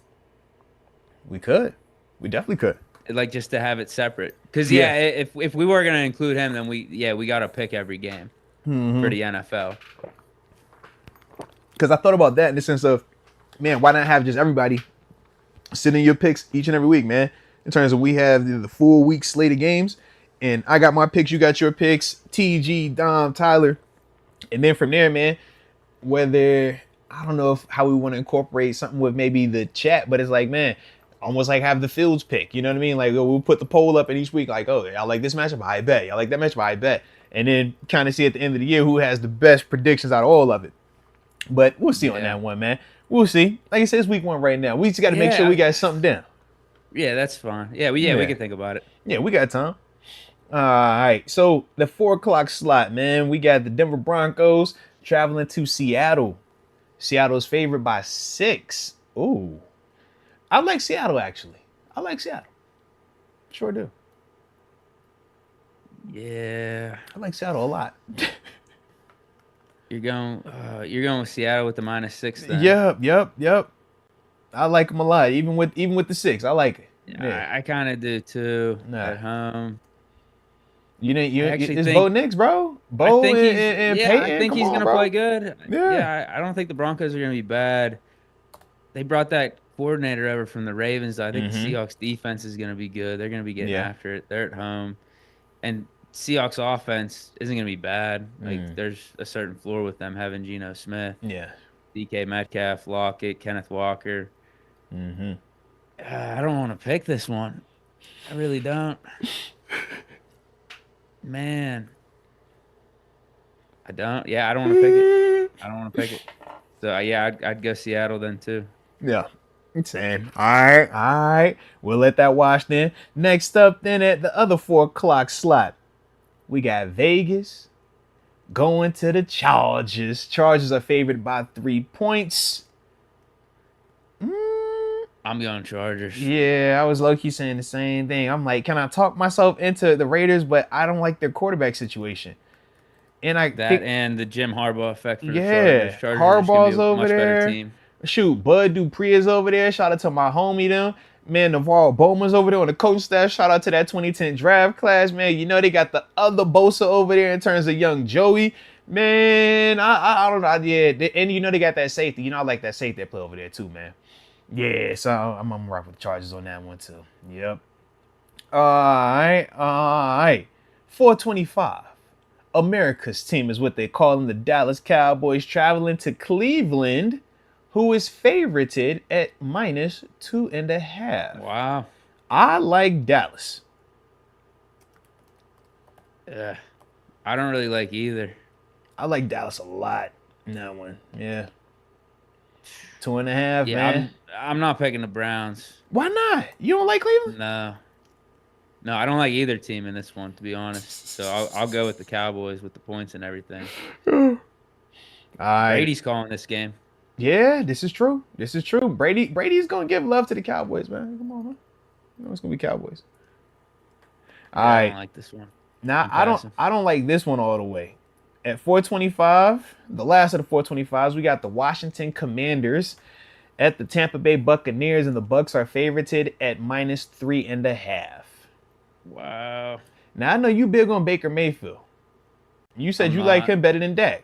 We could. We definitely could. Like just to have it separate. Because, if we were going to include him, then we got to pick every game for the NFL. Because I thought about that in the sense of, man, why not have just everybody sit in your picks each and every week, man? In terms of we have the full week slate of games. And I got my picks, you got your picks, TG, Dom, Tyler. And then from there, man, whether, I don't know how we want to incorporate something with maybe the chat, but it's like, man, almost like have the Fields pick. You know what I mean? Like, we'll put the poll up in each week, like, oh, y'all like this matchup? I bet. Y'all like that matchup? I bet. And then kind of see at the end of the year who has the best predictions out of all of it. But we'll see on that one, man. We'll see. Like I said, it's week 1 right now. We just got to make sure we got something down. Yeah, that's fine. We can think about it. Yeah, we got time. All right, so the 4:00 slot, man. We got the Denver Broncos traveling to Seattle. Seattle's favored by 6. Ooh, I like Seattle actually. I like Seattle. Sure do. Yeah, I like Seattle a lot. You're going with Seattle with the -6 then. Yep. I like them a lot, even with the 6. I like it. Yeah. I kind of do too. At home. It's Bo Nix, bro. Bo and Peyton. I think he's going to play good. Yeah, I don't think the Broncos are going to be bad. They brought that coordinator over from the Ravens. I think the Seahawks defense is going to be good. They're going to be getting after it. They're at home. And Seahawks offense isn't going to be bad. Like, there's a certain floor with them having Geno Smith, Yeah. DK Metcalf, Lockett, Kenneth Walker. Mm-hmm. I don't want to pick this one. I really don't. Man, I don't. Yeah, I don't want to pick it. I don't want to pick it. So, yeah, I'd go Seattle then, too. Yeah. Insane. All right. We'll let that wash then. Next up, then at the other 4 o'clock slot, we got Vegas going to the Chargers. Chargers are favored by 3 points. I'm going Chargers. Yeah, I was low-key saying the same thing. I'm like, can I talk myself into the Raiders? But I don't like their quarterback situation. And I That think, and the Jim Harbaugh effect for the yeah, Chargers. Chargers are just going to Harbaugh's be a over much better there. team. Shoot, Bud Dupree is over there. Shout out to my homie them. Man, Navarro Bowman's over there on the coach staff. Shout out to that 2010 draft class, man. You know they got the other Bosa over there in terms of young Joey. Man, I don't know. Yeah, and you know they got that safety. You know I like that safety play over there too, man. Yeah, so I'm gonna rock with the Chargers on that one too. Yep. All right. 425. America's team is what they call them, the Dallas Cowboys, traveling to Cleveland, who is favorited at -2.5. Wow. I like Dallas. Yeah. I don't really like either. I like Dallas a lot in that one. Yeah. 2.5, Yeah, man. I'm not picking the Browns. Why not? You don't like Cleveland? No, I don't like either team in this one, to be honest. So I'll go with the Cowboys with the points and everything. All right. Brady's calling this game. Yeah, this is true. Brady's gonna give love to the Cowboys, man. Come on, man. You know it's gonna be Cowboys. All right. I don't like this one. Now I don't like this one all the way. At 425, the last of the 425s, we got the Washington Commanders at the Tampa Bay Buccaneers, and the Bucks are favorited at -3.5. Wow. Now I know you big on Baker Mayfield. You said you like him better than Dak.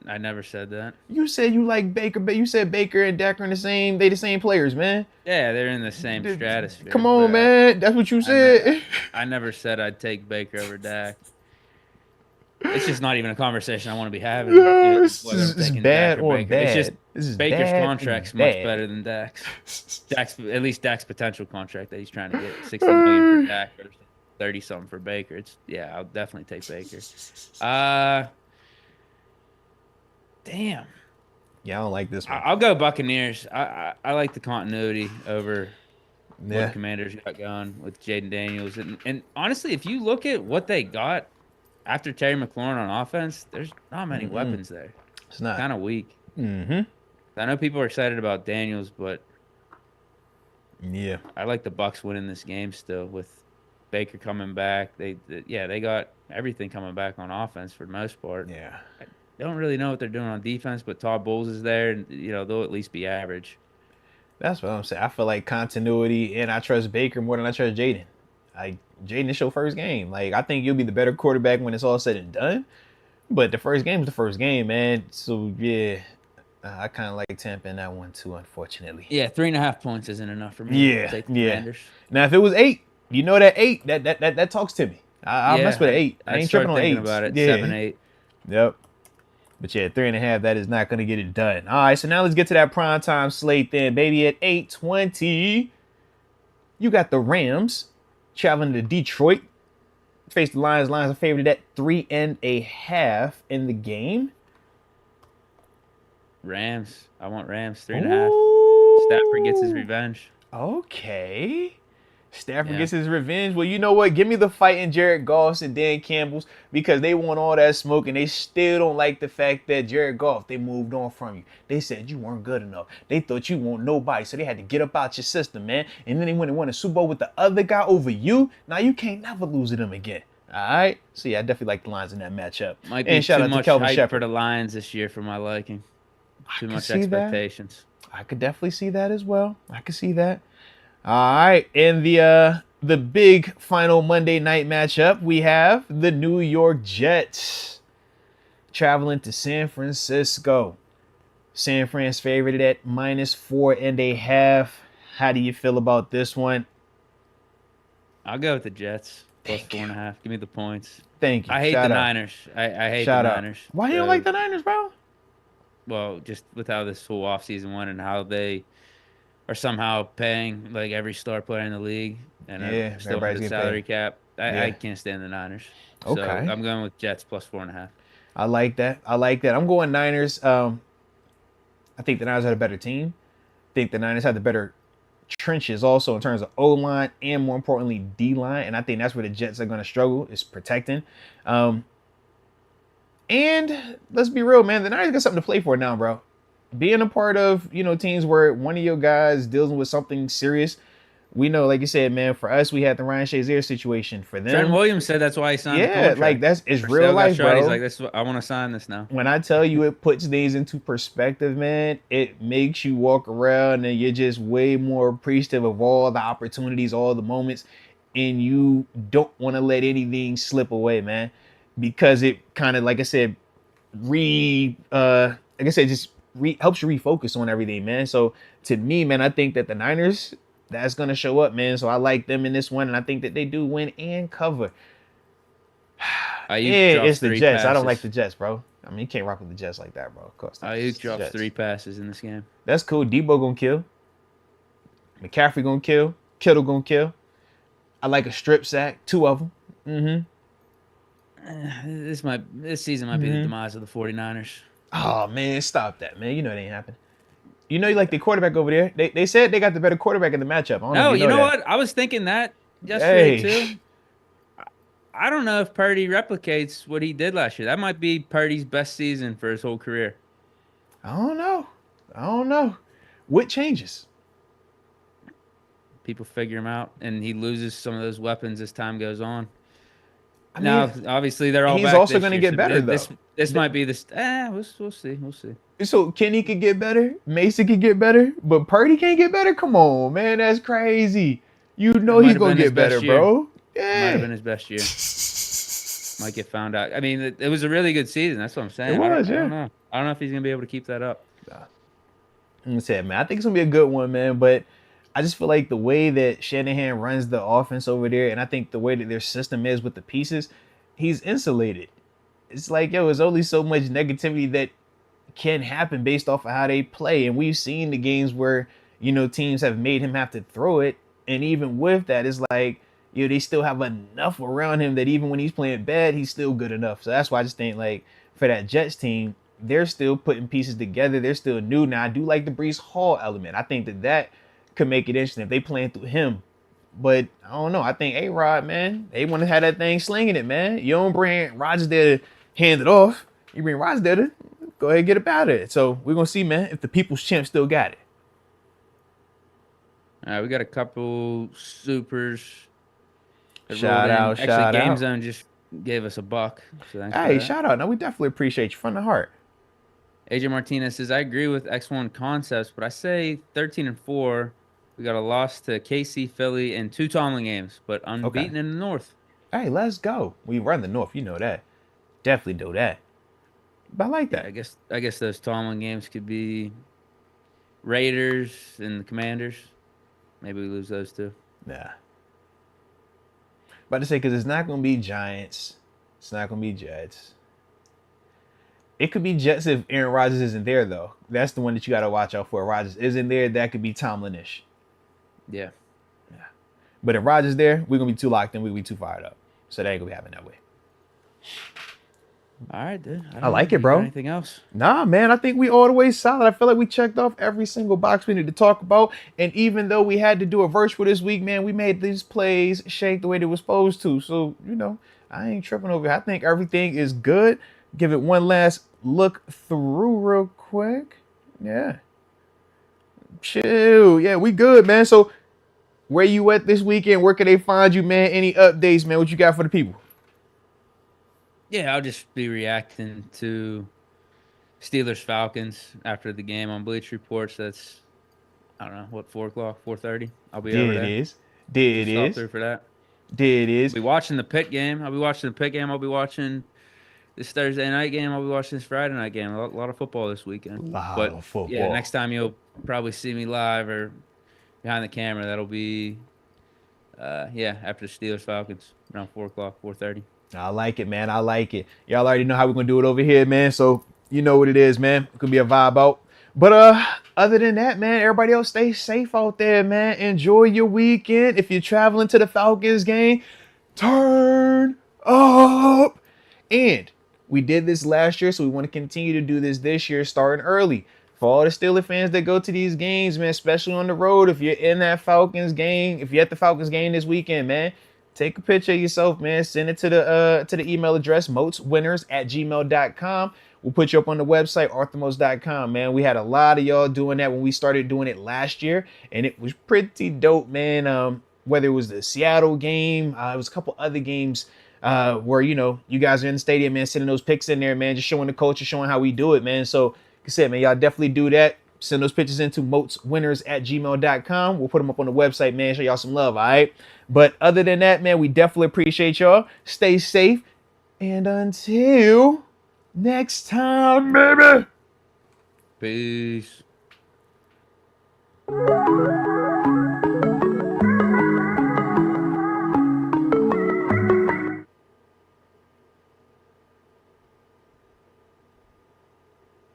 I never said that. You said you like Baker, but you said Baker and Dak are the same players, man. Yeah, they're in the same stratosphere. Come on, man. That's what you said. I never said I'd take Baker over Dak. It's just not even a conversation I want to be having. This is bad or bad. It's just Baker's contract's much bad. better than Dak's. At least Dak's potential contract that he's trying to get, $60 million for Dak or 30 something for Baker. I'll definitely take Baker. Damn. Yeah, I don't like this one. I'll go Buccaneers. I like the continuity over what the Commanders got going with Jaden Daniels. And honestly, if you look at what they got after Terry McLaurin on offense, there's not many weapons there. It's not. Kind of weak. Mm-hmm. I know people are excited about Daniels, but yeah, I like the Bucs winning this game still with Baker coming back. They got everything coming back on offense for the most part. Yeah. I don't really know what they're doing on defense, but Todd Bowles is there, and they'll at least be average. That's what I'm saying. I feel like continuity, and I trust Baker more than I trust Jaden. Like, Jaden, it's your first game. Like, I think you'll be the better quarterback when it's all said and done. But the first game is the first game, man. So, yeah, I kind of like Tampa in that one, too, unfortunately. Yeah, 3.5 points isn't enough for me. Yeah, Take the Commanders. Now, if it was 8, you know that 8, that talks to me. I'll mess with 8. I ain't tripping on 8. About it. Yeah. 7, 8. Yep. But yeah, 3.5, that is not going to get it done. All right, so now let's get to that primetime slate then, baby. At 8:20, you got the Rams traveling to Detroit. Face the Lions. Lions are favored at 3.5 in the game. Rams. I want Rams, 3.5. Stafford gets his revenge. Okay. Stafford gets his revenge. Well, you know what? Give me the fight in Jared Goff's and Dan Campbell's, because they want all that smoke and they still don't like the fact that Jared Goff, they moved on from you. They said you weren't good enough. They thought you weren't nobody, so they had to get up out your system, man. And then they went and won a Super Bowl with the other guy over you. Now you can't never lose to them again. All right? So, yeah, I definitely like the Lions in that matchup. Might be too much hype for the Lions this year for my liking. Too much expectations. I could definitely see that as well. I could see that. All right, in the big final Monday night matchup, we have the New York Jets traveling to San Francisco. San Fran's favored at -4.5. How do you feel about this one? I'll go with the Jets. plus 4.5. Give me the points. Thank you. I hate Shout the out. Niners. I hate Shout the out. Niners. Why you don't like the Niners, bro? Well, just with how this whole offseason went and how they are somehow paying like every star player in the league and are Yeah, still under everybody's the getting salary paid. cap. I Yeah. can't stand the Niners. So Okay. I'm going with Jets plus 4.5. I like that. I'm going Niners. I think the Niners had a better team. I think the Niners had the better trenches also in terms of O-line and more importantly D-line. And I think that's where the Jets are going to struggle is protecting. And let's be real, man. The Niners got something to play for now, bro. Being a part of, teams where one of your guys dealing with something serious, we know, like you said, man, for us, we had the Ryan Shazier situation. For Trent them, Williams said that's why he signed the yeah, like contract. it's For real sale got life, shot. He's bro. like, I want to sign this now. When I tell you it puts things into perspective, man, it makes you walk around and you're just way more appreciative of all the opportunities, all the moments, and you don't want to let anything slip away, man, because it kind of, like I said, helps you refocus on everything, man. So to me, man, I think that the Niners, that's gonna show up, man. So I like them in this one, and I think that they do win and cover. Ayuk And drops it's the 3 Jets. I don't passes. like the Jets, bro. I mean, you can't rock with the Jets like that, bro. Of course not. Ayuk drops 3 passes in this game. That's cool. Debo gonna kill. McCaffrey gonna kill. Kittle gonna kill. I like a strip sack, 2 of them. This season might be the demise of the 49ers. Oh man, stop that, man. You know it ain't happening. You know you like the quarterback over there. They said they got the better quarterback in the matchup. I don't know if You know that. what? I was thinking that yesterday too. I don't know if Purdy replicates what he did last year. That might be Purdy's best season for his whole career. I don't know. What changes? People figure him out, and he loses some of those weapons as time goes on. I Now, mean, obviously, they're all he's back also this going to year, get so better, this might be this. We'll see. We'll see. So Kenny could get better, Mason could get better, but Purdy can't get better? Come on, man. That's crazy. You know he's going to get better, bro. Yeah. Might have been his best year. Might get found out. I mean, it was a really good season. That's what I'm saying. It was, I don't know. I don't know if he's going to be able to keep that up. I'm saying, man, I think it's going to be a good one, man, but I just feel like the way that Shanahan runs the offense over there, and I think the way that their system is with the pieces, he's insulated. It's like, there's only so much negativity that can happen based off of how they play. And we've seen the games where, teams have made him have to throw it. And even with that, it's like, they still have enough around him that even when he's playing bad, he's still good enough. So that's why I just think, like, for that Jets team, they're still putting pieces together. They're still new. Now, I do like the Breece Hall element. I think that could make it interesting if they playing through him. But I don't know. I think A-Rod, man, they want to have that thing slinging it, man. You don't bring Rodgers there to hand it off. You bring Rodgers there to go ahead and get about it. So we're going to see, man, if the People's Champ still got it. All right, we got a couple supers. Shout out. Game Zone just gave us $1. So thanks hey, shout out. No, we definitely appreciate you from the heart. AJ Martinez says, I agree with X1 concepts, but I say 13-4. We got a loss to KC, Philly, and 2 Tomlin games, but unbeaten in the North. Hey, let's go. We run the North. You know that. Definitely do that. But I like that. Yeah, I guess those Tomlin games could be Raiders and the Commanders. Maybe we lose those 2. Nah. About to say, because it's not going to be Giants. It's not going to be Jets. It could be Jets if Aaron Rodgers isn't there, though. That's the one that you got to watch out for. If Rodgers isn't there, that could be Tomlin-ish. Yeah. But if Rodgers there, we're going to be too locked in. We're going to be too fired up. So that ain't going to be happening that way. All right, dude. I like it, bro. Anything else? Nah, man. I think we all the way solid. I feel like we checked off every single box we need to talk about. And even though we had to do a virtual this week, man, we made these plays shake the way they were supposed to. So, I ain't tripping over here. I think everything is good. Give it one last look through real quick. Yeah. Chill. Yeah, we good, man. So where you at this weekend? Where can they find you, man? Any updates, man? What you got for the people? Yeah, I'll just be reacting to Steelers Falcons after the game on Bleach Reports. That's, I don't know, what, 4 o'clock, 4:30? I'll be over there. It is. Stop through for that. It is. I'll be watching the Pitt game. I'll be watching this Thursday night game. I'll be watching this Friday night game. A lot of football this weekend. A lot of football. Yeah, next time you'll probably see me live or behind the camera. That'll be Yeah, after the Steelers Falcons around 4 o'clock, 4:30. I like it, man. I like it. Y'all already know how we're gonna do it over here, man. So you know what it is, man. It could be a vibe out. But other than that, man, everybody else stay safe out there, man. Enjoy your weekend. If you're traveling to the Falcons game, turn up. And we did this last year, so we want to continue to do this year, starting early. For all the Steelers fans that go to these games, man, especially on the road, if you're in that Falcons game, if you're at the Falcons game this weekend, man, take a picture of yourself, man. Send it to the email address, moatswinners@gmail.com. We'll put you up on the website, arthurmoats.com, man. We had a lot of y'all doing that when we started doing it last year, and it was pretty dope, man. Whether it was the Seattle game, it was a couple other games where, you guys are in the stadium, man, sending those pics in there, man, just showing the culture, showing how we do it, man. So, like I said, man, y'all definitely do that. Send those pictures into moatswinners@gmail.com. We'll put them up on the website, man. Show y'all some love, all right? But other than that, man, we definitely appreciate y'all. Stay safe. And until next time, baby. Peace.